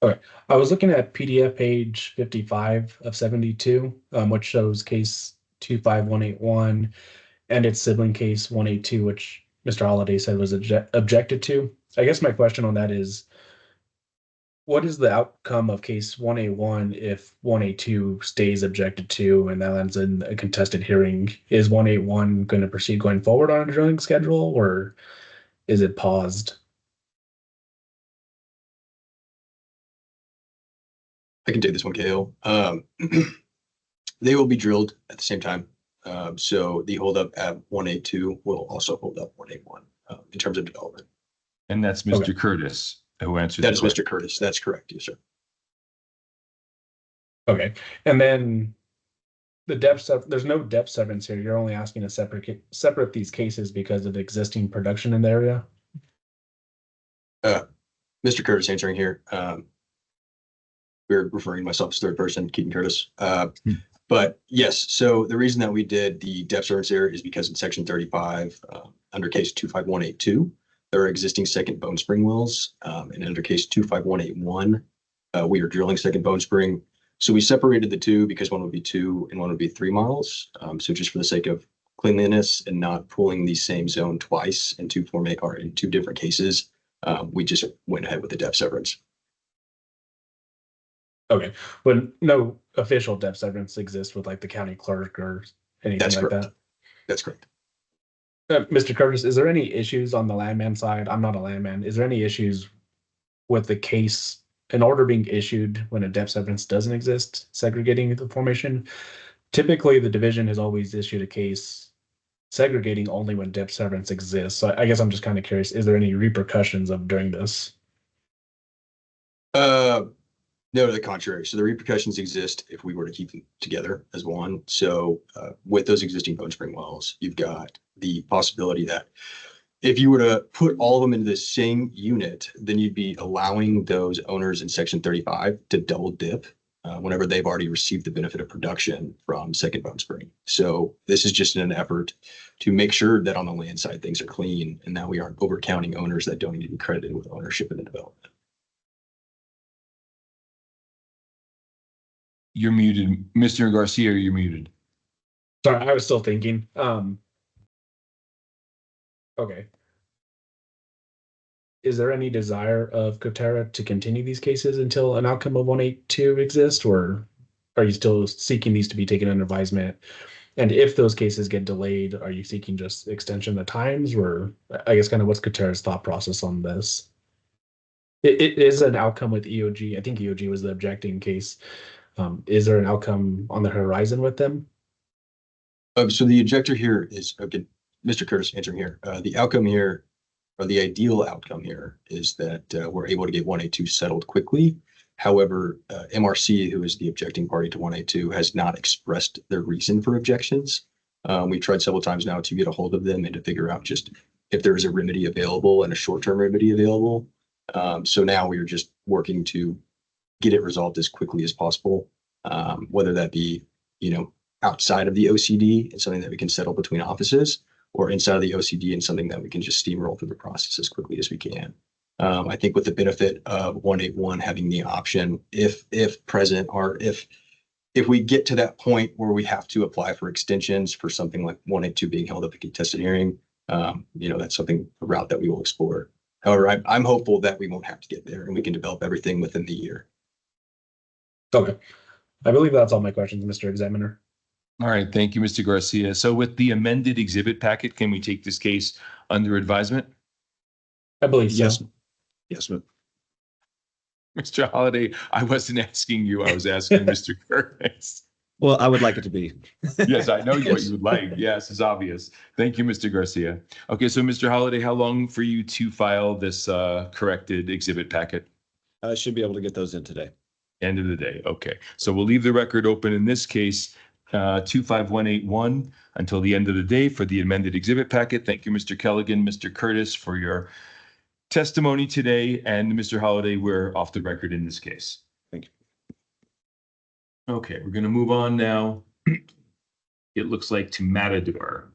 Speaker 13: Okay. I was looking at PDF page 55 of 72, which shows case 25181 and its sibling case 182, which Mr. Holliday said was objected to. I guess my question on that is, what is the outcome of case 181 if 182 stays objected to and that lands in a contested hearing? Is 181 going to proceed going forward on a drilling schedule, or is it paused?
Speaker 19: I can take this one, Gail. They will be drilled at the same time. So the holdup at 182 will also hold up 181 in terms of development.
Speaker 1: And that's Mr. Curtis who answered
Speaker 19: that. That is Mr. Curtis. That's correct. Yes, sir.
Speaker 13: Okay. And then the depth of, there's no depth severance here. You're only asking to separate these cases because of the existing production in the area.
Speaker 19: Mr. Curtis answering here. We're referring to myself as third person, Keaton Curtis. But yes, so the reason that we did the depth severance there is because in section 35, under case 25182, there are existing second bone spring wells. And under case 25181, we are drilling second bone spring. So we separated the two because one would be 2 and one would be 3 miles. So just for the sake of cleanliness and not pulling the same zone twice in two different cases, we just went ahead with the depth severance.
Speaker 13: Okay, but no official depth severance exists with like the county clerk or anything
Speaker 19: That's
Speaker 13: like
Speaker 19: correct.
Speaker 13: that?
Speaker 19: That's correct.
Speaker 13: Mr. Curtis, is there any issues on the landman side? I'm not a landman. Is there any issues with the case, an order being issued when a depth severance doesn't exist, segregating the formation? Typically, the division has always issued a case segregating only when depth severance exists. So I guess I'm just kind of curious, is there any repercussions of doing this?
Speaker 19: No, to the contrary. So the repercussions exist if we were to keep them together as one. So with those existing bone spring wells, you've got the possibility that if you were to put all of them into the same unit, then you'd be allowing those owners in section 35 to double dip whenever they've already received the benefit of production from second bone spring. So this is just in an effort to make sure that on the land side, things are clean and that we aren't overcounting owners that don't need to be credited with ownership in the development.
Speaker 1: You're muted. Mr. Garcia, you're muted.
Speaker 13: Sorry, I was still thinking. Okay. Is there any desire of Coterra to continue these cases until an outcome of 182 exists, or are you still seeking these to be taken under advisement? And if those cases get delayed, are you seeking just extension of times, or I guess kind of what's Coterra's thought process on this? It is an outcome with EOG. I think EOG was the objecting case. Is there an outcome on the horizon with them?
Speaker 19: So the objector here is, again, Mr. Curtis answering here. The outcome here, or the ideal outcome here, is that we're able to get 182 settled quickly. However, MRC, who is the objecting party to 182, has not expressed their reason for objections. We've tried several times now to get a hold of them and to figure out just if there is a remedy available and a short-term remedy available. So now we are just working to get it resolved as quickly as possible, whether that be, outside of the OCD and something that we can settle between offices, or inside of the OCD and something that we can just steamroll through the process as quickly as we can. I think with the benefit of 181 having the option, if present, or if if we get to that point where we have to apply for extensions for something like 1 and 2 being held at the contested hearing, that's something, a route that we will explore. However, I'm hopeful that we won't have to get there and we can develop everything within the year.
Speaker 13: Okay. I believe that's all my questions, Mr. Examiner.
Speaker 1: All right, thank you, Mr. Garcia. So with the amended exhibit packet, can we take this case under advisement?
Speaker 13: I believe so.
Speaker 11: Yes. Yes, ma'am.
Speaker 1: Mr. Holliday, I wasn't asking you, I was asking Mr. Curtis.
Speaker 4: Well, I would like it to be.
Speaker 1: Yes, I know what you would like. Yes, it's obvious. Thank you, Mr. Garcia. Okay, so Mr. Holliday, how long for you to file this corrected exhibit packet?
Speaker 4: I should be able to get those in today.
Speaker 1: End of the day. Okay, so we'll leave the record open in this case, 25181 until the end of the day for the amended exhibit packet. Thank you, Mr. Kelligan, Mr. Curtis, for your testimony today, and Mr. Holliday, we're off the record in this case.
Speaker 4: Thank you.
Speaker 1: Okay, we're going to move on now. It looks like to Matador.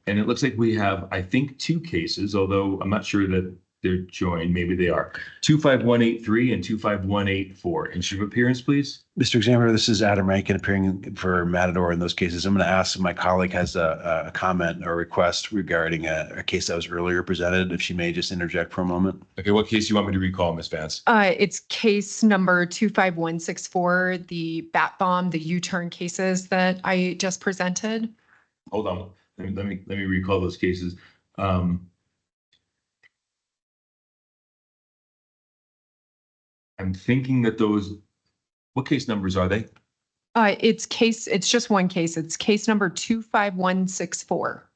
Speaker 1: And it looks like we have, I think, 2 cases, although I'm not sure that they're joined. Maybe they are. 25183 and 25184. And should appearance, please.
Speaker 3: Mr. Examiner, this is Adam Rankin appearing for Matador in those cases. I'm going to ask if my colleague has a comment or request regarding a case that was earlier presented, if she may just interject for a moment.
Speaker 1: Okay, what case do you want me to recall, Ms. Vance?
Speaker 5: It's case number 25164, the bat bomb, the U-turn cases that I just presented.
Speaker 1: Hold on. Let me recall those cases. I'm thinking that what case numbers are they?
Speaker 5: It's just one case. It's case number 25164.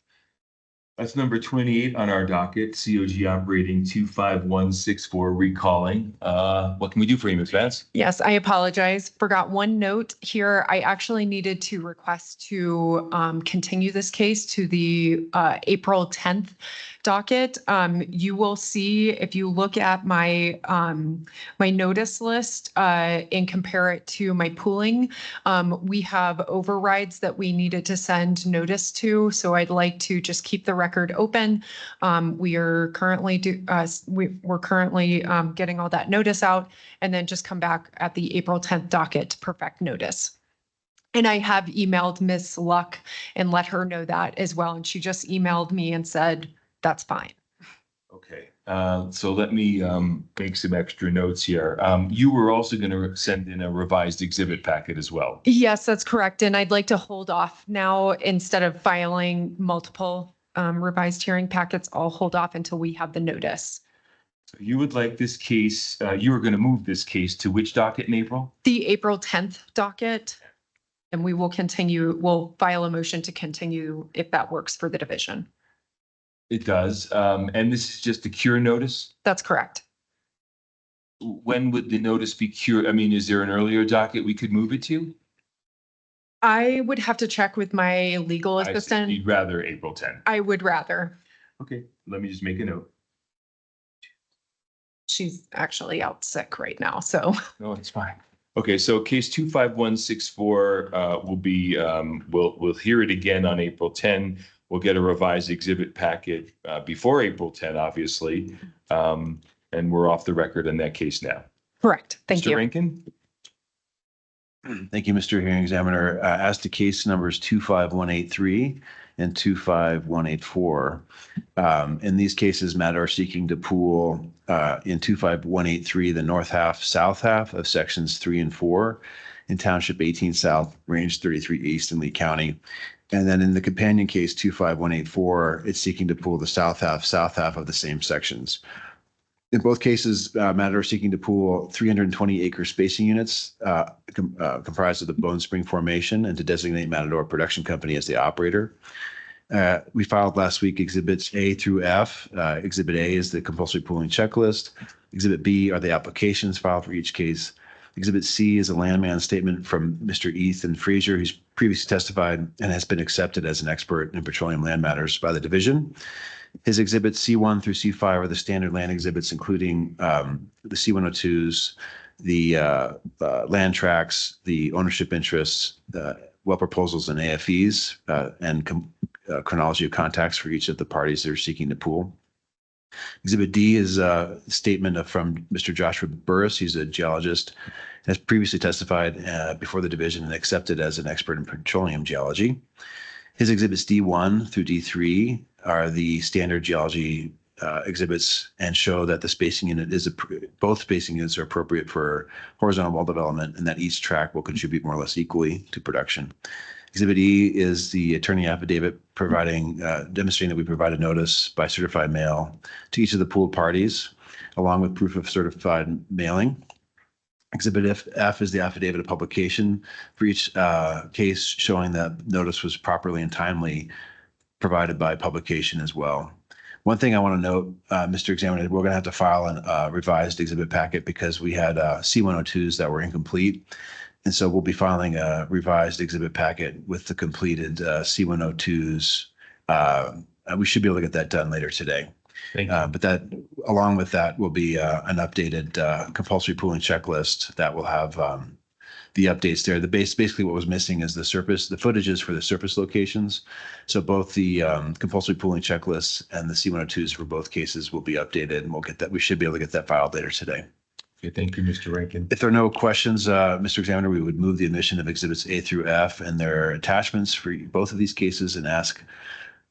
Speaker 1: That's number 28 on our docket, COG operating 25164 recalling. What can we do for you, Ms. Vance?
Speaker 5: Yes, I apologize. Forgot one note here. I actually needed to request to continue this case to the April 10th docket. You will see if you look at my my notice list and compare it to my pooling, we have overrides that we needed to send notice to. So I'd like to just keep the record open. We are currently we're currently getting all that notice out, and then just come back at the April 10th docket to perfect notice. And I have emailed Ms. Luck and let her know that as well. And she just emailed me and said, that's fine.
Speaker 1: Okay, so let me make some extra notes here. You were also going to send in a revised exhibit packet as well.
Speaker 5: Yes, that's correct. And I'd like to hold off now instead of filing multiple revised hearing packets. I'll hold off until we have the notice.
Speaker 1: So you would like this case, you were going to move this case to which docket in April?
Speaker 5: The April 10th docket. And we will continue, we'll file a motion to continue if that works for the division.
Speaker 1: It does. And this is just a cure notice?
Speaker 5: That's correct.
Speaker 1: When would the notice be cured? I mean, is there an earlier docket we could move it to?
Speaker 5: I would have to check with my legal assistant.
Speaker 1: You'd rather April 10th?
Speaker 5: I would rather.
Speaker 1: Okay, let me just make a note.
Speaker 5: She's actually out sick right now, so.
Speaker 1: No, it's fine. Okay, so case 25164 will be, we'll hear it again on April 10. We'll get a revised exhibit packet before April 10, obviously. And we're off the record in that case now.
Speaker 5: Correct. Thank you.
Speaker 1: Mr. Rankin?
Speaker 3: Thank you, Mr. Hearing Examiner. As to case numbers 25183 and 25184, in these cases, Matador seeking to pool in 25183 the north half, south half of sections 3 and 4 in Township 18 South, Range 33 East in Lee County. And then in the companion case 25184, it's seeking to pool the south half of the same sections. In both cases, Matador seeking to pool 320 acre spacing units comprised of the Bone Spring Formation and to designate Matador Production Company as the operator. We filed last week exhibits A through F. Exhibit A is the compulsory pooling checklist. Exhibit B are the applications filed for each case. Exhibit C is a landman statement from Mr. Ethan Frazier, who's previously testified and has been accepted as an expert in petroleum land matters by the division. His exhibits C1 through C5 are the standard land exhibits, including the C102s, the land tracts, the ownership interests, well proposals and AFEs, and chronology of contacts for each of the parties that are seeking to pool. Exhibit D is a statement from Mr. Joshua Burris. He's a geologist, has previously testified before the division and accepted as an expert in petroleum geology. His exhibits D1 through D3 are the standard geology exhibits and show that the spacing unit is both spacing units are appropriate for horizontal well development and that each track will contribute more or less equally to production. Exhibit E is the attorney affidavit providing demonstrating that we provided notice by certified mail to each of the pooled parties, along with proof of certified mailing. Exhibit F is the affidavit of publication for each case showing that notice was properly and timely provided by publication as well. One thing I want to note, Mr. Examiner, we're going to have to file a revised exhibit packet because we had C102s that were incomplete. And so we'll be filing a revised exhibit packet with the completed C102s. We should be able to get that done later today. But that, along with that, will be an updated compulsory pooling checklist that will have the updates there. Basically what was missing is the footages for the surface locations. So both the compulsory pooling checklists and the C102s for both cases will be updated, and we'll get that. We should be able to get that filed later today.
Speaker 1: Okay, thank you, Mr. Rankin.
Speaker 3: If there are no questions, Mr. Examiner, we would move the admission of exhibits A through F and their attachments for both of these cases and ask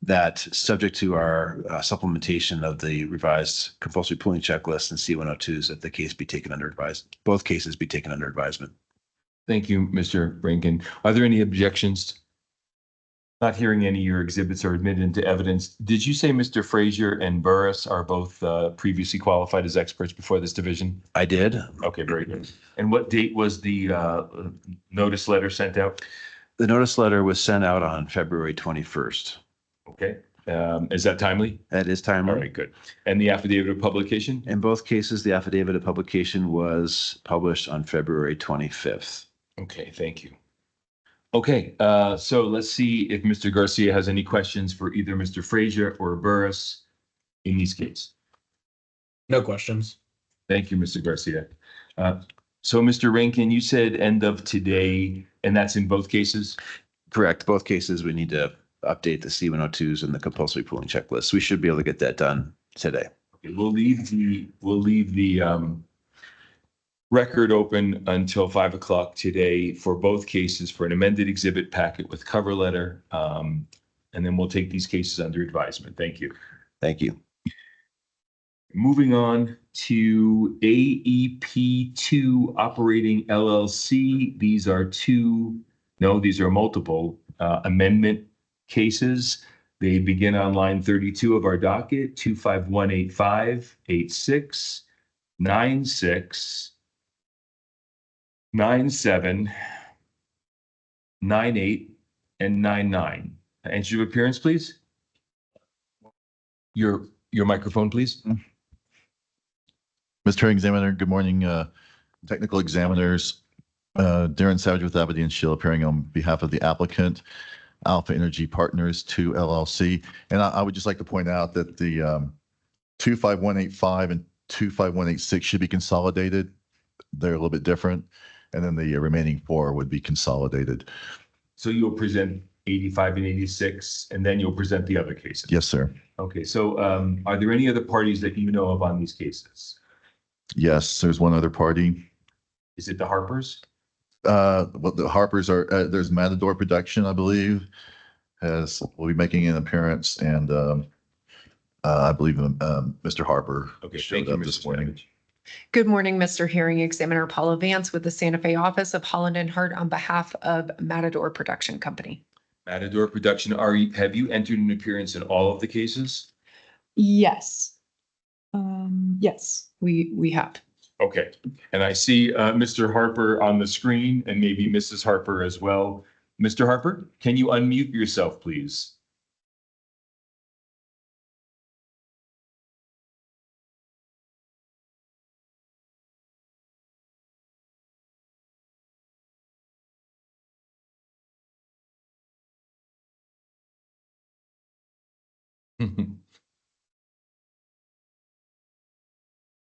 Speaker 3: that, subject to our supplementation of the revised compulsory pooling checklist and C102s, that the case be taken under both cases be taken under advisement.
Speaker 1: Thank you, Mr. Rankin. Are there any objections? Not hearing any, your exhibits are admitted into evidence. Did you say Mr. Frazier and Burris are both previously qualified as experts before this division?
Speaker 3: I did.
Speaker 1: Okay, very good. And what date was the notice letter sent out?
Speaker 3: The notice letter was sent out on February 21st.
Speaker 1: Okay. Is that timely?
Speaker 3: That is timely.
Speaker 1: All right, good. And the affidavit of publication?
Speaker 3: In both cases, the affidavit of publication was published on February 25th.
Speaker 1: Okay, thank you. Okay, so let's see if Mr. Garcia has any questions for either Mr. Frazier or Burris in these cases.
Speaker 13: No questions.
Speaker 1: Thank you, Mr. Garcia. So Mr. Rankin, you said end of today, and that's in both cases?
Speaker 3: Correct. Both cases, we need to update the C102s and the compulsory pooling checklist. We should be able to get that done today.
Speaker 1: Okay, we'll leave the record open until 5 o'clock today for both cases for an amended exhibit packet with cover letter. And then we'll take these cases under advisement. Thank you.
Speaker 3: Thank you.
Speaker 1: Moving on to AEP2 Operating LLC. These are multiple amendment cases. They begin on line 32 of our docket, 25185, 86, 96, 97, 98, and 99. Entry of appearance, please. Your microphone, please.
Speaker 10: Mr. Examiner, good morning. Technical examiners, Darren Savage with Aberdeen Shill appearing on behalf of the applicant, Alpha Energy Partners 2 LLC. And I would just like to point out that the 25185 and 25186 should be consolidated. They're a little bit different. And then the remaining 4 would be consolidated.
Speaker 1: So you'll present 85 and 86, and then you'll present the other cases?
Speaker 10: Yes, sir.
Speaker 1: Okay, so are there any other parties that you know of on these cases?
Speaker 10: Yes, there's one other party.
Speaker 1: Is it the Harpers?
Speaker 10: Well, the Harpers are, there's Matador Production, I believe, will be making an appearance, and I believe Mr. Harper showed up this morning.
Speaker 5: Good morning, Mr. Hearing Examiner Paula Vance with the Santa Fe office of Holland and Hart on behalf of Matador Production Company.
Speaker 1: Matador Production, have you entered an appearance in all of the cases?
Speaker 5: Yes. Yes, we have.
Speaker 1: Okay, and I see Mr. Harper on the screen and maybe Mrs. Harper as well. Mr. Harper, can you unmute yourself, please?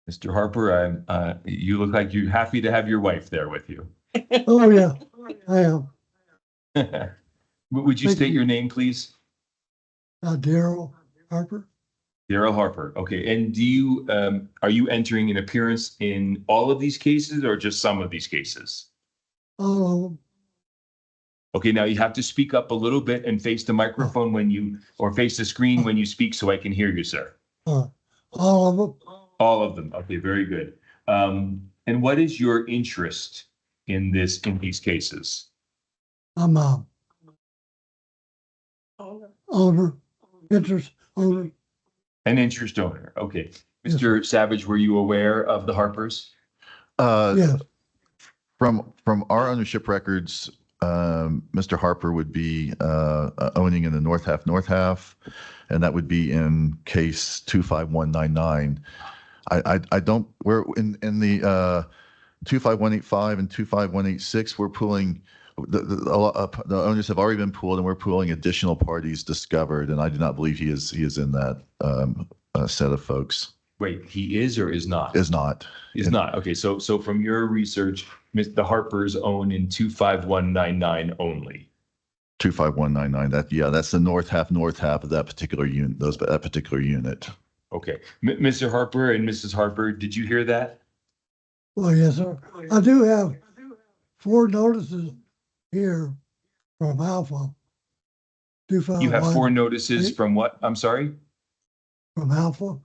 Speaker 1: Mr. Harper, you look like you're happy to have your wife there with you.
Speaker 20: Oh, yeah, I am.
Speaker 1: Would you state your name, please?
Speaker 20: Daryl Harper.
Speaker 1: Daryl Harper. Okay. And do you, are you entering an appearance in all of these cases or just some of these cases?
Speaker 20: All of them.
Speaker 1: Okay. Now you have to speak up a little bit and face the microphone when you, or face the screen when you speak so I can hear you, sir.
Speaker 20: All of them.
Speaker 1: All of them. Okay. Very good. And what is your interest in these cases?
Speaker 20: I'm owner, interest owner.
Speaker 1: An interest owner. Okay. Mr. Savage, were you aware of the Harpers?
Speaker 20: Yes.
Speaker 10: From our ownership records, Mr. Harper would be owning in the north half, and that would be in case 25199. I don't, we're in the 25185 and 25186, we're pooling, the owners have already been pooled and we're pooling additional parties discovered, and I do not believe he is in that set of folks.
Speaker 1: Wait, he is or is not?
Speaker 10: Is not.
Speaker 1: Is not. Okay, so from your research, the Harpers own in 25199 only.
Speaker 10: 25199. That's the north half of that particular unit. That particular unit.
Speaker 1: Okay, Mr. Harper and Mrs. Harper, did you hear that?
Speaker 20: Well, yes, sir. I do have 4 notices here from Alpha.
Speaker 1: You have 4 notices from what? I'm sorry?
Speaker 20: From Alpha.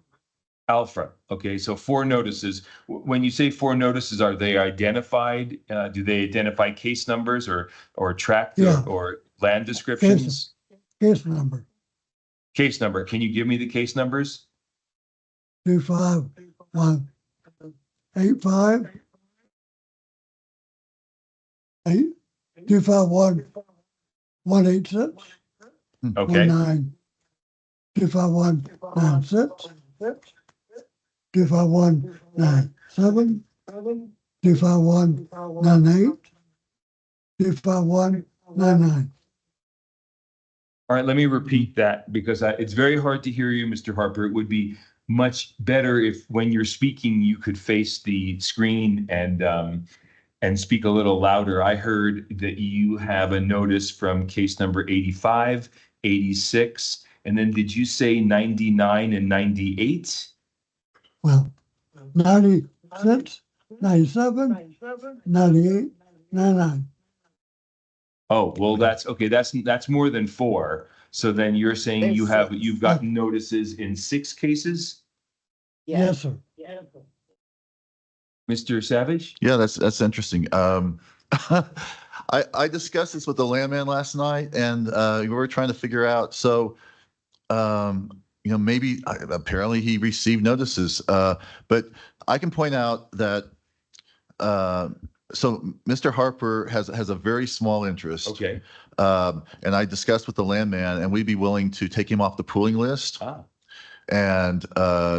Speaker 1: Alpha. Okay, so 4 notices. When you say 4 notices, are they identified? Do they identify case numbers or tract or land descriptions?
Speaker 20: Case number.
Speaker 1: Case number. Can you give me the case numbers?
Speaker 20: 25185, 251186,
Speaker 1: Okay.
Speaker 20: 25196, 25197, 25198, 25199.
Speaker 1: All right, let me repeat that because it's very hard to hear you, Mr. Harper. It would be much better if when you're speaking, you could face the screen and speak a little louder. I heard that you have a notice from case number 85, 86, and then did you say 99 and 98?
Speaker 20: Well, 96, 97, 98, 99.
Speaker 1: Oh, well, that's okay. That's more than 4. So then you're saying you've gotten notices in 6 cases?
Speaker 20: Yes, sir.
Speaker 1: Mr. Savage?
Speaker 10: Yeah, that's interesting. I discussed this with the landman last night, and we were trying to figure out. So, maybe apparently he received notices, but I can point out that. So Mr. Harper has a very small interest.
Speaker 1: Okay.
Speaker 10: And I discussed with the landman, and we'd be willing to take him off the pooling list and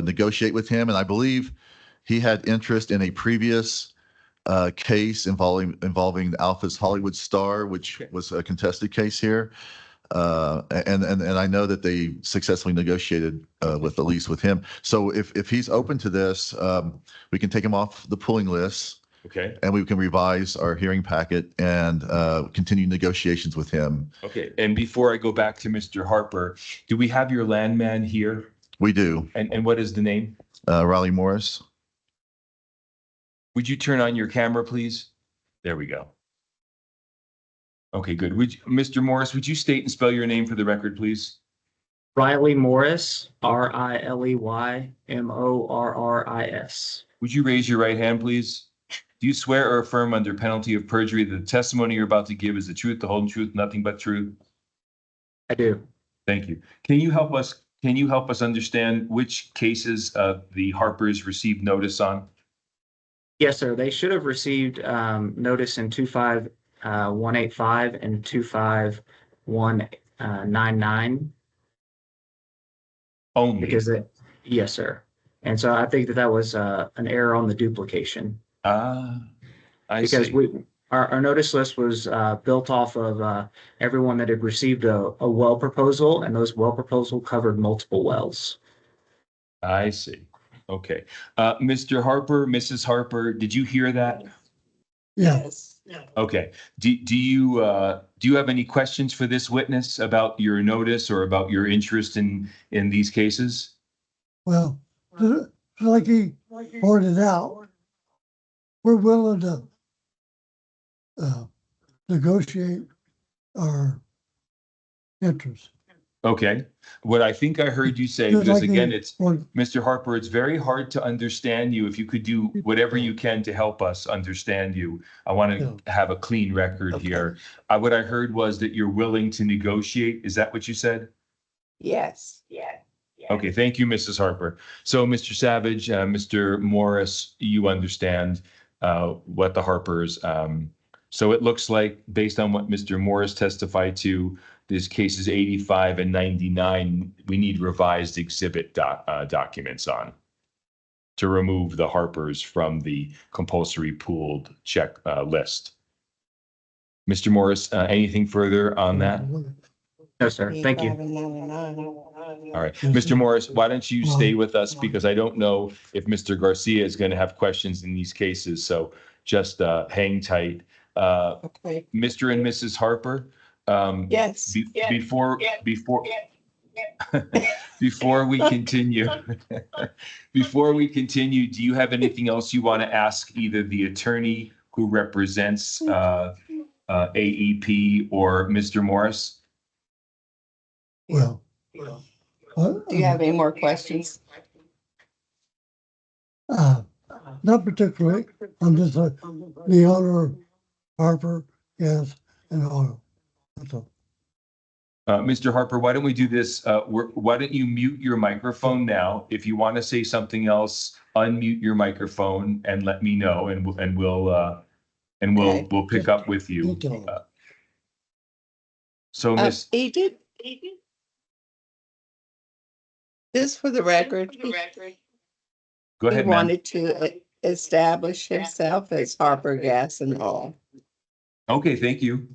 Speaker 10: negotiate with him. And I believe he had interest in a previous case involving the Alpha's Hollywood Star, which was a contested case here. And I know that they successfully negotiated with the lease with him. So if he's open to this, we can take him off the pooling list.
Speaker 1: Okay.
Speaker 10: And we can revise our hearing packet and continue negotiations with him.
Speaker 1: Okay. And before I go back to Mr. Harper, do we have your landman here?
Speaker 10: We do.
Speaker 1: And what is the name?
Speaker 10: Riley Morris.
Speaker 1: Would you turn on your camera, please? There we go. Okay, good. Mr. Morris, would you state and spell your name for the record, please?
Speaker 21: Riley Morris, RILEY MORRIS.
Speaker 1: Would you raise your right hand, please? Do you swear or affirm under penalty of perjury that the testimony you're about to give is the truth, the whole truth, nothing but truth?
Speaker 21: I do.
Speaker 1: Thank you. Can you help us understand which cases the Harpers received notice on?
Speaker 21: Yes, sir. They should have received notice in 25185 and 25199.
Speaker 1: Only.
Speaker 21: Because yes, sir. And so I think that was an error on the duplication.
Speaker 1: I
Speaker 21: because
Speaker 1: see.
Speaker 21: Our notice list was built off of everyone that had received a well proposal, and those well proposal covered multiple wells.
Speaker 1: I see. Okay. Mr. Harper, Mrs. Harper, did you hear that?
Speaker 20: Yes.
Speaker 1: Okay. Do you have any questions for this witness about your notice or about your interest in these cases?
Speaker 20: Well, like he pointed out, we're willing to negotiate our interest.
Speaker 1: Okay. What I think I heard you say,
Speaker 20: Just
Speaker 1: because
Speaker 20: like
Speaker 1: again,
Speaker 20: he
Speaker 1: it's
Speaker 20: pointed-
Speaker 1: Mr. Harper, it's very hard to understand you. If you could do whatever you can to help us understand you, I want to have a clean record here. What I heard was that you're willing to negotiate. Is that what you said?
Speaker 6: Yes. Yeah.
Speaker 1: Okay, thank you, Mrs. Harper. So, Mr. Savage, Mr. Morris, you understand what the Harpers. So it looks like, based on what Mr. Morris testified to, these cases 85 and 99, we need revised exhibit documents on to remove the Harpers from the compulsory pooled check list. Mr. Morris, anything further on that?
Speaker 21: No, sir. Thank you.
Speaker 1: All right, Mr. Morris, why don't you stay with us, because I don't know if Mr. Garcia is going to have questions in these cases, so just hang tight.
Speaker 6: Okay.
Speaker 1: Mr. and Mrs. Harper,
Speaker 6: Yes.
Speaker 1: before before we continue, before we continue, do you have anything else you want to ask either the attorney who represents AEP or Mr. Morris?
Speaker 20: Well,
Speaker 6: Do you have any more questions?
Speaker 20: not particularly. I'm just the owner of Harper Gas and Oil. That's all.
Speaker 1: Mr. Harper, why don't we do this? Why don't you mute your microphone now? If you want to say something else, unmute your microphone and let me know, and we'll pick up with you. So, Miss.
Speaker 6: Edith, just for the record,
Speaker 1: Go ahead,
Speaker 6: he
Speaker 1: ma'am.
Speaker 6: wanted to establish himself as Harper Gas and Oil.
Speaker 1: Okay, thank you.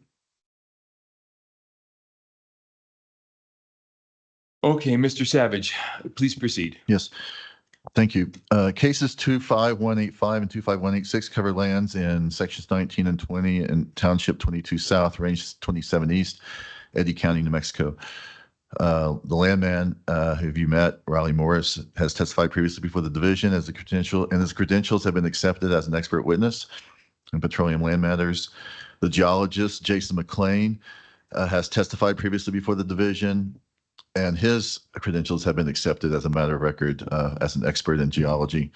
Speaker 1: Okay, Mr. Savage, please proceed.
Speaker 10: Yes, thank you. Cases 25185 and 25186 cover lands in sections 19 and 20 and Township 22 South, Range 27 East, Eddy County, New Mexico. The landman who you met, Riley Morris, has testified previously before the division as his credentials have been accepted as an expert witness in petroleum land matters. The geologist, Jason McLean, has testified previously before the division, and his credentials have been accepted as a matter of record as an expert in geology.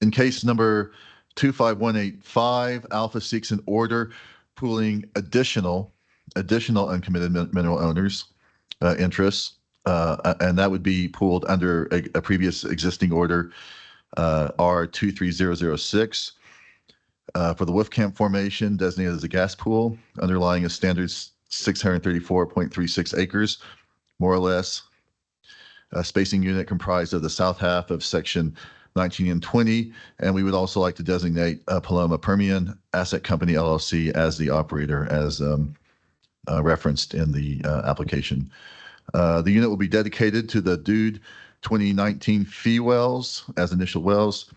Speaker 10: In case number 25185, Alpha seeks an order pooling additional uncommitted mineral owners' interests, and that would be pooled under a previous existing order, R23006, for the Wolfcamp Formation designated as a gas pool, underlying a standard 634.36 acres, more or less, a spacing unit comprised of the south half of section 19 and 20. And we would also like to designate Paloma Permian Asset Company LLC as the operator, as referenced in the application. The unit will be dedicated to the Dude 2019 fee wells as initial wells.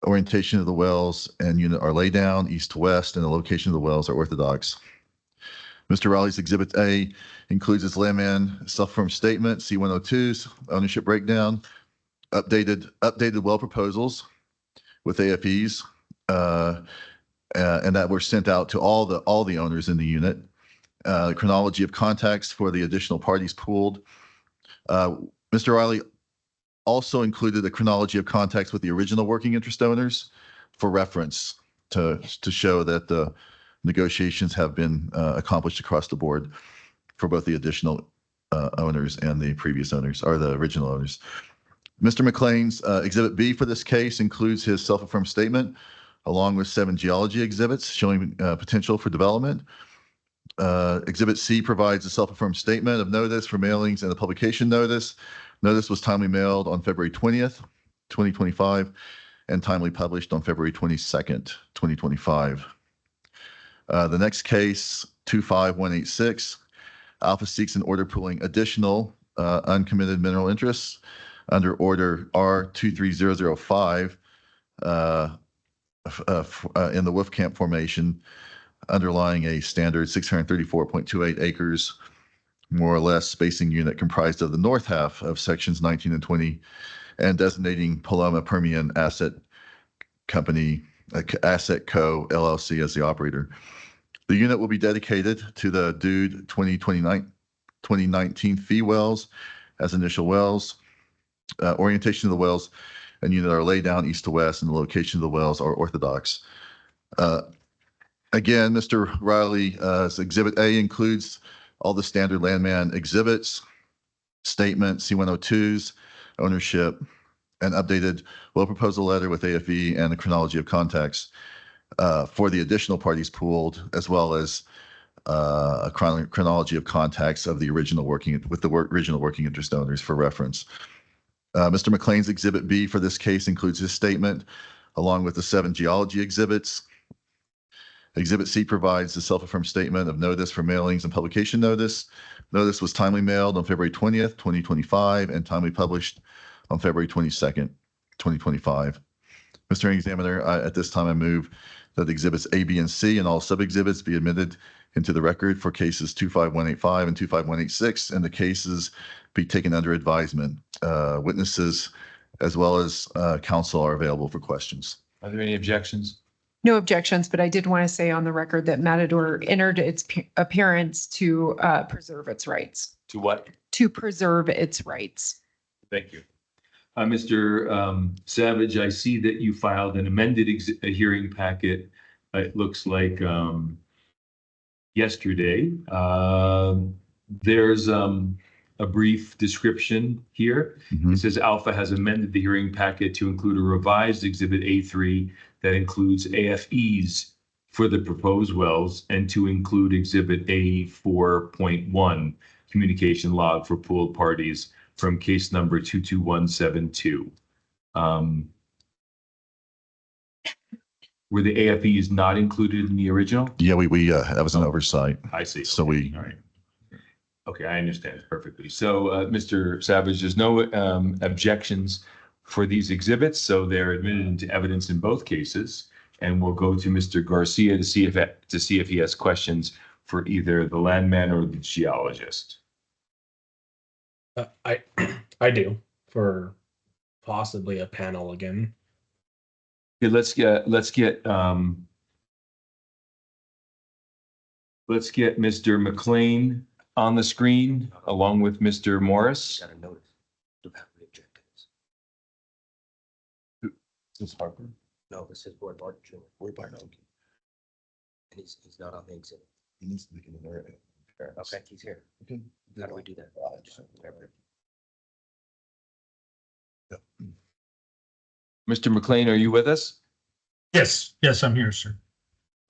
Speaker 10: Orientation of the wells and unit are lay down east to west, and the location of the wells are orthodox. Mr. Riley's Exhibit A includes his landman self-affirmed statement, C-102's ownership breakdown, updated well proposals with AFEs, and that were sent out to all the owners in the unit. The chronology of contacts for the additional parties pooled. Mr. Riley also included a chronology of contacts with the original working interest owners for reference to show that the negotiations have been accomplished across the board for both the additional owners and the previous owners, or the original owners. Mr. McLean's Exhibit B for this case includes his self-affirmed statement, along with 7 geology exhibits showing potential for development. Exhibit C provides a self-affirmed statement of notice for mailings and a publication notice. Notice was timely mailed on February 20th, 2025, and timely published on February 22nd, 2025. The next case, 25186, Alpha seeks an order pooling additional uncommitted mineral interests under order R23005 in the Wolfcamp Formation, underlying a standard 634.28 acres, more or less, spacing unit comprised of the north half of sections 19 and 20 and designating Paloma Permian Asset Company, Asset Co. LLC as the operator. The unit will be dedicated to the DUDE 2019 fee wells as initial wells. Orientation of the wells and unit are laid down east to west, and the location of the wells are orthodox. Again, Mr. Riley's Exhibit A includes all the standard landman exhibits, statements, C-102s, ownership, and updated well proposal letter with AFE and the chronology of contacts for the additional parties pooled, as well as a chronology of contacts of the original working interest owners for reference. Mr. McLean's Exhibit B for this case includes his statement, along with the 7 geology exhibits. Exhibit C provides the self-affirmed statement of notice for mailings and publication notice. Notice was timely mailed on February 20th, 2025, and timely published on February 22nd, 2025. Mr. Hearing Examiner, at this time I move that Exhibits A, B, and C and all sub-exhibits be admitted into the record for cases 25185 and 25186, and the cases be taken under advisement. Witnesses as well as counsel are available for questions.
Speaker 1: Are there any objections?
Speaker 5: No objections, but I did want to say on the record that Matador entered its appearance to preserve its rights.
Speaker 1: To what?
Speaker 5: To preserve its rights.
Speaker 1: Thank you. Mr. Savage, I see that you filed an amended hearing packet. It looks like yesterday. There's a brief description here. It says Alpha has amended the hearing packet to include a revised Exhibit A3 that includes AFEs for the proposed wells and to include Exhibit A4.1 communication log for pooled parties from case number 22172. Were the AFEs not included in the original?
Speaker 10: Yeah, we that was an oversight.
Speaker 1: I see.
Speaker 10: So
Speaker 1: okay. All right. Okay, I understand perfectly. So, Mr. Savage, there's no objections for these exhibits, so they're admitted into evidence in both cases. And we'll go to Mr. Garcia to see if he has questions for either the landman or the geologist.
Speaker 13: I do, for possibly a panel again.
Speaker 1: Okay, let's get Mr. McLean on the screen along with Mr. Morris.
Speaker 9: Got a notice to have rejections.
Speaker 1: Is this Harper?
Speaker 9: No, this is Ward Barton Jr.
Speaker 10: Ward Barton.
Speaker 9: And he's not on the exhibit.
Speaker 10: He needs to make an alert.
Speaker 9: Okay, he's here.
Speaker 10: Okay.
Speaker 9: How do we do that?
Speaker 1: Mr. McLean, are you with us?
Speaker 22: Yes, I'm here, sir.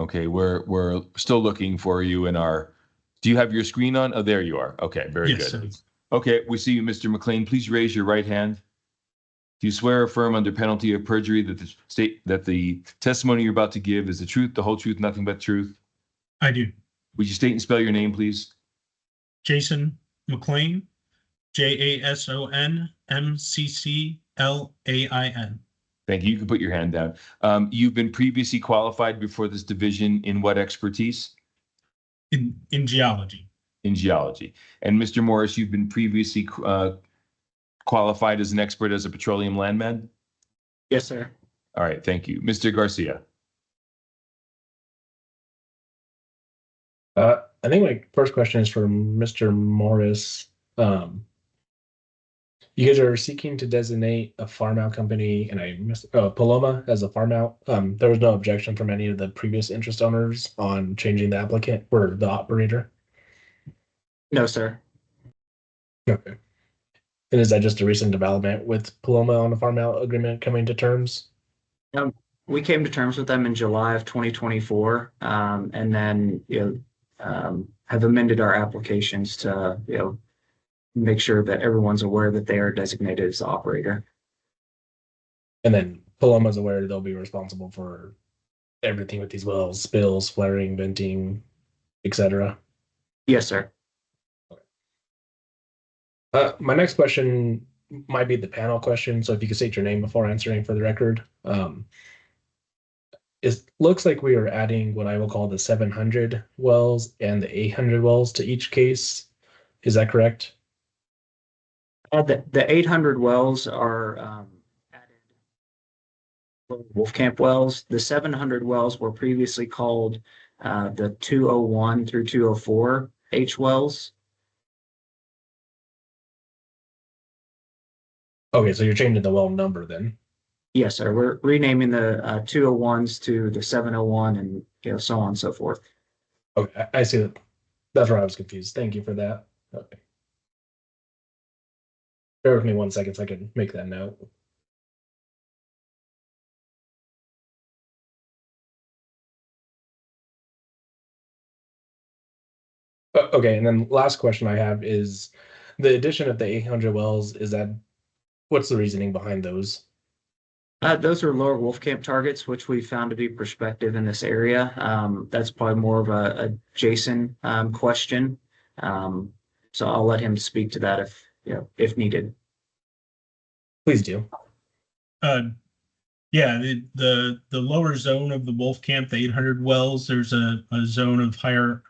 Speaker 1: Okay, we're still looking for you in our. Do you have your screen on? Oh, there you are. Okay, very
Speaker 22: Yes,
Speaker 1: good.
Speaker 22: sir.
Speaker 1: Okay, we see you, Mr. McLean. Please raise your right hand. Do you swear or affirm under penalty of perjury that the testimony you're about to give is the truth, the whole truth, nothing but truth?
Speaker 22: I do.
Speaker 1: Would you state and spell your name, please?
Speaker 22: Jason McLean, JASON MCCLAIN.
Speaker 1: Thank you. You can put your hand down. You've been previously qualified before this division in what expertise?
Speaker 22: In geology.
Speaker 1: In geology. And Mr. Morris, you've been previously qualified as an expert as a petroleum landman?
Speaker 21: Yes, sir.
Speaker 1: All right, thank you. Mr. Garcia.
Speaker 13: I think my first question is for Mr. Morris. You guys are seeking to designate a farm out company, and I missed Paloma as a farm out. There was no objection from any of the previous interest owners on changing the applicant or the operator.
Speaker 21: No, sir.
Speaker 13: Okay. And is that just a recent development with Paloma on the farm out agreement coming to terms?
Speaker 21: We came to terms with them in July of 2024, and then have amended our applications to make sure that everyone's aware that they are designated as the operator.
Speaker 13: And then Paloma's aware they'll be responsible for everything with these wells, spills, flaring, venting, etc.
Speaker 21: Yes, sir.
Speaker 13: My next question might be the panel question. So if you could state your name before answering for the record. It looks like we are adding what I will call the 700 wells and the 800 wells to each case. Is that correct?
Speaker 21: The 800 wells are added Wolfcamp wells. The 700 wells were previously called the 201 through 204 H wells.
Speaker 13: Okay, so you're changing the well number then.
Speaker 21: Yes, sir. We're renaming the 201s to the 701 and so on and so forth.
Speaker 13: Okay, I see that. That's where I was confused. Thank you for that. Okay. Bear with me 1 second so I can make that note. Okay, and then last question I have is the addition of the 800 wells, what's the reasoning behind those?
Speaker 21: Those are lower Wolfcamp targets, which we found to be prospective in this area. That's probably more of a Jason question. So I'll let him speak to that if needed.
Speaker 13: Please do.
Speaker 22: Yeah, the lower zone of the Wolfcamp, the 800 wells, there's a zone of higher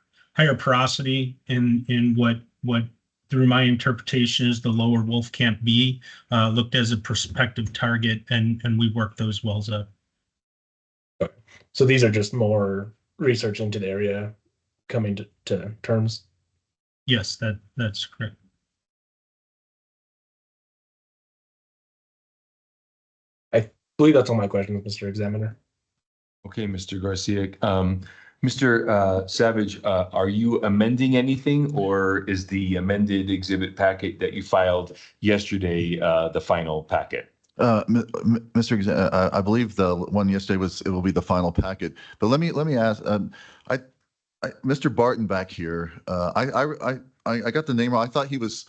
Speaker 22: porosity in what through my interpretation is the lower Wolfcamp B, looked as a prospective target, and we worked those wells up.
Speaker 13: Okay. So these are just more research into the area coming to terms?
Speaker 22: Yes, that's correct.
Speaker 13: I believe that's all my questions, Mr. Examiner.
Speaker 1: Okay, Mr. Garcia. Mr. Savage, are you amending anything, or is the amended exhibit packet that you filed yesterday the final packet?
Speaker 10: Mr. I believe the one yesterday it will be the final packet. But let me ask. Mr. Barton back here. I got the name wrong. I thought he was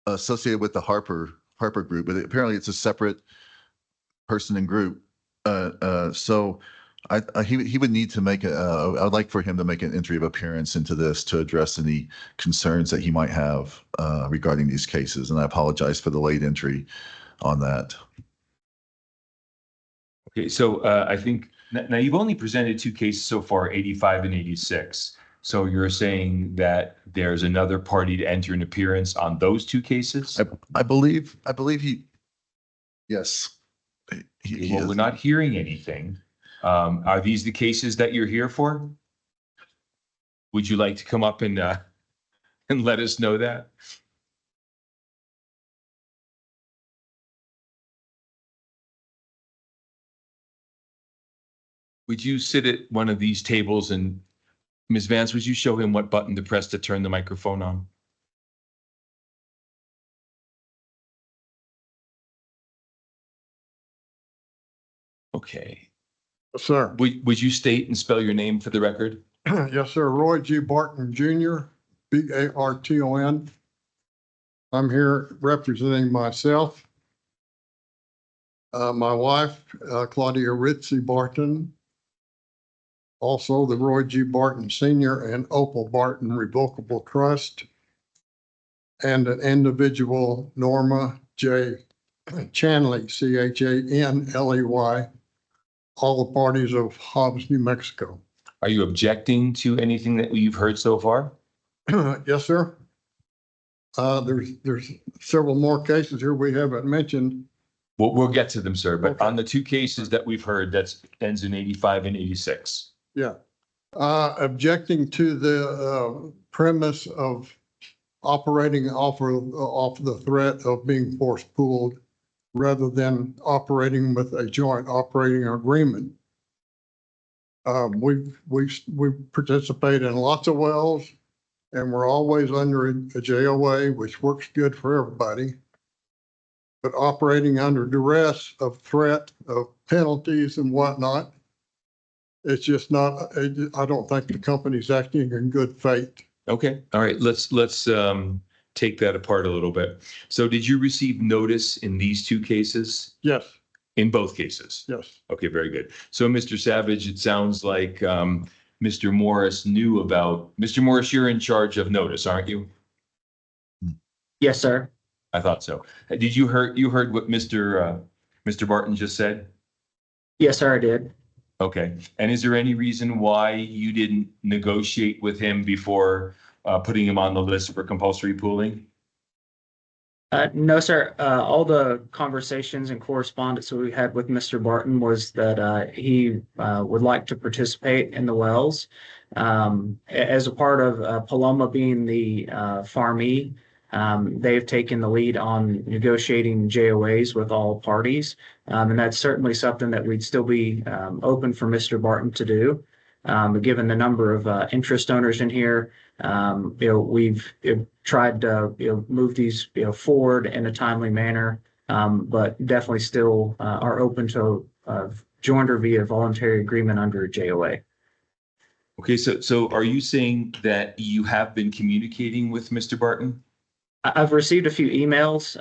Speaker 10: associated with the Harper group, but apparently it's a separate person and group. So he would need to make I would like for him to make an entry of appearance into this to address any concerns that he might have regarding these cases. And I apologize for the late entry on that.
Speaker 1: Okay, so I think now you've only presented two cases so far, 85 and 86. So you're saying that there's another party to enter an appearance on those two cases?
Speaker 10: I believe he, yes.
Speaker 1: Well, we're not hearing anything. Are these the cases that you're here for? Would you like to come up and let us know that? Would you sit at one of these tables, and Ms. Vance, would you show him what button to press to turn the microphone on? Okay.
Speaker 2: Sir.
Speaker 1: Would you state and spell your name for the record?
Speaker 2: Yes, sir. Roy G. Barton Jr., Barton. I'm here representing myself, my wife, Claudia Ritzy Barton, also the Roy G. Barton Sr. and Opal Barton Revocable Trust, and an individual, Norma J. Chanley, Chanley, all the parties of Hobbs, New Mexico.
Speaker 1: Are you objecting to anything that you've heard so far?
Speaker 2: Yes, sir. There's several more cases here we haven't mentioned.
Speaker 1: We'll get to them, sir. But on the two cases that we've heard, that ends in 85 and 86.
Speaker 2: Yeah. Objecting to the premise of operating off the threat of being force pooled rather than operating with a joint operating agreement. We participate in lots of wells, and we're always under a JOA, which works good for everybody. But operating under duress of threat of penalties and whatnot, it's just not, I don't think the company's acting in good faith.
Speaker 1: Okay. All right. Let's take that apart a little bit. So did you receive notice in these two cases?
Speaker 2: Yes.
Speaker 1: In both cases?
Speaker 2: Yes.
Speaker 1: Okay, very good. So Mr. Savage, it sounds like Mr. Morris knew about, Mr. Morris, you're in charge of notice, aren't you?
Speaker 21: Yes, sir.
Speaker 1: I thought so. Did you heard what Mr. Barton just said?
Speaker 21: Yes, sir, I did.
Speaker 1: Okay. And is there any reason why you didn't negotiate with him before putting him on the list for compulsory pooling?
Speaker 21: No, sir. All the conversations and correspondence that we had with Mr. Barton was that he would like to participate in the wells. As a part of Paloma being the farmee, they've taken the lead on negotiating JOAs with all parties. And that's certainly something that we'd still be open for Mr. Barton to do. Given the number of interest owners in here, we've tried to move these forward in a timely manner, but definitely still are open to joinder via voluntary agreement under a JOA.
Speaker 1: Okay, so are you saying that you have been communicating with Mr. Barton?
Speaker 21: I've received a few emails,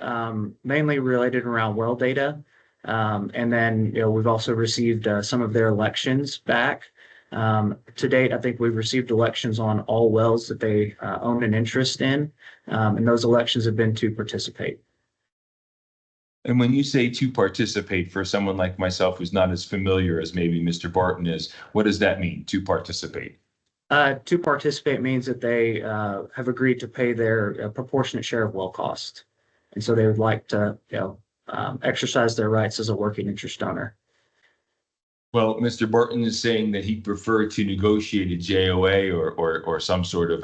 Speaker 21: mainly related around well data. And then, we've also received some of their elections back. To date, I think we've received elections on all wells that they own an interest in. And those elections have been to participate.
Speaker 1: And when you say to participate, for someone like myself who's not as familiar as maybe Mr. Barton is, what does that mean, to participate?
Speaker 21: To participate means that they have agreed to pay their proportionate share of well cost. And so they would like to exercise their rights as a working interest owner.
Speaker 1: Well, Mr. Barton is saying that he'd prefer to negotiate a JOA or some sort of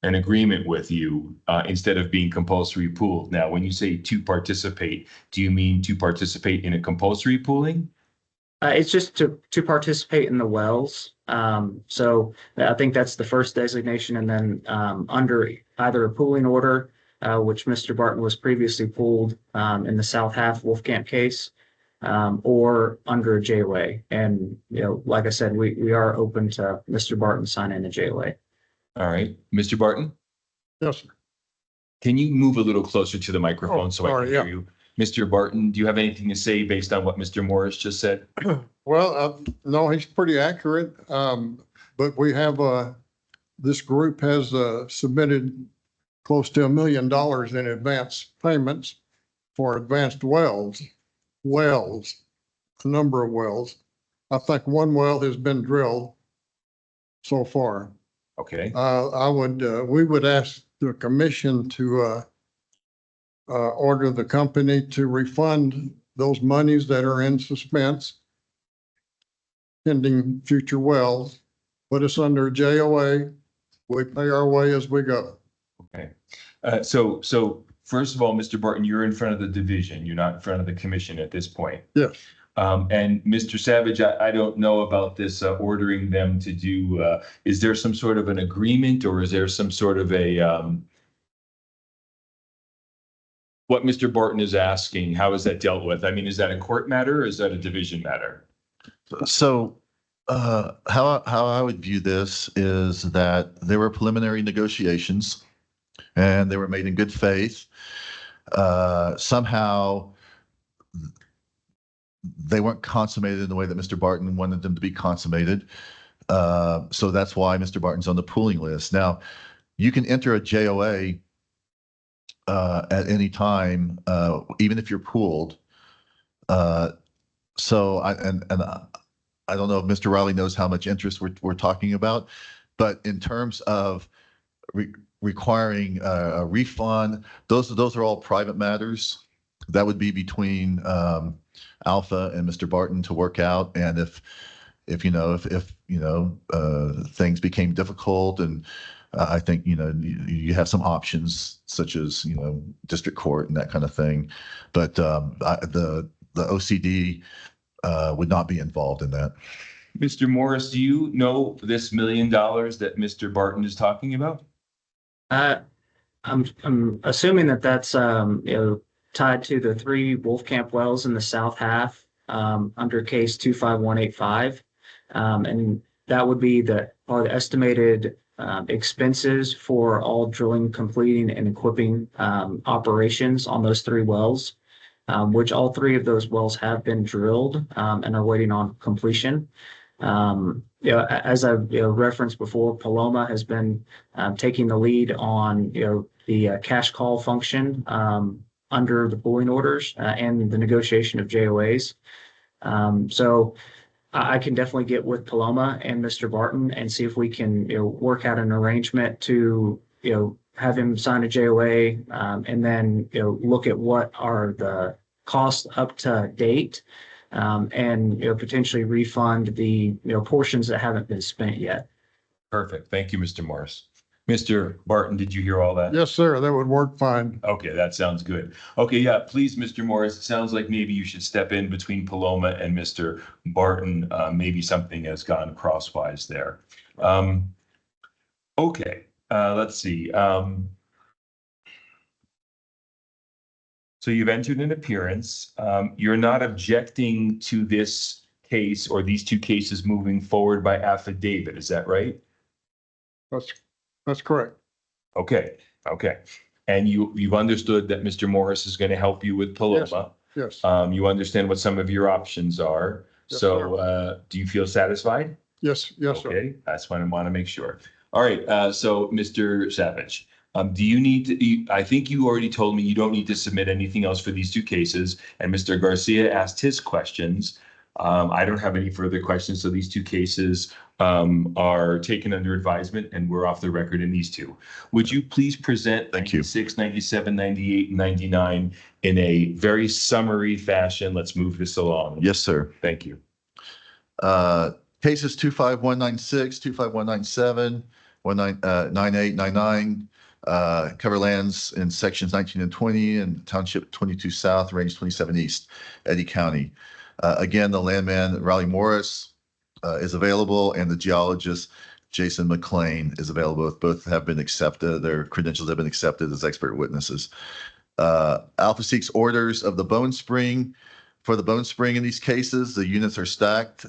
Speaker 1: an agreement with you instead of being compulsory pooled. Now, when you say to participate, do you mean to participate in a compulsory pooling?
Speaker 21: It's just to participate in the wells. So I think that's the first designation. And then under either a pooling order, which Mr. Barton was previously pooled in the South Half Wolfcamp case, or under a JOA. And, like I said, we are open to Mr. Barton signing a JOA.
Speaker 1: All right. Mr. Barton?
Speaker 2: Yes, sir.
Speaker 1: Can you move a little closer to the microphone so I
Speaker 2: sorry,
Speaker 1: can hear you? Mr. Barton, do you have anything to say based on what Mr. Morris just said?
Speaker 2: Well, no, he's pretty accurate. But we have, this group has submitted close to $1 million in advance payments for advanced wells, a number of wells. I think one well has been drilled so far.
Speaker 1: Okay.
Speaker 2: We would ask the commission to order the company to refund those monies that are in suspense pending future wells, put us under a JOA. We pay our way as we go.
Speaker 1: Okay. So first of all, Mr. Barton, you're in front of the division. You're not in front of the commission at this point.
Speaker 2: Yes.
Speaker 1: And Mr. Savage, I don't know about this ordering them to do, is there some sort of an agreement or is there some sort of what Mr. Barton is asking, how is that dealt with? I mean, is that a court matter or is that a division matter?
Speaker 10: So how I would view this is that there were preliminary negotiations and they were made in good faith. Somehow they weren't consummated in the way that Mr. Barton wanted them to be consummated. So that's why Mr. Barton's on the pooling list. Now, you can enter a JOA at any time, even if you're pooled. So I don't know if Mr. Riley knows how much interest we're talking about, but in terms of requiring a refund, those are all private matters. That would be between Alpha and Mr. Barton to work out. And if things became difficult, and I think you have some options such as district court and that kind of thing, but the OCD would not be involved in that.
Speaker 1: Mr. Morris, do you know this $1 million that Mr. Barton is talking about?
Speaker 21: I'm assuming that that's tied to the 3 Wolfcamp wells in the South Half under case 25185, and that would be the estimated expenses for all drilling, completing, and equipping operations on those 3 wells, which all 3 of those wells have been drilled and are waiting on completion. As I've referenced before, Paloma has been taking the lead on the cash call function under the pooling orders and the negotiation of JOAs. So I can definitely get with Paloma and Mr. Barton and see if we can work out an arrangement to have him sign a JOA, and then, look at what are the costs up to date, and, potentially refund the, portions that haven't been spent yet.
Speaker 1: Perfect. Thank you, Mr. Morris. Mr. Barton, did you hear all that?
Speaker 2: Yes, sir. That would work fine.
Speaker 1: Okay, that sounds good. Okay, yeah, please, Mr. Morris, it sounds like maybe you should step in between Paloma and Mr. Barton. Maybe something has gone crosswise there. Okay, let's see. So you've entered an appearance. You're not objecting to this case or these two cases moving forward by affidavit, is that right?
Speaker 2: That's correct.
Speaker 1: Okay, okay. And you've understood that Mr. Morris is going to help you with Paloma.
Speaker 2: Yes.
Speaker 1: You understand what some of your options are.
Speaker 2: Yes,
Speaker 1: So do you feel satisfied?
Speaker 2: Yes, yes, sir.
Speaker 1: Okay, that's what I want to make sure. All right, so Mr. Savage, do you need to, I think you already told me you don't need to submit anything else for these two cases. And Mr. Garcia asked his questions. I don't have any further questions. So these two cases are taken under advisement and we're off the record in these two. Would you please present 96, 97, 98, and 99 in a very summary fashion? Let's move this along.
Speaker 10: Yes, sir.
Speaker 1: Thank you.
Speaker 10: Cases 25196, 25197, 9899, cover lands in sections 19 and 20 and township 22 south, range 27 east, Eddy County. Again, the landman Riley Morris is available, and the geologist Jason McLean is available. Both have been accepted. Their credentials have been accepted as expert witnesses. Alpha seeks orders of the bone spring. For the bone spring in these cases, the units are stacked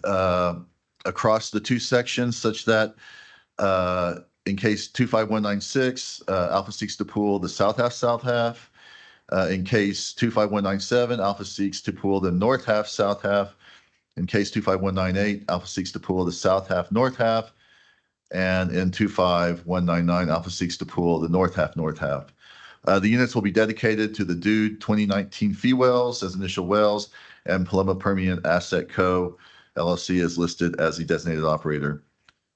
Speaker 10: across the two sections such that in case 25196, Alpha seeks to pool the south half. In case 25197, Alpha seeks to pool the north half, south half. In case 25198, Alpha seeks to pool the south half, north half. And in 25199, Alpha seeks to pool the north half. The units will be dedicated to the Dude 2019 fee wells as initial wells, and Paloma Permian Asset Co. LLC is listed as the designated operator.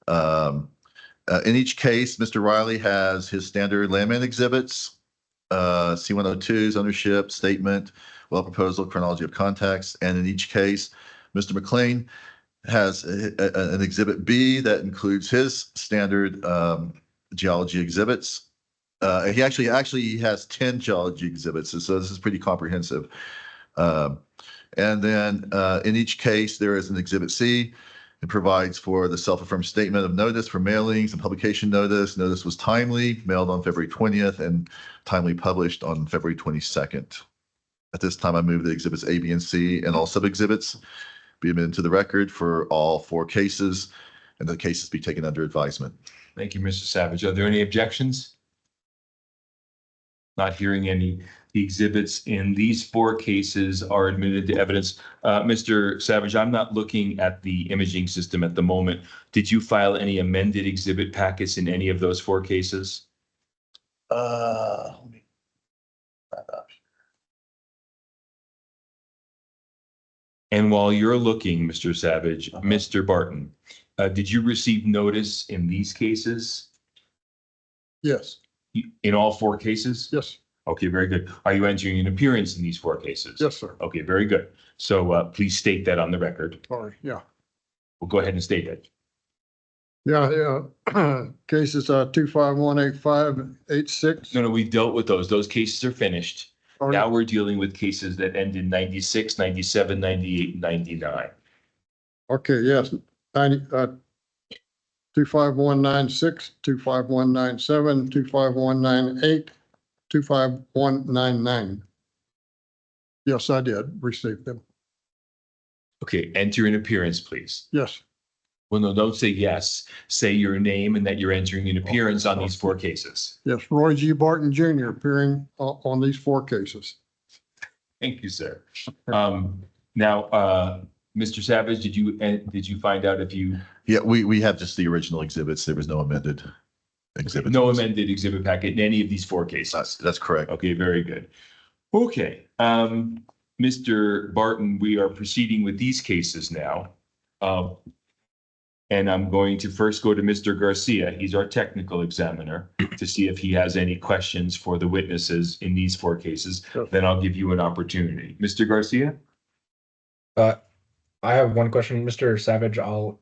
Speaker 10: In each case, Mr. Riley has his standard landman exhibits, C-102's ownership statement, well proposal, chronology of contacts, and in each case, Mr. McLean has an exhibit B that includes his standard geology exhibits. He actually has 10 geology exhibits, so this is pretty comprehensive. And then in each case, there is an exhibit C. It provides for the self-affirmed statement of notice for mailings and publication notice. Notice was timely, mailed on February 20th and timely published on February 22nd. At this time, I move the exhibits A, B, and C and all sub-exhibits be admitted to the record for all four cases, and the cases be taken under advisement.
Speaker 1: Thank you, Mr. Savage. Are there any objections? Not hearing any. The exhibits in these four cases are admitted to evidence. Mr. Savage, I'm not looking at the imaging system at the moment. Did you file any amended exhibit packets in any of those four cases?
Speaker 10: Let me that up.
Speaker 1: And while you're looking, Mr. Savage, Mr. Barton, did you receive notice in these cases?
Speaker 2: Yes.
Speaker 1: In all four cases?
Speaker 2: Yes.
Speaker 1: Okay, very good. Are you entering an appearance in these four cases?
Speaker 2: Yes, sir.
Speaker 1: Okay, very good. So please state that on the record.
Speaker 2: Sorry. Yeah.
Speaker 1: We'll go ahead and state it.
Speaker 2: Yeah. Cases 2518586.
Speaker 1: No, we've dealt with those. Those cases are finished.
Speaker 2: Oh,
Speaker 1: Now we're dealing with cases that end in 96, 97, 98, and 99.
Speaker 2: Okay. Yes. 25196, 25197, 25198, 25199. Yes, I did receive them.
Speaker 1: Okay, enter an appearance, please.
Speaker 2: Yes.
Speaker 1: Well, no, don't say yes. Say your name and that you're entering an appearance on these four cases.
Speaker 2: Yes, Roy G. Barton Jr. appearing on these four cases.
Speaker 1: Thank you, sir. Now, Mr. Savage, did you find out if you?
Speaker 10: Yeah, we have just the original exhibits. There was no amended exhibit.
Speaker 1: No amended exhibit packet in any of these four cases.
Speaker 10: That's correct.
Speaker 1: Okay, very good. Okay, Mr. Barton, we are proceeding with these cases now. And I'm going to first go to Mr. Garcia. He's our technical examiner to see if he has any questions for the witnesses in these 4 cases. Then I'll give you an opportunity. Mr. Garcia?
Speaker 13: I have one question, Mr. Savage. I'll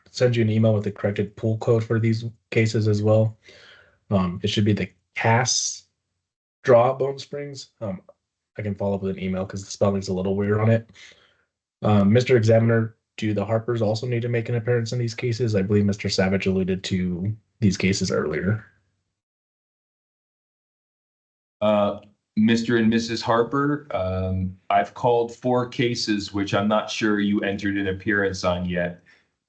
Speaker 13: send you an email with the corrected pool code for these cases as well. It should be the CAS draw bone springs. I can follow up with an email because the spelling's a little weird on it. Mr. Examiner, do the Harpers also need to make an appearance in these cases? I believe Mr. Savage alluded to these cases earlier.
Speaker 1: Mr. and Mrs. Harper, I've called 4 cases, which I'm not sure you entered an appearance on yet.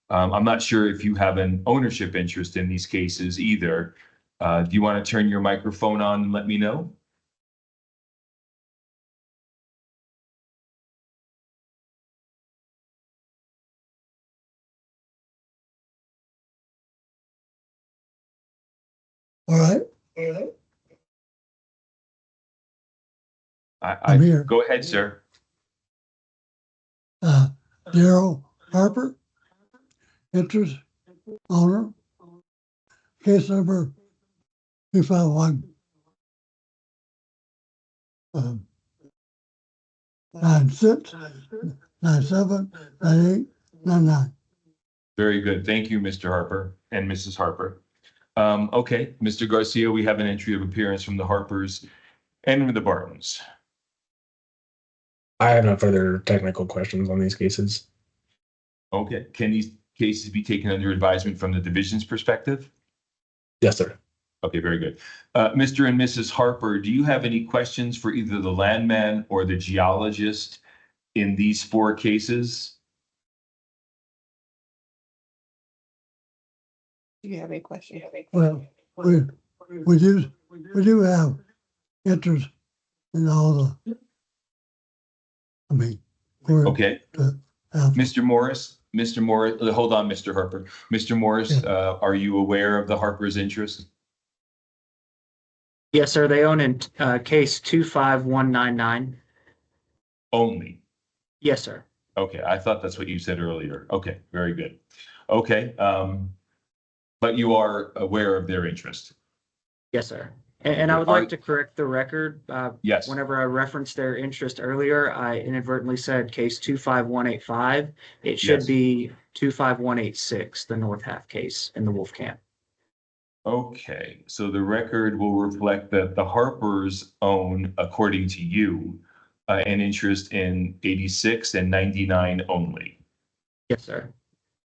Speaker 1: I'm not sure if you have an ownership interest in these cases either. Do you want to turn your microphone on and let me know?
Speaker 20: All right. I'm here.
Speaker 1: Go ahead, sir.
Speaker 20: Daryl Harper, interest owner, case number 251. 96, 97, 98, 99.
Speaker 1: Very good. Thank you, Mr. Harper and Mrs. Harper. Okay, Mr. Garcia, we have an entry of appearance from the Harpers and the Bartons.
Speaker 13: I have no further technical questions on these cases.
Speaker 1: Okay, can these cases be taken under advisement from the division's perspective?
Speaker 13: Yes, sir.
Speaker 1: Okay, very good. Mr. and Mrs. Harper, do you have any questions for either the landman or the geologist in these 4 cases?
Speaker 6: Do you have any questions?
Speaker 20: Well, we do have interest in all the,
Speaker 1: Okay. Mr. Morris, hold on, Mr. Harper. Mr. Morris, are you aware of the Harper's interest?
Speaker 21: Yes, sir. They own in case 25199.
Speaker 1: Only?
Speaker 21: Yes, sir.
Speaker 1: Okay, I thought that's what you said earlier. Okay, very good. Okay, but you are aware of their interest?
Speaker 21: Yes, sir. And I would like to correct the record.
Speaker 1: Yes.
Speaker 21: Whenever I referenced their interest earlier, I inadvertently said case 25185. It should be 25186, the North Half case in the Wolf Camp.
Speaker 1: Okay, so the record will reflect that the Harpers own, according to you, an interest in 86 and 99 only.
Speaker 21: Yes, sir.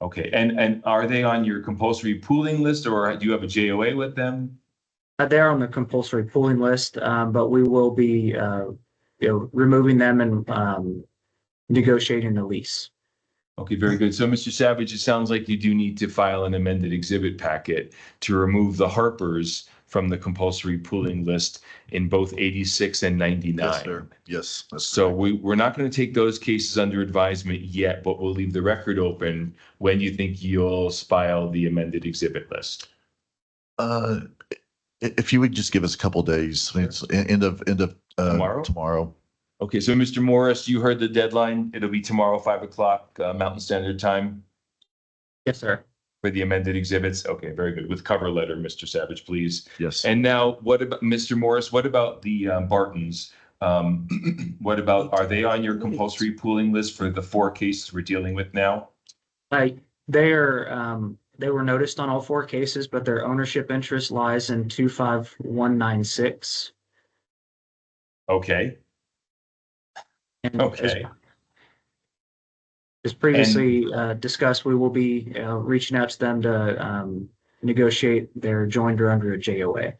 Speaker 1: Okay, and are they on your compulsory pooling list, or do you have a JOA with them?
Speaker 21: They're on the compulsory pooling list, but we will be removing them and negotiating the lease.
Speaker 1: Okay, very good. So, Mr. Savage, it sounds like you do need to file an amended exhibit packet to remove the Harpers from the compulsory pooling list in both 86 and 99.
Speaker 10: Yes, sir. Yes.
Speaker 1: So we're not going to take those cases under advisement yet, but we'll leave the record open when you think you'll file the amended exhibit list.
Speaker 10: If you would just give us a couple days, it's end of
Speaker 1: Tomorrow?
Speaker 10: Tomorrow.
Speaker 1: Okay, so Mr. Morris, you heard the deadline. It'll be tomorrow, 5 o'clock, Mountain Standard Time
Speaker 21: Yes, sir.
Speaker 1: for the amended exhibits. Okay, very good. With cover letter, Mr. Savage, please.
Speaker 10: Yes.
Speaker 1: And now, what about, Mr. Morris, what about the Bartons? What about, are they on your compulsory pooling list for the 4 cases we're dealing with now?
Speaker 21: They were noticed on all 4 cases, but their ownership interest lies in 25196.
Speaker 1: Okay.
Speaker 21: And
Speaker 1: Okay.
Speaker 21: as previously discussed, we will be reaching out to them to negotiate their joinder under a JOA.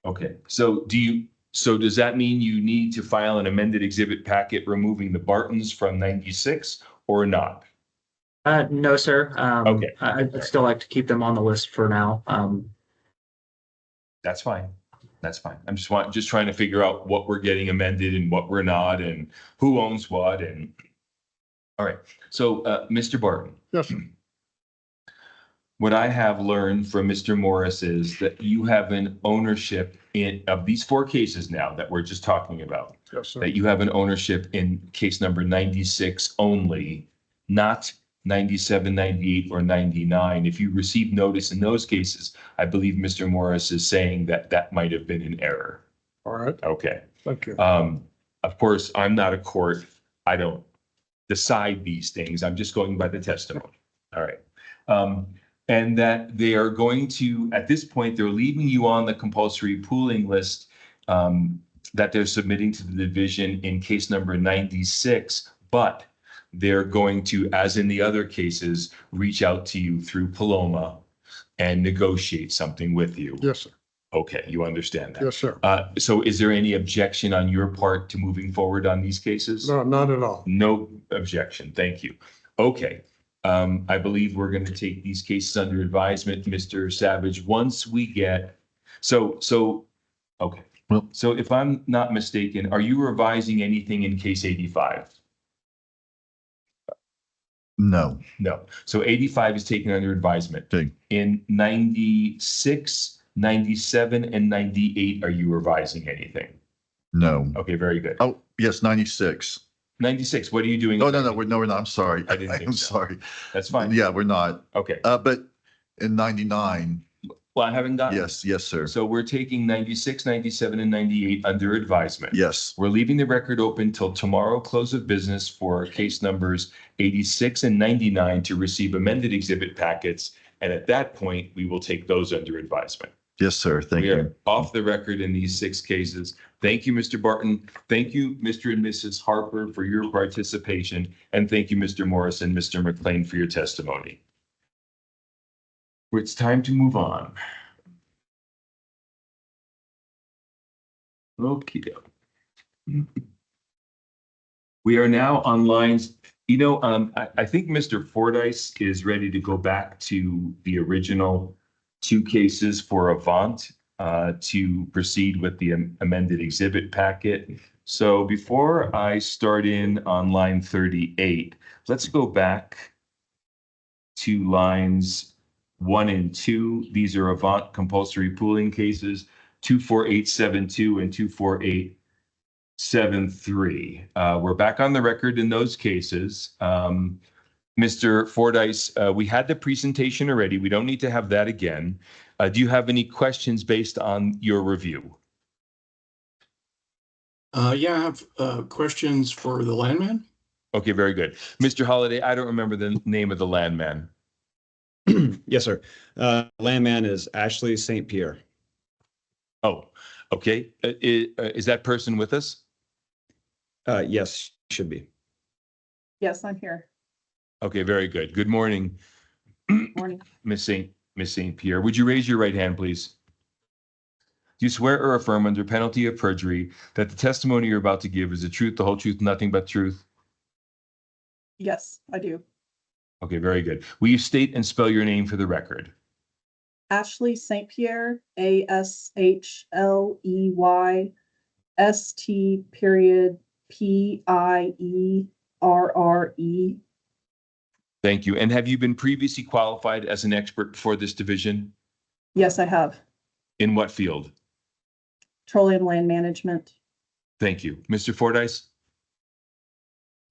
Speaker 1: Okay, so does that mean you need to file an amended exhibit packet removing the Bartons from 96 or not?
Speaker 21: No, sir.
Speaker 1: Okay.
Speaker 21: I'd still like to keep them on the list for now.
Speaker 1: That's fine. That's fine. I'm just trying to figure out what we're getting amended and what we're not, and who owns what. And all right. So, Mr. Barton.
Speaker 2: Yes, sir.
Speaker 1: What I have learned from Mr. Morris is that you have an ownership of these 4 cases now that we're just talking about.
Speaker 2: Yes, sir.
Speaker 1: That you have an ownership in case number 96 only, not 97, 98, or 99. If you received notice in those cases, I believe Mr. Morris is saying that that might have been an error.
Speaker 2: All right,
Speaker 1: Okay.
Speaker 2: thank you.
Speaker 1: Of course, I'm not a court. I don't decide these things. I'm just going by the testimony. All right. And that they are going to, at this point, they're leaving you on the compulsory pooling list that they're submitting to the division in case number 96, but they're going to, as in the other cases, reach out to you through Paloma and negotiate something with you.
Speaker 2: Yes, sir.
Speaker 1: Okay, you understand that?
Speaker 2: Yes, sir.
Speaker 1: So is there any objection on your part to moving forward on these cases?
Speaker 2: No, not at all.
Speaker 1: No objection. Thank you. Okay. I believe we're going to take these cases under advisement, Mr. Savage, once we get, okay.
Speaker 10: Well-
Speaker 1: So if I'm not mistaken, are you revising anything in case 85?
Speaker 10: No.
Speaker 1: No. So 85 is taken under advisement.
Speaker 10: Okay.
Speaker 1: In 96, 97, and 98, are you revising anything?
Speaker 10: No.
Speaker 1: Okay, very good.
Speaker 10: Oh, yes, 96.
Speaker 1: 96, what are you doing?
Speaker 10: No, we're not. I'm sorry.
Speaker 1: I didn't think
Speaker 10: I'm
Speaker 1: so.
Speaker 10: sorry.
Speaker 1: That's fine.
Speaker 10: Yeah, we're not.
Speaker 1: Okay.
Speaker 10: But in 99,
Speaker 1: Well, I haven't gotten.
Speaker 10: yes, sir.
Speaker 1: So we're taking 96, 97, and 98 under advisement.
Speaker 10: Yes,
Speaker 1: We're leaving the record open till tomorrow, close of business, for case numbers 86 and 99 to receive amended exhibit packets. And at that point, we will take those under advisement.
Speaker 10: yes, sir. Thank
Speaker 1: We are
Speaker 10: you.
Speaker 1: off the record in these 6 cases. Thank you, Mr. Barton. Thank you, Mr. and Mrs. Harper, for your participation. And thank you, Mr. Morris and Mr. McLean, for your testimony. It's time to move on. Okay. We are now on lines. I think Mr. Fordyce is ready to go back to the original 2 cases for Avant to proceed with the amended exhibit packet. So before I start in on line 38, let's go back to lines 1 and 2. These are Avant compulsory pooling cases, 24872 and 24873. We're back on the record in those cases. Mr. Fordyce, we had the presentation already. We don't need to have that again. Do you have any questions based on your review?
Speaker 7: Yeah, I have questions for the landman.
Speaker 1: Okay, very good. Mr. Holliday, I don't remember the name of the landman.
Speaker 4: Yes, sir. Landman is Ashley St. Pierre.
Speaker 1: Oh, okay. Is that person with us?
Speaker 4: Yes, should be.
Speaker 12: Yes, I'm here.
Speaker 1: Okay, very good. Good morning.
Speaker 12: Morning.
Speaker 1: Miss St. Pierre. Would you raise your right hand, please? Do you swear or affirm under penalty of perjury that the testimony you're about to give is the truth, the whole truth, nothing but truth?
Speaker 12: Yes, I do.
Speaker 1: Okay, very good. Will you state and spell your name for the record?
Speaker 12: Ashley St. Pierre, ASHLEY ST period PIERRE.
Speaker 1: Thank you. And have you been previously qualified as an expert for this division?
Speaker 12: Yes, I have.
Speaker 1: In what field?
Speaker 12: Petroleum land management.
Speaker 1: Thank you. Mr. Fordyce?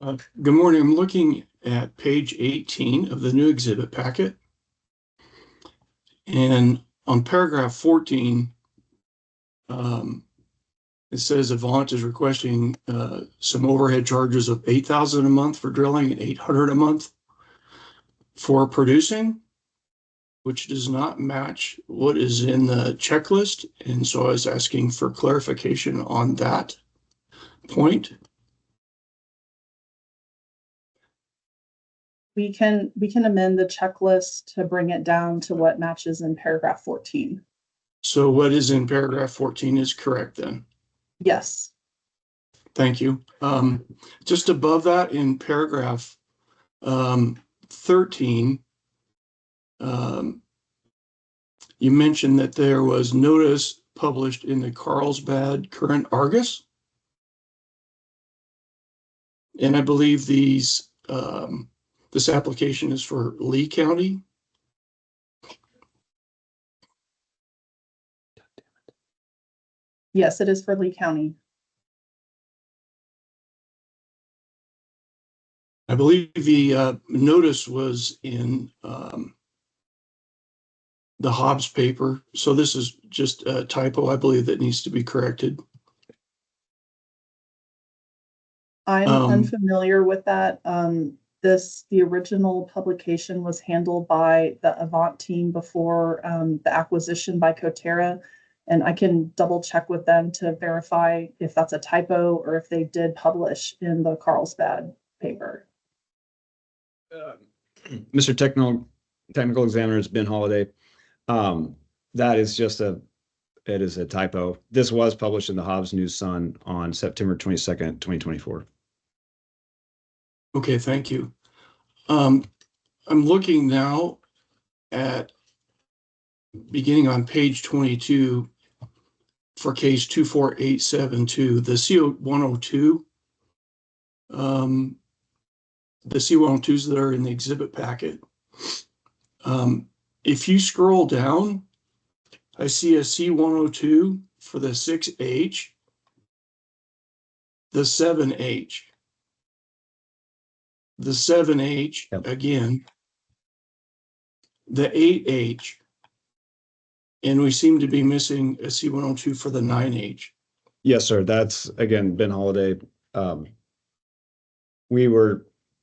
Speaker 7: Good morning. I'm looking at page 18 of the new exhibit packet. And on paragraph 14, it says Avant is requesting some overhead charges of $8,000 a month for drilling and $800 a month for producing, which does not match what is in the checklist. And so I was asking for clarification on that point.
Speaker 12: We can amend the checklist to bring it down to what matches in paragraph 14.
Speaker 7: So what is in paragraph 14 is correct then?
Speaker 12: Yes.
Speaker 7: Thank you. Just above that in paragraph 13, you mentioned that there was notice published in the Carlsbad Current Argus. And I believe this application is for Lee County.
Speaker 12: Yes, it is for Lee County.
Speaker 7: I believe the notice was in the Hobbs paper. So this is just a typo, I believe, that needs to be corrected.
Speaker 12: I'm
Speaker 7: Um,
Speaker 12: unfamiliar with that. The original publication was handled by the Avant team before the acquisition by Coterra. And I can double check with them to verify if that's a typo or if they did publish in the Carlsbad paper.
Speaker 4: Mr. Technical Examiner, it's Ben Holiday. That is just it is a typo. This was published in the Hobbs News Sun on September 22nd, 2024.
Speaker 7: Okay, thank you. I'm looking now at beginning on page 22 for case 24872, the C102. The C102s that are in the exhibit packet. If you scroll down, I see a C102 for the 6H, the 7H, the 7H again, the 8H, and we seem to be missing a C102 for the 9H.
Speaker 4: Yes, sir. That's again Ben Holiday.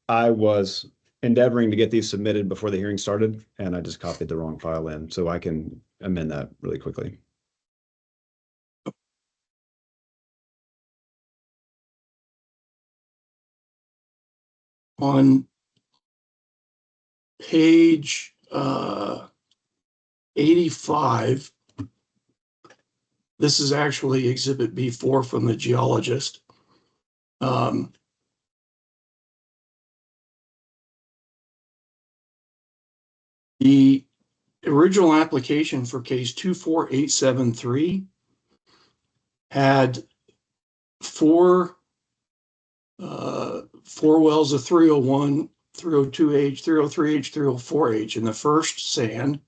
Speaker 4: I was endeavoring to get these submitted before the hearing started, and I just copied the wrong file in, so I can amend that really quickly.
Speaker 7: On page 85, this is actually exhibit B4 from the geologist. The original application for case 24873 had four wells of 301, 302H, 303H, 304H in the first sand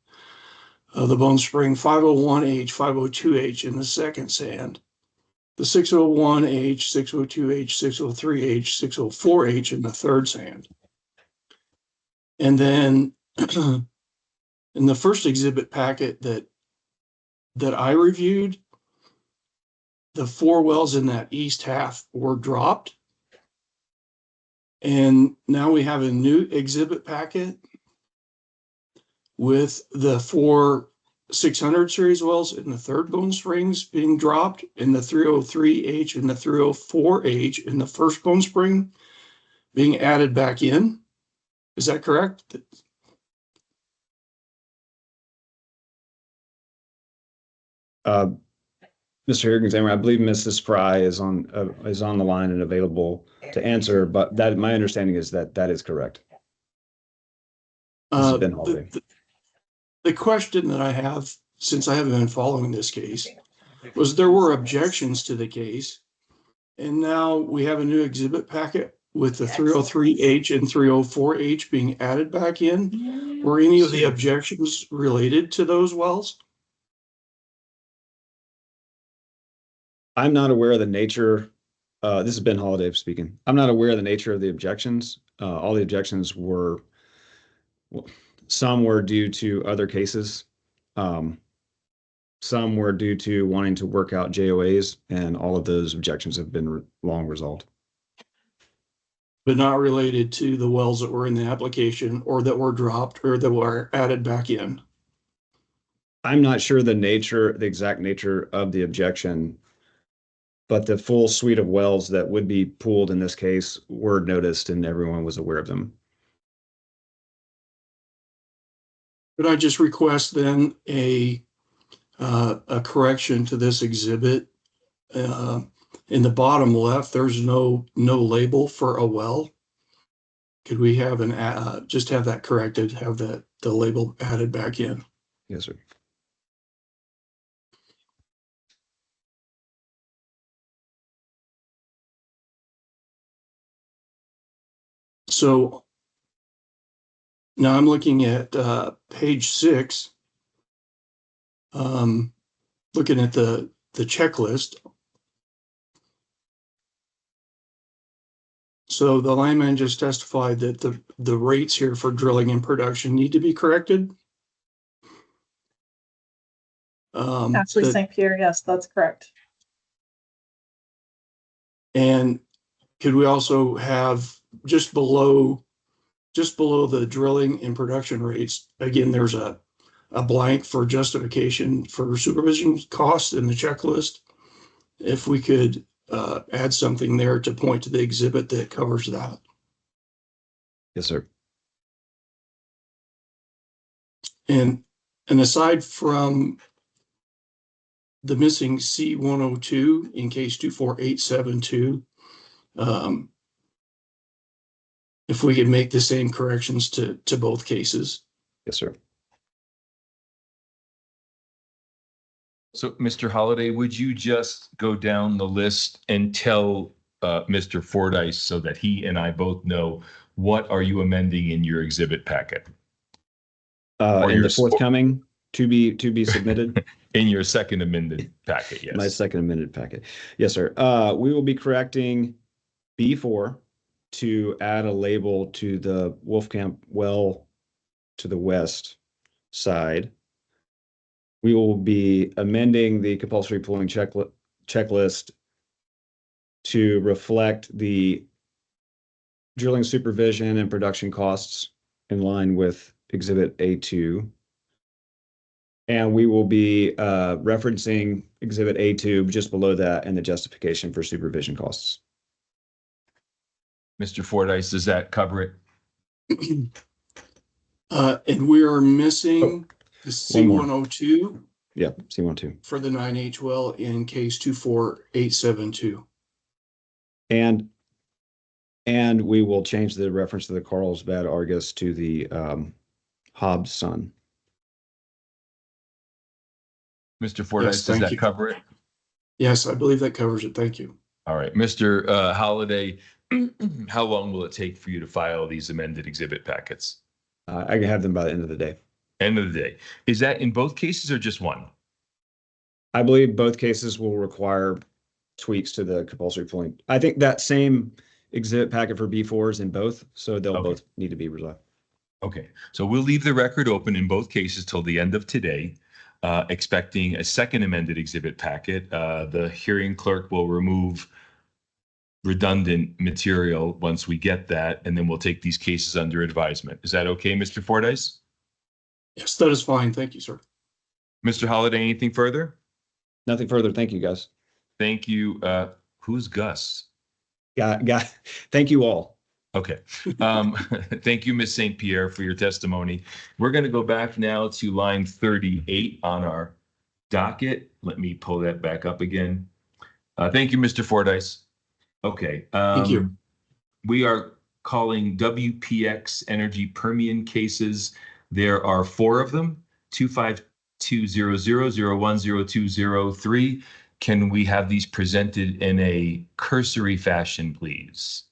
Speaker 7: of the Bone Spring, 501H, 502H in the second sand, the 601H, 602H, 603H, 604H in the third sand. And then in the first exhibit packet that I reviewed, the four wells in that east half were dropped. And now we have a new exhibit packet with the four 600 series wells in the third Bone Springs being dropped, and the 303H and the 304H in the first Bone Spring being added back in. Is that correct?
Speaker 4: Mr. Hearing Examiner, I believe Mrs. Fry is on the line and available to answer, but my understanding is that is correct. This has been Holiday.
Speaker 7: The question that I have, since I haven't been following this case, was there were objections to the case, and now we have a new exhibit packet with the 303H and 304H being added back in. Were any of the objections related to those wells?
Speaker 4: I'm not aware of the nature. This has been Holiday speaking. I'm not aware of the nature of the objections. All the objections were, some were due to other cases. Some were due to wanting to work out JOAs, and all of those objections have been long resolved.
Speaker 7: But not related to the wells that were in the application or that were dropped or that were added back in.
Speaker 4: I'm not sure the exact nature of the objection, but the full suite of wells that would be pooled in this case were noticed and everyone was aware of them.
Speaker 7: Could I just request then a correction to this exhibit? In the bottom left, there's no label for a well. Could we have just have that corrected, have the label added back in?
Speaker 4: Yes, sir.
Speaker 7: So now I'm looking at page 6, looking at the checklist. So the landman just testified that the rates here for drilling and production need to be corrected.
Speaker 12: Ashley
Speaker 7: that-
Speaker 12: St. Pierre, yes, that's correct.
Speaker 7: And could we also have just below the drilling and production rates, again, there's a blank for justification for supervision costs in the checklist. If we could add something there to point to the exhibit that covers that.
Speaker 4: Yes, sir.
Speaker 7: And aside from the missing C102 in case 24872, if we could make the same corrections to both cases.
Speaker 4: Yes, sir.
Speaker 1: So, Mr. Holliday, would you just go down the list and tell Mr. Fordyce so that he and I both know what are you amending in your exhibit packet?
Speaker 4: In the forthcoming to be submitted.
Speaker 1: In your second amended packet, yes.
Speaker 4: My second amended packet. Yes, sir. We will be correcting B4 to add a label to the Wolfcamp well to the west side. We will be amending the compulsory pooling checklist to reflect the drilling supervision and production costs in line with Exhibit A2. And we will be referencing Exhibit A2 just below that and the justification for supervision costs.
Speaker 1: Mr. Fordyce, does that cover it?
Speaker 7: And we are missing the C102.
Speaker 4: Yeah, C102.
Speaker 7: For the 9H well in case 24872.
Speaker 4: And we will change the reference to the Carlsbad Argus to the Hobbs Sun.
Speaker 1: Mr. Fordyce, does that cover it?
Speaker 7: Yes, I believe that covers it. Thank you.
Speaker 1: All right, Mr. Holliday, how long will it take for you to file these amended exhibit packets?
Speaker 4: I can have them by the end of the day.
Speaker 1: End of the day. Is that in both cases or just one?
Speaker 4: I believe both cases will require tweaks to the compulsory pooling. I think that same exhibit packet for B4 is in both, so they'll both need to be resolved.
Speaker 1: Okay, so we'll leave the record open in both cases till the end of today, expecting a second amended exhibit packet. The hearing clerk will remove redundant material once we get that, and then we'll take these cases under advisement. Is that okay, Mr. Fordyce?
Speaker 7: Yes, that is fine. Thank you, sir.
Speaker 1: Mr. Holliday, anything further?
Speaker 4: Nothing further. Thank you, guys.
Speaker 1: Thank you. Who's Gus?
Speaker 4: Thank you all.
Speaker 1: Okay. Thank you, Ms. St. Pierre, for your testimony. We're going to go back now to line 38 on our docket. Let me pull that back up again. Thank you, Mr. Fordyce. Okay.
Speaker 7: Thank you.
Speaker 1: We are calling WPX Energy Permian cases. There are 4 of them, 25200010203. Can we have these presented in a cursory fashion, please?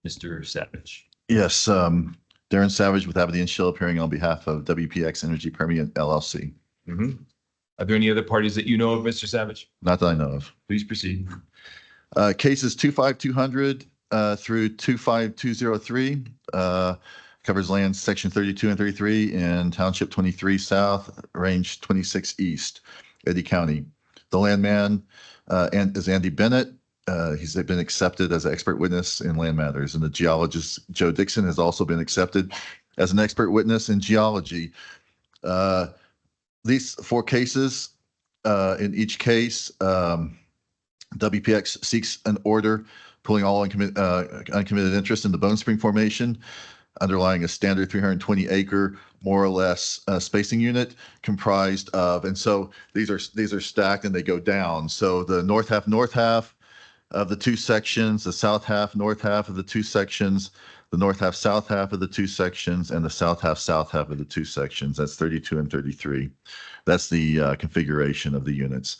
Speaker 1: Mr. Savage.
Speaker 10: Yes, Darren Savage with Aberdeen Shill appearing on behalf of WPX Energy Permian LLC.
Speaker 1: Are there any other parties that you know of, Mr. Savage?
Speaker 10: Not that I know of.
Speaker 1: Please proceed.
Speaker 10: Cases 25200 through 25203 covers lands section 32 and 33 in Township 23 South, Range 26 East, Eddy County. The landman is Andy Bennett. He's been accepted as an expert witness in land matters, and the geologist Joe Dixon has also been accepted as an expert witness in geology. These 4 cases, in each case, WPX seeks an order pulling all uncommitted interest in the Bone Spring Formation, underlying a standard 320-acre, more or less, spacing unit comprised of, and so these are stacked and they go down. So the north half of the 2 sections, the south half of the 2 sections, the north half south half of the 2 sections, and the south half of the 2 sections. That's 32 and 33. That's the configuration of the units.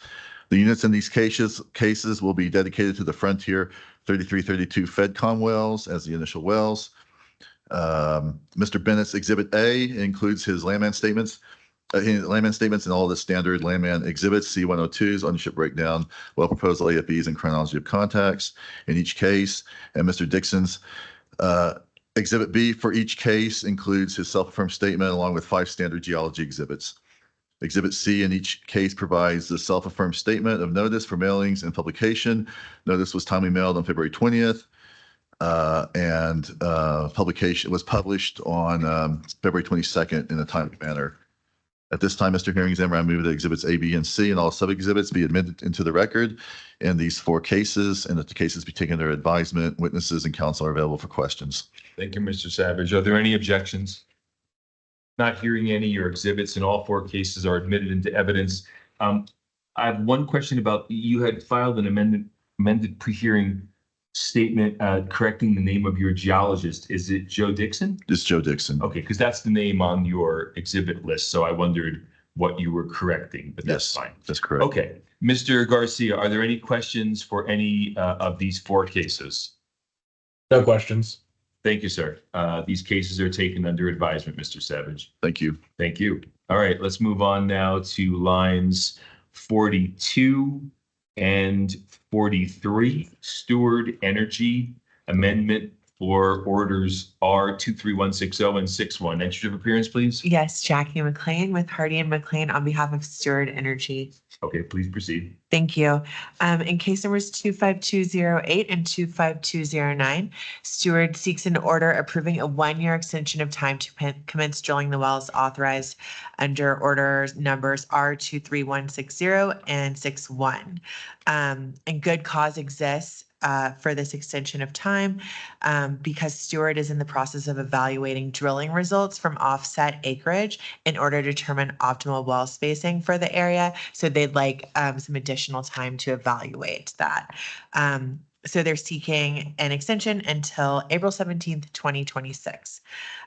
Speaker 10: The units in these cases will be dedicated to the Frontier 3332 FedCom wells as the initial wells. Mr. Bennett's Exhibit A includes his landman statements landman statements and all the standard landman exhibits, C-102s, ownership breakdown, well proposal AFEs, and chronology of contacts in each case. And Mr. Dixon's Exhibit B for each case includes his self-affirmed statement along with 5 standard geology exhibits. Exhibit C in each case provides the self-affirmed statement of notice for mailings and publication. Notice was timely mailed on February 20th. Publication was published on February 22nd in a timely manner. At this time, Mr. Hearing Examiner, I move that exhibits A, B, and C and all sub-exhibits be admitted into the record in these 4 cases, and that the cases be taken under advisement. Witnesses and counsel are available for questions.
Speaker 1: Thank you, Mr. Savage. Are there any objections? Not hearing any. Your exhibits in all 4 cases are admitted into evidence. I have one question about, you had filed an amended pre-hearing statement correcting the name of your geologist. Is it Joe Dixon?
Speaker 10: It's Joe Dixon.
Speaker 1: Okay, because that's the name on your exhibit list. So I wondered what you were correcting, but that's fine.
Speaker 10: That's correct.
Speaker 1: Okay. Mr. Garcia, are there any questions for any of these 4 cases?
Speaker 13: No questions.
Speaker 1: Thank you, sir. These cases are taken under advisement, Mr. Savage.
Speaker 10: Thank you.
Speaker 1: Thank you. All right, let's move on now to lines 42 and 43, Steward Energy Amendment for orders R23160 and 61. Entry of appearance, please.
Speaker 14: Yes, Jackie McLean with Hardy and McLean on behalf of Steward Energy.
Speaker 1: Okay, please proceed.
Speaker 14: Thank you. In case numbers 25208 and 25209, Steward seeks an order approving a 1-year extension of time to commence drilling the wells authorized under order numbers R23160 and 61. And good cause exists for this extension of time because Steward is in the process of evaluating drilling results from offset acreage in order to determine optimal well spacing for the area. So they'd like some additional time to evaluate that. So they're seeking an extension until April 17th, 2026.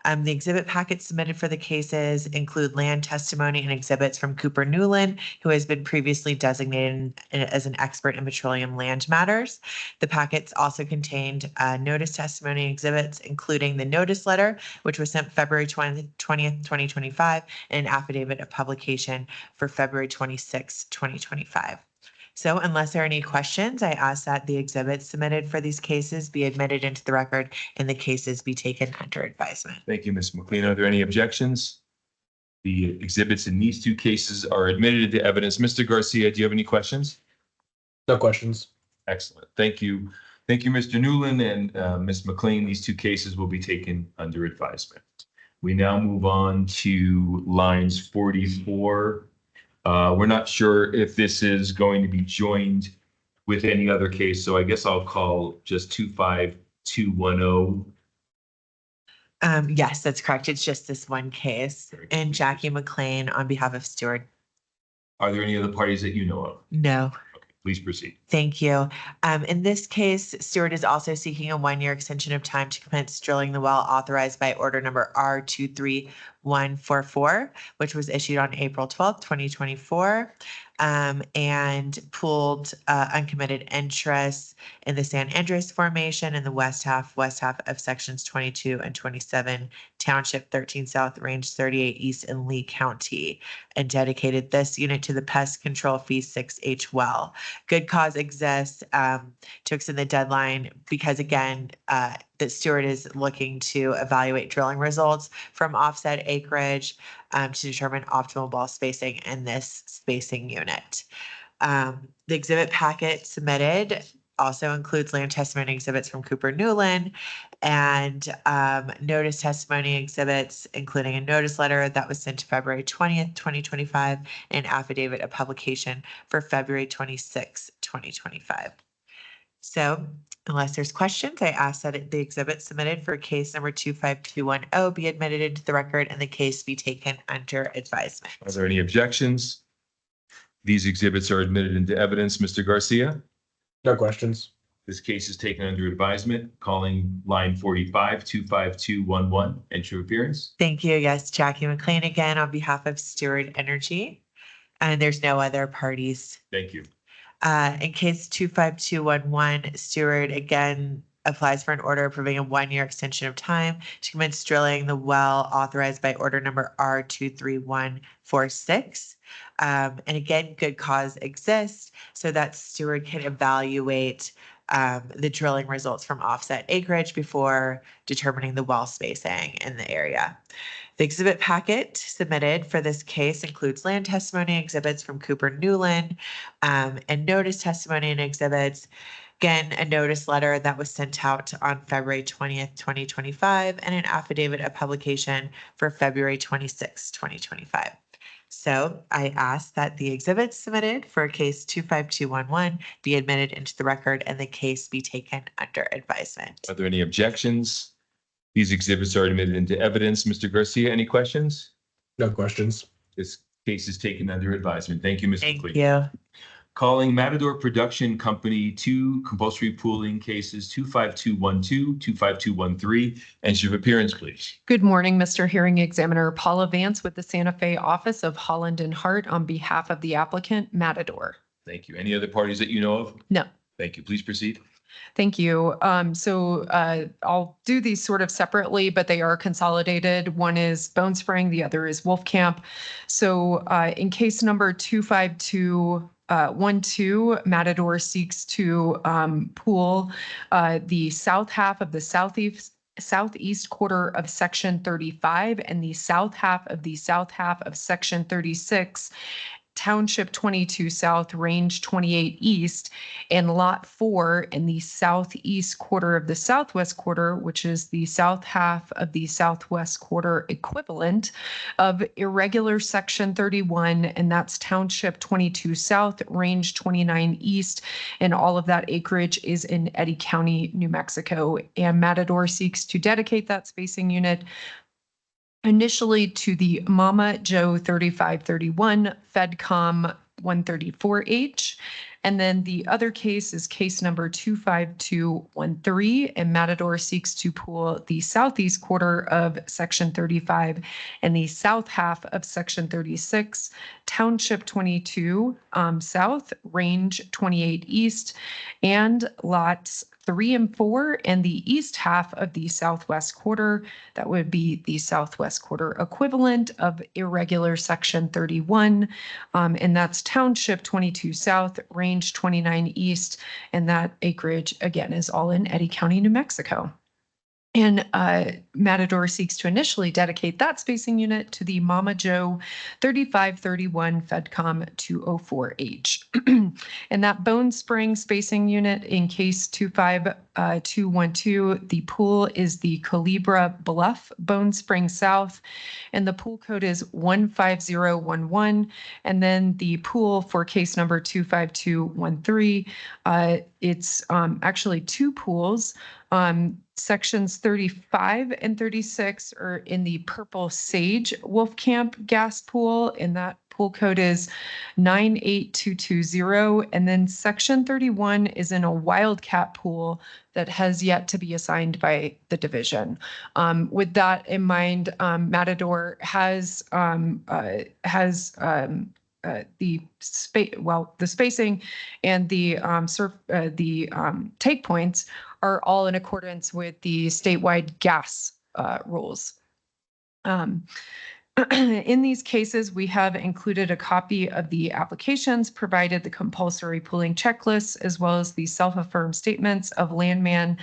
Speaker 14: The exhibit packets submitted for the cases include land testimony and exhibits from Cooper Newland, who has been previously designated as an expert in petroleum land matters. The packets also contained notice testimony exhibits, including the notice letter, which was sent February 20th, 2025, and an affidavit of publication for February 26, 2025. So unless there are any questions, I ask that the exhibits submitted for these cases be admitted into the record and the cases be taken under advisement.
Speaker 1: Thank you, Ms. McLean. Are there any objections? The exhibits in these 2 cases are admitted into evidence. Mr. Garcia, do you have any questions?
Speaker 13: No questions.
Speaker 1: Excellent. Thank you. Thank you, Mr. Newland and Ms. McLean. These 2 cases will be taken under advisement. We now move on to lines 44. We're not sure if this is going to be joined with any other case, so I guess I'll call just 25210.
Speaker 14: Yes, that's correct. It's just this one case. And Jackie McLean on behalf of Steward.
Speaker 1: Are there any other parties that you know of?
Speaker 14: No.
Speaker 1: Please proceed.
Speaker 14: Thank you. In this case, Steward is also seeking a 1-year extension of time to commence drilling the well authorized by order number R23144, which was issued on April 12th, 2024, and pooled uncommitted interests in the San Andreas Formation in the west half of sections 22 and 27, Township 13 South, Range 38 East in Lee County, and dedicated this unit to the Pest Control Fee 6H well. Good cause exists to extend the deadline because, again, that Steward is looking to evaluate drilling results from offset acreage to determine optimal well spacing in this spacing unit. The exhibit packet submitted also includes land testimony exhibits from Cooper Newland and notice testimony exhibits, including a notice letter that was sent February 20th, 2025, and an affidavit of publication for February 26, 2025. So unless there's questions, I ask that the exhibit submitted for case number 25210 be admitted into the record and the case be taken under advisement.
Speaker 1: Are there any objections? These exhibits are admitted into evidence. Mr. Garcia?
Speaker 13: No questions.
Speaker 1: This case is taken under advisement. Calling line 45, 25211. Entry of appearance.
Speaker 14: Thank you. Yes, Jackie McLean again on behalf of Steward Energy. And there's no other parties.
Speaker 1: Thank you.
Speaker 14: In case 25211, Steward again applies for an order approving a 1-year extension of time to commence drilling the well authorized by order number R23146. And again, good cause exists so that steward can evaluate the drilling results from offset acreage before determining the well spacing in the area. The exhibit packet submitted for this case includes land testimony exhibits from Cooper Newland and notice testimony and exhibits. Again, a notice letter that was sent out on February 20th, 2025, and an affidavit of publication for February 26th, 2025. So I ask that the exhibits submitted for case 25211 be admitted into the record and the case be taken under advisement.
Speaker 1: Are there any objections? These exhibits are admitted into evidence. Mr. Garcia, any questions?
Speaker 13: No questions.
Speaker 1: This case is taken under advisement. Thank you, Ms.
Speaker 14: Thank
Speaker 1: McLean.
Speaker 14: you.
Speaker 1: Calling Matador Production Company 2 compulsory pooling cases 25212, 25213, and your appearance, please.
Speaker 5: Good morning, Mr. Hearing Examiner. Paula Vance with the Santa Fe Office of Holland and Hart on behalf of the applicant Matador.
Speaker 1: Thank you. Any other parties that you know of?
Speaker 5: No.
Speaker 1: Thank you. Please proceed.
Speaker 5: Thank you. I'll do these sort of separately, but they are consolidated. One is Bone Spring, the other is Wolf Camp. So in case number 25212, Matador seeks to pool the south half of the southeast quarter of section 35 and the south half of section 36, Township 22 South, Range 28 East, and Lot 4 in the southeast quarter of the southwest quarter, which is the south half of the southwest quarter equivalent of irregular section 31, and that's Township 22 South, Range 29 East, and all of that acreage is in Eddy County, New Mexico. And Matador seeks to dedicate that spacing unit initially to the Mama Joe 3531 FedCom 134H. And then the other case is case number 25213, and Matador seeks to pool the southeast quarter of section 35 and the south half of section 36, Township 22 South, Range 28 East, and lots 3 and 4, and the east half of the southwest quarter. That would be the southwest quarter equivalent of irregular section 31, and that's Township 22 South, Range 29 East, and that acreage, again, is all in Eddy County, New Mexico. And Matador seeks to initially dedicate that spacing unit to the Mama Joe 3531 FedCom 204H. And that Bone Spring spacing unit in case 25212, the pool is the Calibra Bluff Bone Spring South, and the pool code is 15011. And then the pool for case number 25213, it's actually two pools. Sections 35 and 36 are in the Purple Sage Wolf Camp gas pool, and that pool code is 98220. And then section 31 is in a Wildcat pool that has yet to be assigned by the division. With that in mind, Matador has the spacing and the take points are all in accordance with the statewide gas rules. In these cases, we have included a copy of the applications, provided the compulsory pooling checklists, as well as the self-affirmed statements of landman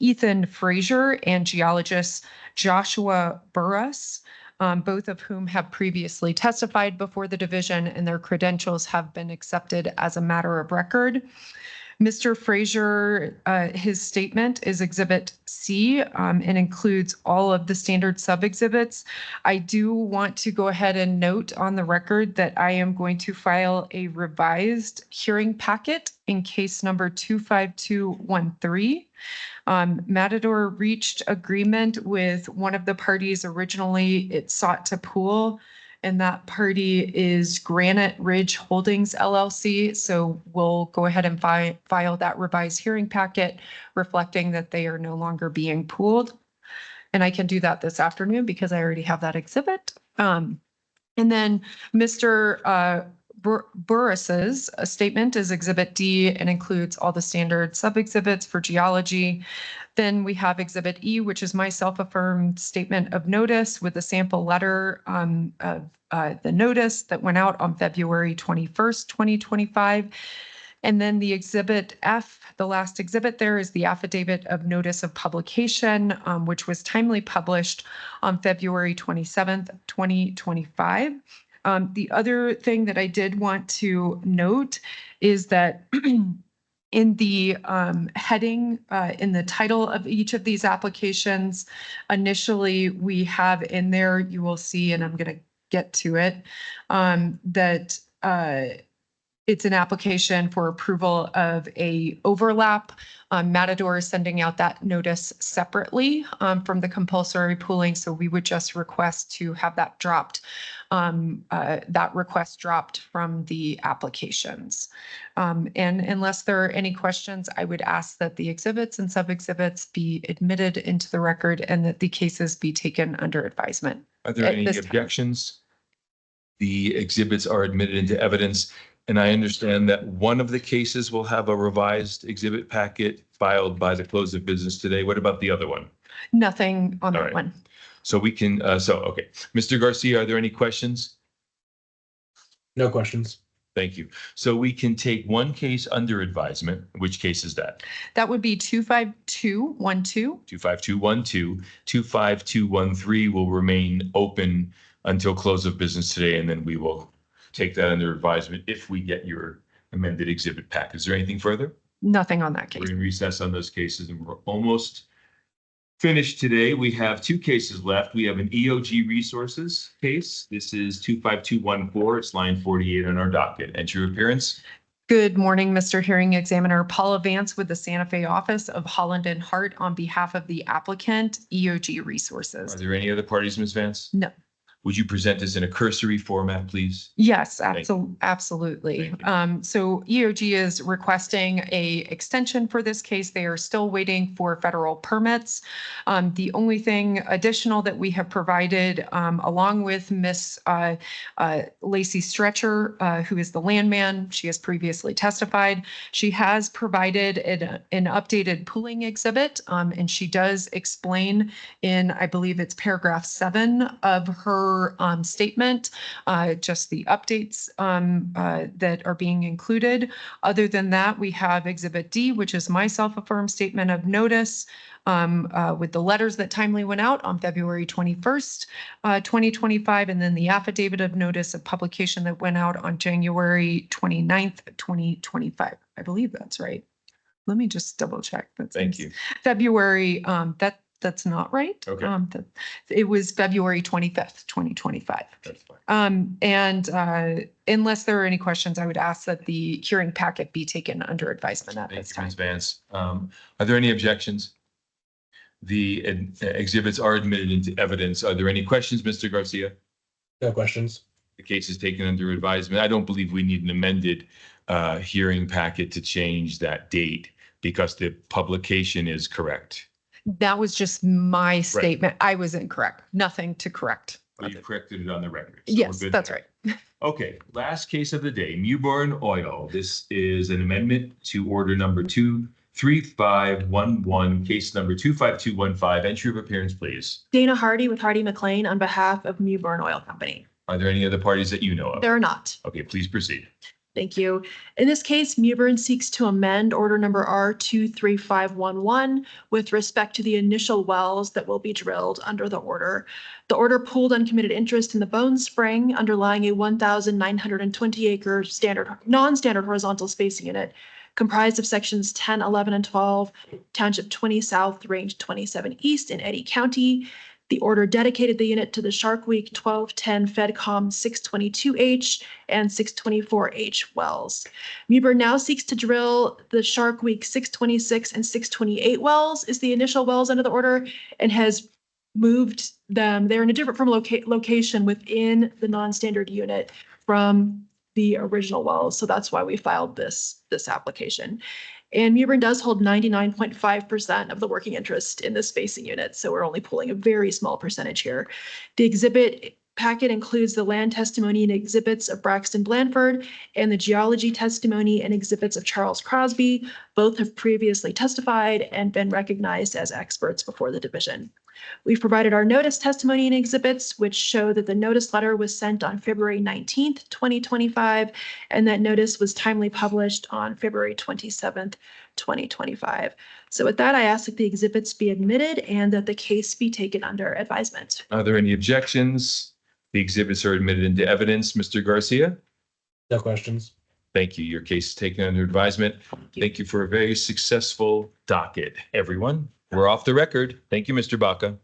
Speaker 5: Ethan Frazier and geologist Joshua Burrus, both of whom have previously testified before the division, and their credentials have been accepted as a matter of record. Mr. Frazier, his statement is Exhibit C and includes all of the standard sub-exhibits. I do want to go ahead and note on the record that I am going to file a revised hearing packet in case number 25213. Matador reached agreement with one of the parties originally it sought to pool, and that party is Granite Ridge Holdings LLC. So we'll go ahead and file that revised hearing packet reflecting that they are no longer being pooled. And I can do that this afternoon because I already have that exhibit. And then Mr. Burris's statement is Exhibit D and includes all the standard sub-exhibits for geology. Then we have Exhibit E, which is my self-affirmed statement of notice with a sample letter of the notice that went out on February 21st, 2025. And then the Exhibit F, the last exhibit there, is the affidavit of notice of publication, which was timely published on February 27th, 2025. The other thing that I did want to note is that in the heading, in the title of each of these applications, initially we have in there, you will see, and I'm going to get to it, that it's an application for approval of a overlap. Matador is sending out that notice separately from the compulsory pooling, so we would just request to have that dropped, that request dropped from the applications. And unless there are any questions, I would ask that the exhibits and sub-exhibits be admitted into the record and that the cases be taken under advisement.
Speaker 1: Are there any objections? The exhibits are admitted into evidence. And I understand that one of the cases will have a revised exhibit packet filed by the close of business today. What about the other one?
Speaker 5: Nothing on
Speaker 1: All
Speaker 5: that
Speaker 1: right.
Speaker 5: one.
Speaker 1: So we can, okay. Mr. Garcia, are there any questions?
Speaker 13: No questions.
Speaker 1: Thank you. So we can take one case under advisement. Which case is that?
Speaker 5: That would be 25212.
Speaker 1: 25212. 25213 will remain open until close of business today, and then we will take that under advisement if we get your amended exhibit pack. Is there anything further?
Speaker 5: Nothing on that case.
Speaker 1: We're in recess on those cases, and we're almost finished today. We have two cases left. We have an EOG Resources case. This is 25214. It's line 48 on our docket. Entry of appearance.
Speaker 5: Good morning, Mr. Hearing Examiner. Paula Vance with the Santa Fe office of Holland and Hart on behalf of the applicant, EOG Resources.
Speaker 1: Are there any other parties, Ms. Vance?
Speaker 5: No.
Speaker 1: Would you present this in a cursory format, please?
Speaker 5: Yes,
Speaker 1: Thank
Speaker 5: absolutely. So EOG is requesting a extension for this case. They are still waiting for federal permits. The only thing additional that we have provided, along with Miss Lacey Stretcher, who is the landman, she has previously testified. She has provided an updated pooling exhibit, and she does explain in, I believe it's paragraph 7 of her statement, just the updates that are being included. Other than that, we have Exhibit D, which is my self-affirmed statement of notice with the letters that timely went out on February 21st, 2025, and then the affidavit of notice of publication that went out on January 29th, 2025. I believe that's right. Let me just double check.
Speaker 1: Thank you.
Speaker 5: February, that's not right.
Speaker 1: Okay.
Speaker 5: It was February 25th, 2025.
Speaker 1: That's fine.
Speaker 5: And unless there are any questions, I would ask that the hearing packet be taken under advisement at this
Speaker 1: Thank you, Ms.
Speaker 5: time.
Speaker 1: Vance. Are there any objections? The exhibits are admitted into evidence. Are there any questions, Mr. Garcia?
Speaker 13: No questions.
Speaker 1: The case is taken under advisement. I don't believe we need an amended hearing packet to change that date because the publication is correct.
Speaker 5: That was just my statement. I was incorrect. Nothing to correct.
Speaker 1: Well, you corrected it on the record. So
Speaker 5: Yes,
Speaker 1: we're good
Speaker 5: that's
Speaker 1: there.
Speaker 5: right.
Speaker 1: Okay, last case of the day, Mewbourne Oil. This is an amendment to order number 23511, case number 25215. Entry of appearance, please.
Speaker 8: Dana Hardy with Hardy McLean on behalf of Mewbourne Oil Company.
Speaker 1: Are there any other parties that you know of?
Speaker 8: There are not.
Speaker 1: Okay, please proceed.
Speaker 8: Thank you. In this case, Mewbourne seeks to amend order number R23511 with respect to the initial wells that will be drilled under the order. The order pooled uncommitted interest in the Bone Spring underlying a 1,920 acre non-standard horizontal spacing unit comprised of sections 10, 11, and 12, Township 20 South, Range 27 East in Eddy County. The order dedicated the unit to the Shark Week 1210 FedCom 622H and 624H wells. Mewbourne now seeks to drill the Shark Week 626 and 628 wells is the initial wells under the order and has moved them. They're in a different location within the non-standard unit from the original wells. So that's why we filed this application. And Mewbourne does hold 99.5% of the working interest in this spacing unit. So we're only pulling a very small percentage here. The exhibit packet includes the land testimony and exhibits of Braxton Blanford and the geology testimony and exhibits of Charles Crosby. Both have previously testified and been recognized as experts before the division. We've provided our notice testimony and exhibits, which show that the notice letter was sent on February 19th, 2025, and that notice was timely published on February 27th, 2025. So with that, I ask that the exhibits be admitted and that the case be taken under advisement.
Speaker 1: Are there any objections? The exhibits are admitted into evidence. Mr. Garcia?
Speaker 13: No questions.
Speaker 1: Thank you. Your case is taken under advisement. Thank you for a very successful docket, everyone. We're off the record. Thank you, Mr. Baca.